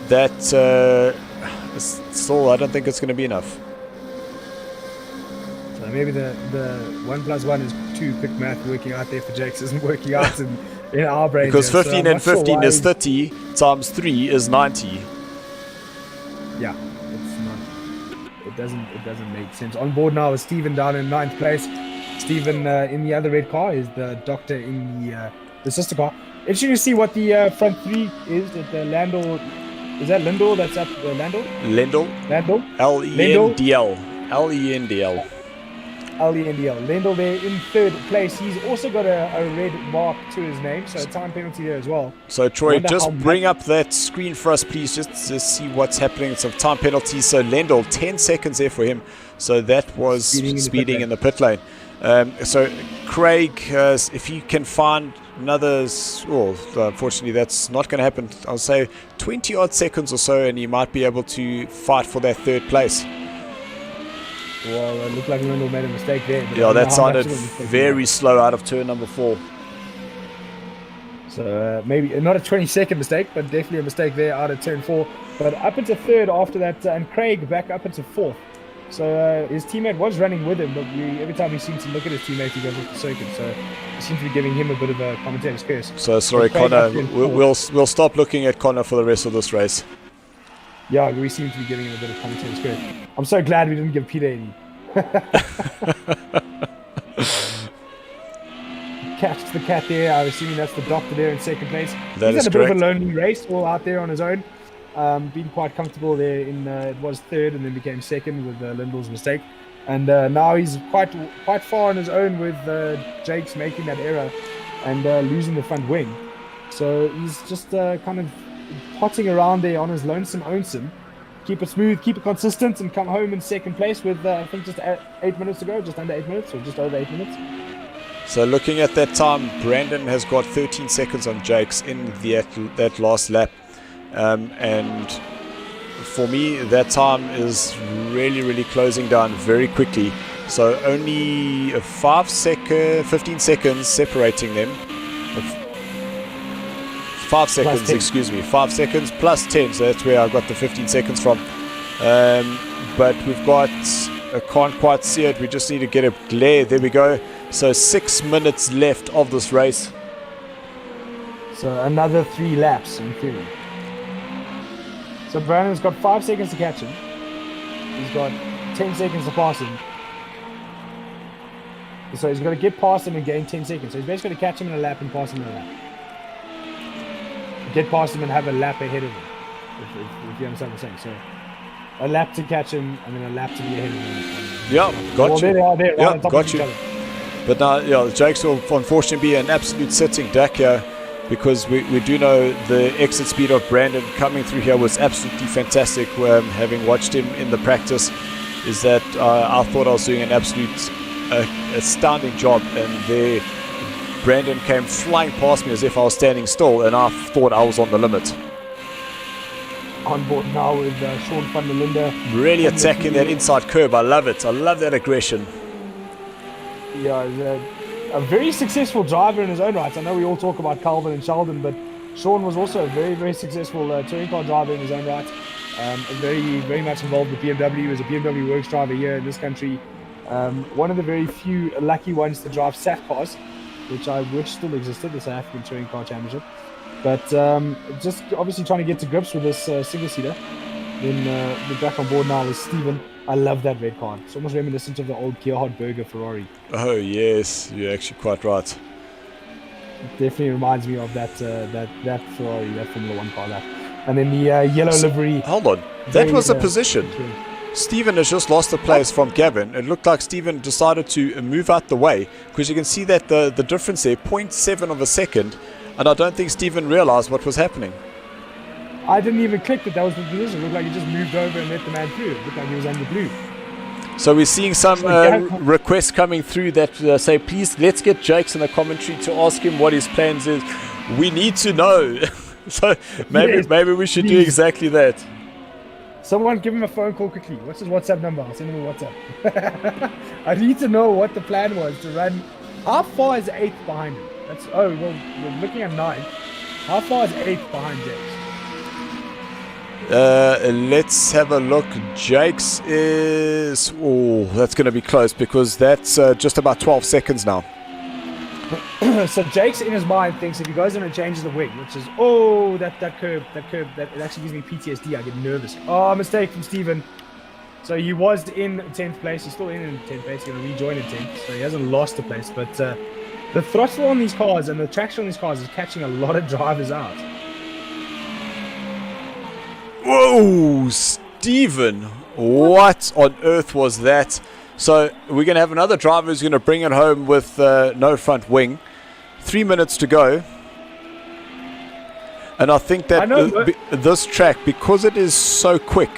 that still I don't think it's going to be enough. So maybe the 1 + 1 is 2 quick math working out there for Jakes isn't working out in our brain. Because 15 so and 15 is 30 times 3 is 90. Yeah, it's not. It doesn't make sense. On board now is Stephen down in 9th place. Stephen in the other red car is the doctor in the sister car. Interesting to see what the front 3 is. That the Landau, is that Lindell? That's up Landau. Lendl. Lendl. Lendl. Lendl there in 3rd place. He's also got a red mark to his name, so a time penalty there as well. So Troy, just bring up that screen for us, please, just to see what's happening. Some time penalties. So Lendl, 10 seconds there for him. So that was speeding in the pit lane. So Craig, if he can find another, unfortunately that's not going to happen. I'll say 20 odd seconds or so, and he might be able to fight for that 3rd place. Well, it looked like Lindell made a mistake there. Yeah, that sounded very slow out of turn number 4. So maybe not a 20-second mistake, but definitely a mistake there out of turn 4. But up into 3rd after that, and Craig back up into 4th. So his teammate was running with him, but every time he seemed to look at his teammate, he goes off the circuit. So he seemed to be giving him a bit of a commentator's curse. So sorry, Connor. We'll stop looking at Connor for the rest of this race. Yeah, we seem to be giving him a bit of commentator's curse. I'm so glad we didn't give Peter any. Catch the cat there. I'm assuming that's the doctor there in second place. That is He's had a correct. bit of a lonely race, all out there on his own. Been quite comfortable there in it was third and then became second with Lindell's mistake, and now he's quite far on his own with Jake's making that error and losing the front wing. So he's just kind of potting around there on his lonesome. Keep it smooth, keep it consistent, and come home in second place with I think just 8 minutes to go, just under 8 minutes or just over 8 minutes. So looking at that time, Brandon has got 13 seconds on Jake's in that last lap. And for me, that time is really closing down very quickly. So only 15 seconds separating them. 5 seconds, excuse me. 5 seconds plus 10. So that's where I got the 15 seconds from. But we've got, I can't quite see it. We just need to get a glare. There we go. So 6 minutes left of this race. So another 3 laps in theory. So Brandon's got 5 seconds to catch him. He's got 10 seconds to pass him. So he's got to get past him and gain 10 seconds. So he's basically going to catch him in a lap and pass him in a lap. Get past him and have a lap ahead of him. If you understand what I'm saying. So a lap to catch him and then a lap to be ahead of him. Yeah, got you. There they are, there, yeah, right on top got of you. each other. But now, yeah, Jake's will unfortunately be an absolute sitting duck here, because we do know the exit speed of Brandon coming through here was absolutely fantastic. Having watched him in the practice, is that I thought I was doing an absolute astounding job, and there Brandon came flying past me as if I was standing still, and I thought I was on the limit. On board now with Sean van der Linde. Really attacking that inside curb. I love it. I love that aggression. Yeah, a very successful driver in his own right. I know we all talk about Calvin and Sheldon, but Sean was also a very successful touring car driver in his own right. Very much involved with BMW as a BMW works driver here in this country. One of the very few lucky ones to drive SAF cars, which I wish still existed, the South African Touring Car Championship. But just obviously trying to get to grips with this single-seater. Then we're back on board now with Steven. I love that red car. It's almost reminiscent of the old Gerhard Berger Ferrari. Oh yes, you're actually quite right. It definitely reminds me of that Ferrari, that Formula 1 car. That. And then the yellow livery. Hold on, that was a position. Steven has just lost the place from Gavin. It looked like Steven decided to move out the way, because you can see that the difference there, 0.7 of a second, and I don't think Steven realized what was happening. I didn't even click that was the position. It looked like he just moved over and let the man through. It looked like he was under blue. So we're seeing some requests coming through that say, please, let's get Jakes in the commentary to ask him what his plans is. We need to know. So maybe we should do exactly that. Someone give him a phone call quickly. What's his WhatsApp number? I'll send him a WhatsApp. I need to know what the plan was to run. How far is 8th behind him? We're looking at 9th. How far is 8th behind Jakes? Let's have a look. Jakes is... Oh, that's going to be close, because that's just about 12 seconds now. So Jakes in his mind thinks if he goes in and changes the wing, which is, that curb, that it actually gives me PTSD. I get nervous. Mistake from Steven. So he was in 10th place. He's still in 10th place. He's going to rejoin in 10th. So he hasn't lost the place. But the throttle on these cars and the traction on these cars is catching a lot of drivers out. Whoa, Steven, what on earth was that? So we're going to have another driver who's going to bring it home with no front wing. 3 minutes to go. And I think that this track, because it is so quick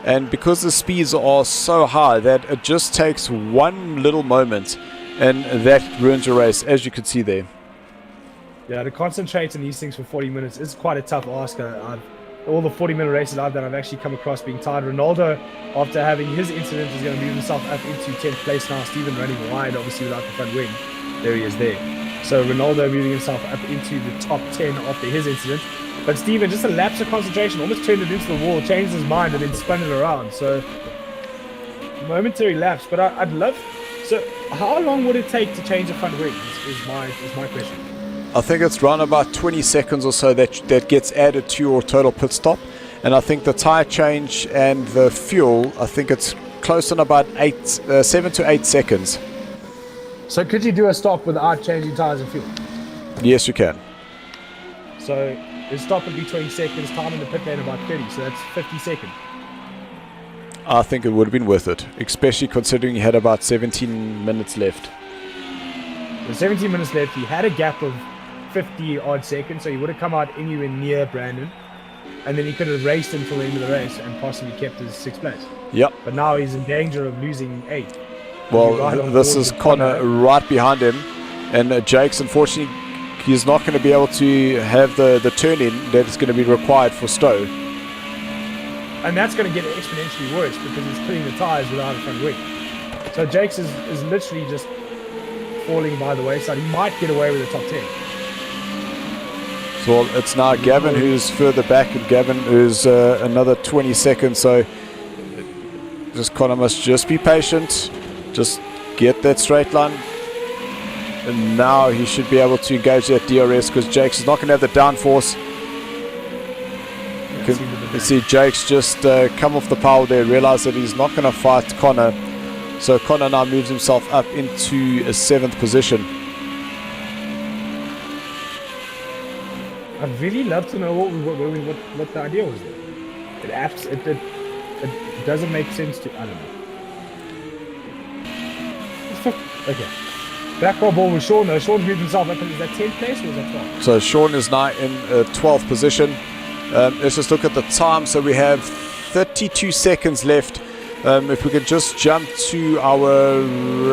and because the speeds are so high, that it just takes one little moment and that ruins your race, as you can see there. Yeah, to concentrate on these things for 40 minutes is quite a tough ask. All the 40-minute races I've done, I've actually come across being tired. Ronaldo, after having his incident, is going to move himself up into 10th place now. Steven running wide, obviously, without the front wing. There he is there. So Ronaldo moving himself up into the top 10 after his incident. But Steven, just a lapse of concentration, almost turned it into the wall, changed his mind, and then spun it around. So momentary lapse, but I'd love. So, how long would it take to change the front wing? Is my question. I think it's around about 20 seconds or so that gets added to your total pit stop, and I think the tire change and the fuel, I think it's close on about 7 to 8 seconds. So, could you do a stop without changing tires and fuel? Yes, you can. So, the stop would be 20 seconds, time in the pit lane about 30, so that's 50 seconds. I think it would have been worth it, especially considering you had about 17 minutes left. With 17 minutes left, he had a gap of 50 odd seconds, so he would have come out anywhere near Brandon, and then he could have raced until the end of the race and possibly kept his 6th place. Yep. But now he's in danger of losing 8. Well, this is Connor right behind him, and Jake's, unfortunately, he's not going to be able to have the turn-in that is going to be required for Stowe. And that's going to get exponentially worse because he's putting the tires without a front wing. So Jake's is literally just falling by the wayside. He might get away with the top 10. So it's now Gavin who's further back, and Gavin is another 20 seconds. So just Connor must just be patient, just get that straight line, and now he should be able to engage that DRS because Jake's is not going to have the downforce. You see Jake's just come off the pole there, realize that he's not going to fight Connor. So Connor now moves himself up into a 7th position. I'd really love to know what the idea was there. It doesn't make sense to, I don't know. Okay. Back row ball with Sean though. Sean moved himself up. Is that 10th place or is that 12th? So Sean is now in 12th position. Let's just look at the time. So we have 32 seconds left. If we could just jump to our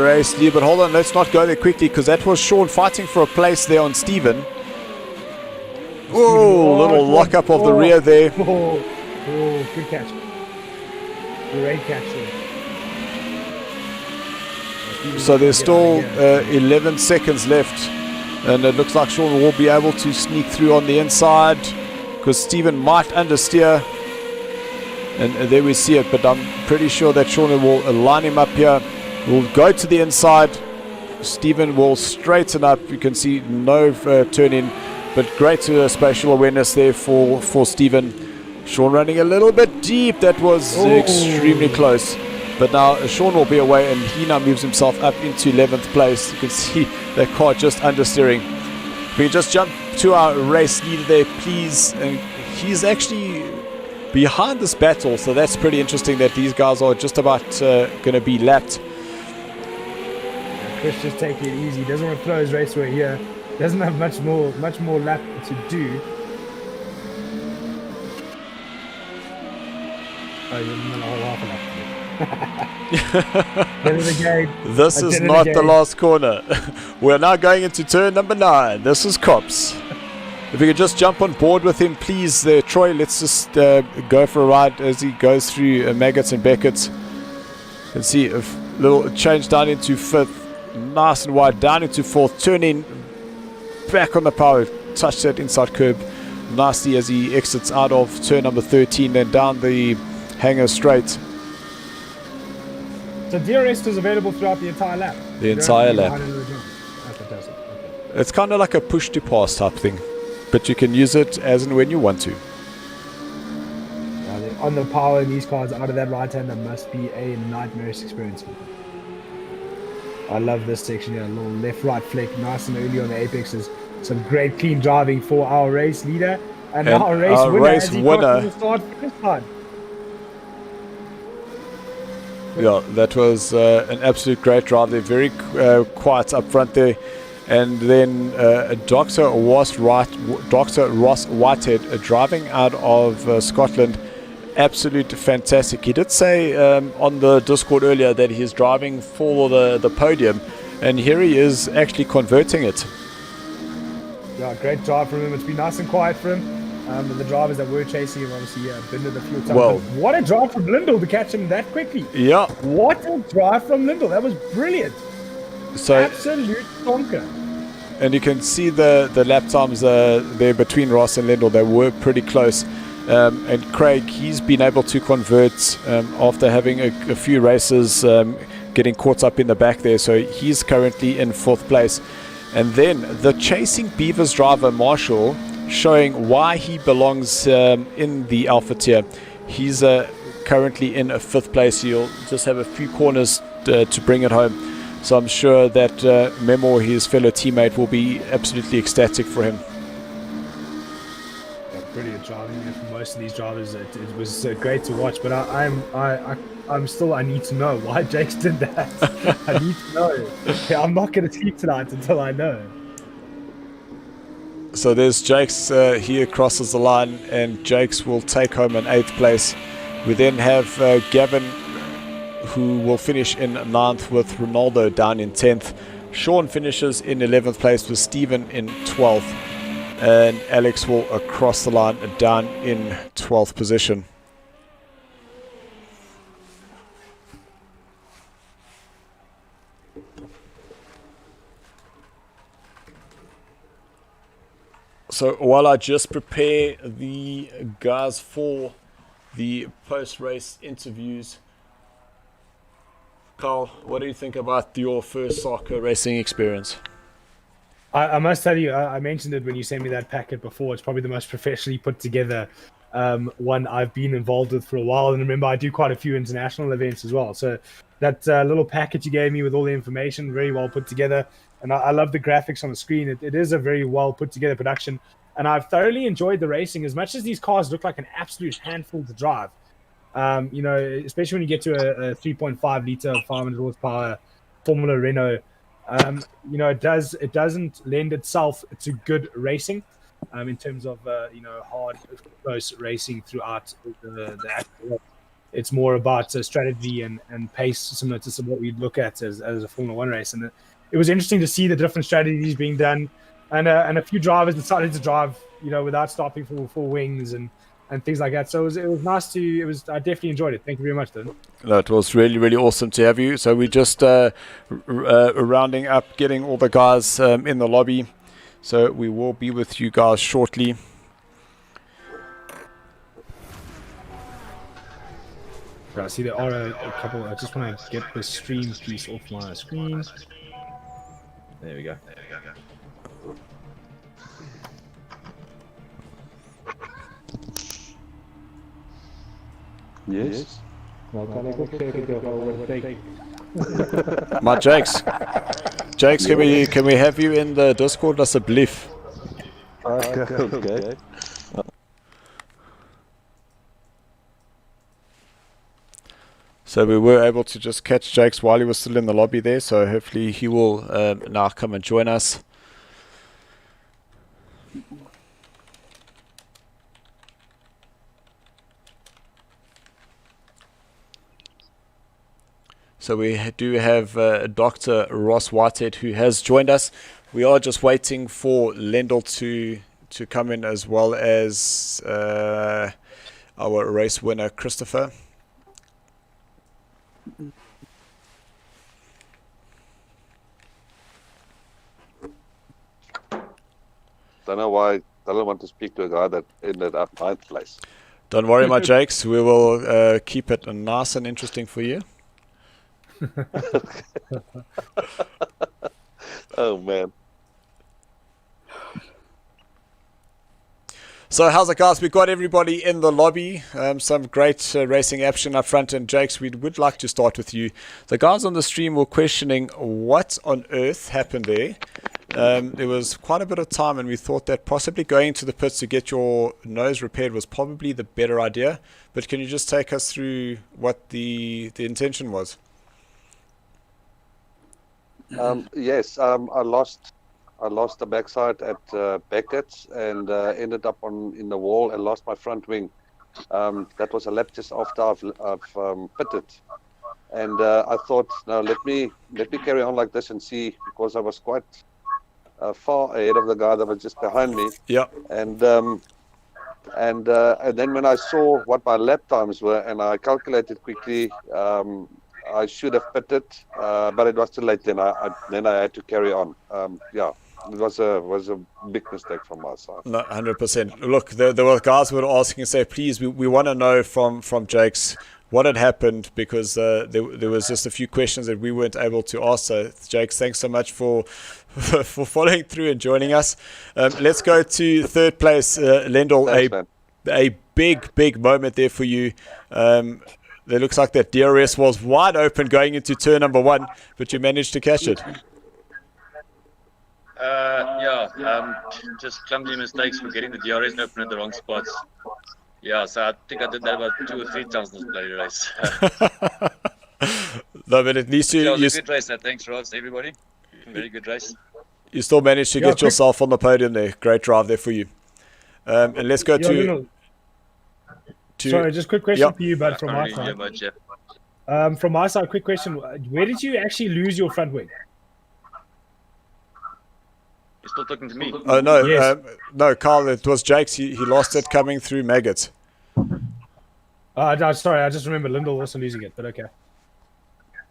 race lead. But hold on, let's not go there quickly because that was Sean fighting for a place there on Steven. Oh, little lock up of the rear there. Oh, good catch. Great catch there. So there's still 11 seconds left. And it looks like Sean will be able to sneak through on the inside because Steven might understeer. And there we see it, but I'm pretty sure that Sean will line him up here. We'll go to the inside. Steven will straighten up. You can see no turn in, but great spatial awareness there for Steven. Sean running a little bit deep. That was extremely close. But now Sean will be away, and he now moves himself up into 11th place. You can see that car just understeering. We just jump to our race leader there, please. And he's actually behind this battle, so that's pretty interesting that these guys are just about going to be lapped. Chris just taking it easy. Doesn't want to throw his raceway here. Doesn't have much more lap to do. Oh, you're not a whole half a lap to do. This is not the last corner. We're now going into turn number 9. This is Cops. If we could just jump on board with him, please, there, Troy. Let's just go for a ride as he goes through Maggots and Beckett's. You can see a little change down into 5th, nice and wide, down into 4th, turn in, back on the power, touch that inside curb nicely as he exits out of turn number 13 and down the hanger straight. So DRS is available throughout the entire lap? The entire lap. Oh, fantastic. Okay. It's kind of like a push to pass type thing, but you can use it as and when you want to. On the power in these cars, out of that right hander must be a nightmarish experience. I love this section here, a little left-right flick, nice and early on the apexes. Some great clean driving for our race leader and our race winner. Yeah, that was an absolute great drive there, very quiet up front there. And then Dr. Ross Whitehead driving out of Scotland, absolute fantastic. He did say on the Discord earlier that he's driving for the podium, and here he is actually converting it. Yeah, great drive from him. It's been nice and quiet for him. The drivers that were chasing him obviously been in the fuel tank. Well, what a drive from Lindell to catch him that quickly. Yeah. What a drive from Lindell. That was brilliant. So absolute conker. And you can see the lap times there between Ross and Lindell. They were pretty close. And Craig, he's been able to convert after having a few races, getting caught up in the back there. So he's currently in 4th place. And then the Chasing Beavers driver, Marshall, showing why he belongs in the Alpha tier. He's currently in a 5th place. He'll just have a few corners to bring it home. So I'm sure that Memo, his fellow teammate, will be absolutely ecstatic for him. Brilliant driving for most of these drivers. It was great to watch, but I'm still, I need to know why Jake's did that. I need to know. I'm not going to sleep tonight until I know. So there's Jake's, he crosses the line, and Jake's will take home an 8th place. We then have Gavin, who will finish in 9th with Ronaldo down in 10th. Sean finishes in 11th place with Stephen in 12th. And Alex will cross the line down in 12th position. So while I just prepare the guys for the post-race interviews, Carl, what do you think about your first Sarco racing experience? I must tell you, I mentioned it when you sent me that packet before. It's probably the most professionally put together one I've been involved with for a while. And remember, I do quite a few international events as well. So that little packet you gave me with all the information, very well put together. And I love the graphics on the screen. It is a very well put together production. And I've thoroughly enjoyed the racing. As much as these cars look like an absolute handful to drive, you know, especially when you get to a 3.5 litre 500 horsepower Formula Renault, you know, it doesn't lend itself to good racing in terms of you know, hard close racing throughout the actual. It's more about strategy and pace, similar to what we'd look at as a Formula 1 race. And it was interesting to see the different strategies being done, and a few drivers decided to drive, you know, without stopping for wings and things like that. So it was nice to. I definitely enjoyed it. Thank you very much, Dylan. No, it was really, really awesome to have you. So we're just rounding up, getting all the guys in the lobby. So we will be with you guys shortly. I see there are a couple. I just want to get the stream piece off my screen. There we go. Yes. Nou kan ik ook zeker toch overtake. Maar Jakes, can we have you in the Discord alsjeblieft? Okay. So we were able to just catch Jakes while he was still in the lobby there, so hopefully he will now come and join us. So we do have Dr. Ross Whitehead, who has joined us. We are just waiting for Lendl to come in, as well as our race winner, Christopher. Don't know why I don't want to speak to a guy that ended up 9th place. Don't worry, my Jakes. We will keep it nice and interesting for you. Oh man. So how's it, guys? We've got everybody in the lobby. Some great racing action up front. And Jakes, we would like to start with you. The guys on the stream were questioning what on earth happened there. There was quite a bit of time, and we thought that possibly going to the pits to get your nose repaired was probably the better idea. But can you just take us through what the intention was? Yes, I lost the backside at Beckett's and ended up in the wall and lost my front wing. That was a lap just after I've pitted, and I thought, no, let me carry on like this and see, because I was quite far ahead of the guy that was just behind me. Yeah. And then when I saw what my lap times were, and I calculated quickly, I should have pitted, but it was too late. Then I had to carry on. Yeah, it was a big mistake from my side. No, 100%. Look, there were guys who were asking and say, please, we want to know from Jake's what had happened, because there was just a few questions that we weren't able to ask. So, Jakes, thanks so much for following through and joining us. Let's go to third place, Lendl. Thanks, A big moment there for you. It looks like that DRS was wide open going into turn number 1, but you managed to catch it. Just clumsy mistakes for getting the DRS open at the wrong spots. Yeah, so I think I did that about 2 or 3 times in this bloody race. No, but at least it was a good race. Thanks, Ross, everybody. Very good race. You still managed to get yourself on the podium there. Great drive there for you. And let's go to... Sorry, just quick question for you, bud, from my side. From my side, quick question. Where did you actually lose your front wing? You're still talking to me? Oh, no. Yes. No, Carl, it was Jake's. He lost it coming through maggots. No, sorry, I just remember Lindell also losing it, but okay.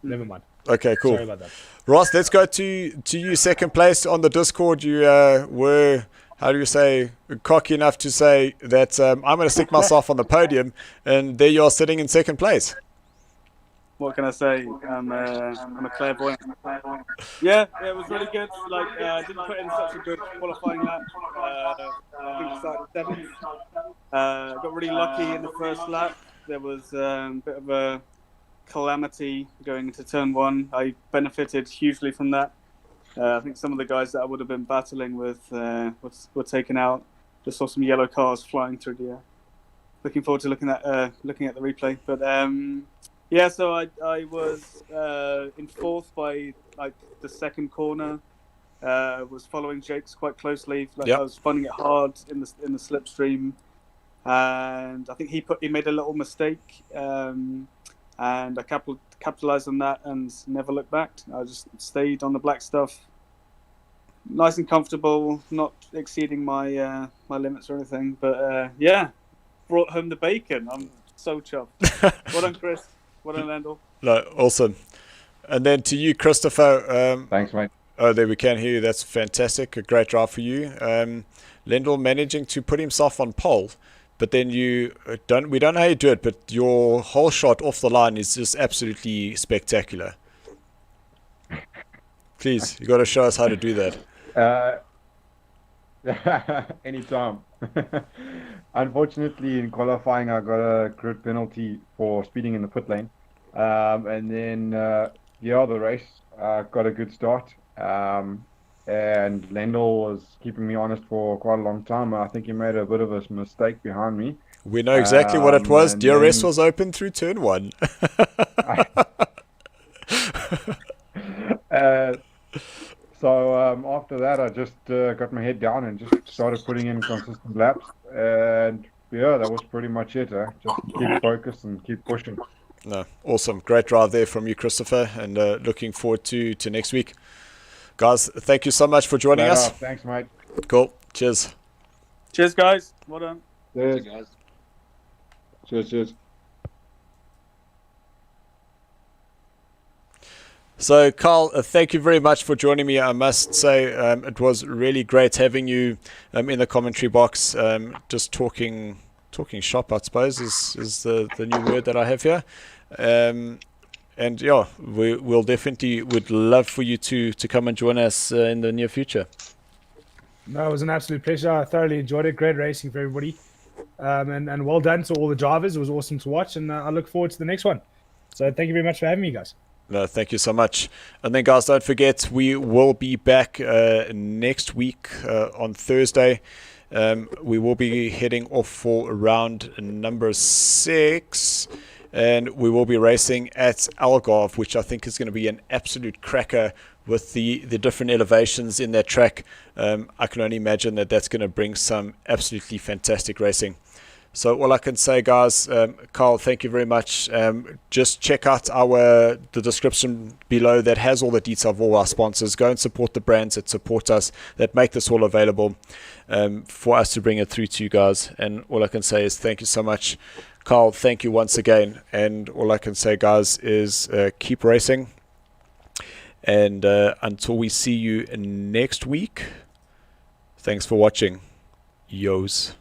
Never mind. Okay, cool. Sorry about that. Ross, let's go to you, second place on the Discord. You were, how do you say, cocky enough to say that I'm going to stick myself on the podium, and there you are sitting in second place. What can I say? I'm a clairvoyant. Yeah, it was really good. Like, I didn't put in such a good qualifying lap. I think I started 7th. Got really lucky in the first lap. There was a bit of a calamity going into turn 1. I benefited hugely from that. I think some of the guys that I would have been battling with were taken out. Just saw some yellow cars flying through the air. Looking forward to looking at the replay. But yeah, so I was in 4th by like the second corner. Was following Jake's quite closely. I was finding it hard in the slipstream, and I think he made a little mistake, and I capitalized on that and never looked back. I just stayed on the black stuff, nice and comfortable, not exceeding my my limits or anything. But yeah, brought home the bacon. I'm so chuffed. Well done, Chris. What a Lendl. No, awesome. And then to you, Christopher. Thanks, mate. Oh, there we can hear you. That's fantastic. A great drive for you. Lendl managing to put himself on pole, but then we don't know how you do it, but your whole shot off the line is just absolutely spectacular. Please, you got to show us how to do that. Anytime. Unfortunately, in qualifying, I got a grid penalty for speeding in the pit lane. And then, the race got a good start. And Lendl was keeping me honest for quite a long time. I think he made a bit of a mistake behind me. We know exactly what it was. DRS was open through turn 1. So after that, I just got my head down and just started putting in consistent laps. And yeah, that was pretty much it. Just keep focused and keep pushing. No, awesome. Great drive there from you, Christopher, and looking forward to next week. Guys, thank you so much for joining us. Thanks, mate. Cool. Cheers. Cheers, guys. Well done. Cheers. Guys. Cheers. So, Carl, thank you very much for joining me. I must say it was really great having you in the commentary box. Just talking shop, I suppose, is the new word that I have here. And yeah, we'll definitely would love for you to come and join us in the near future. No, it was an absolute pleasure. I thoroughly enjoyed it. Great racing for everybody. And well done to all the drivers. It was awesome to watch, and I look forward to the next one. So thank you very much for having me, guys. No, thank you so much. And then, guys, don't forget, we will be back next week on Thursday. We will be heading off for round number 6, and we will be racing at Algarve, which I think is going to be an absolute cracker with the different elevations in that track. I can only imagine that that's going to bring some absolutely fantastic racing. So all I can say, guys, Carl, thank you very much. Just check out the description below that has all the detail of all our sponsors. Go and support the brands that support us, that make this all available for us to bring it through to you guys. And all I can say is thank you so much. Carl, thank you once again. And all I can say, guys, is keep racing. And until we see you next week, thanks for watching. Yos.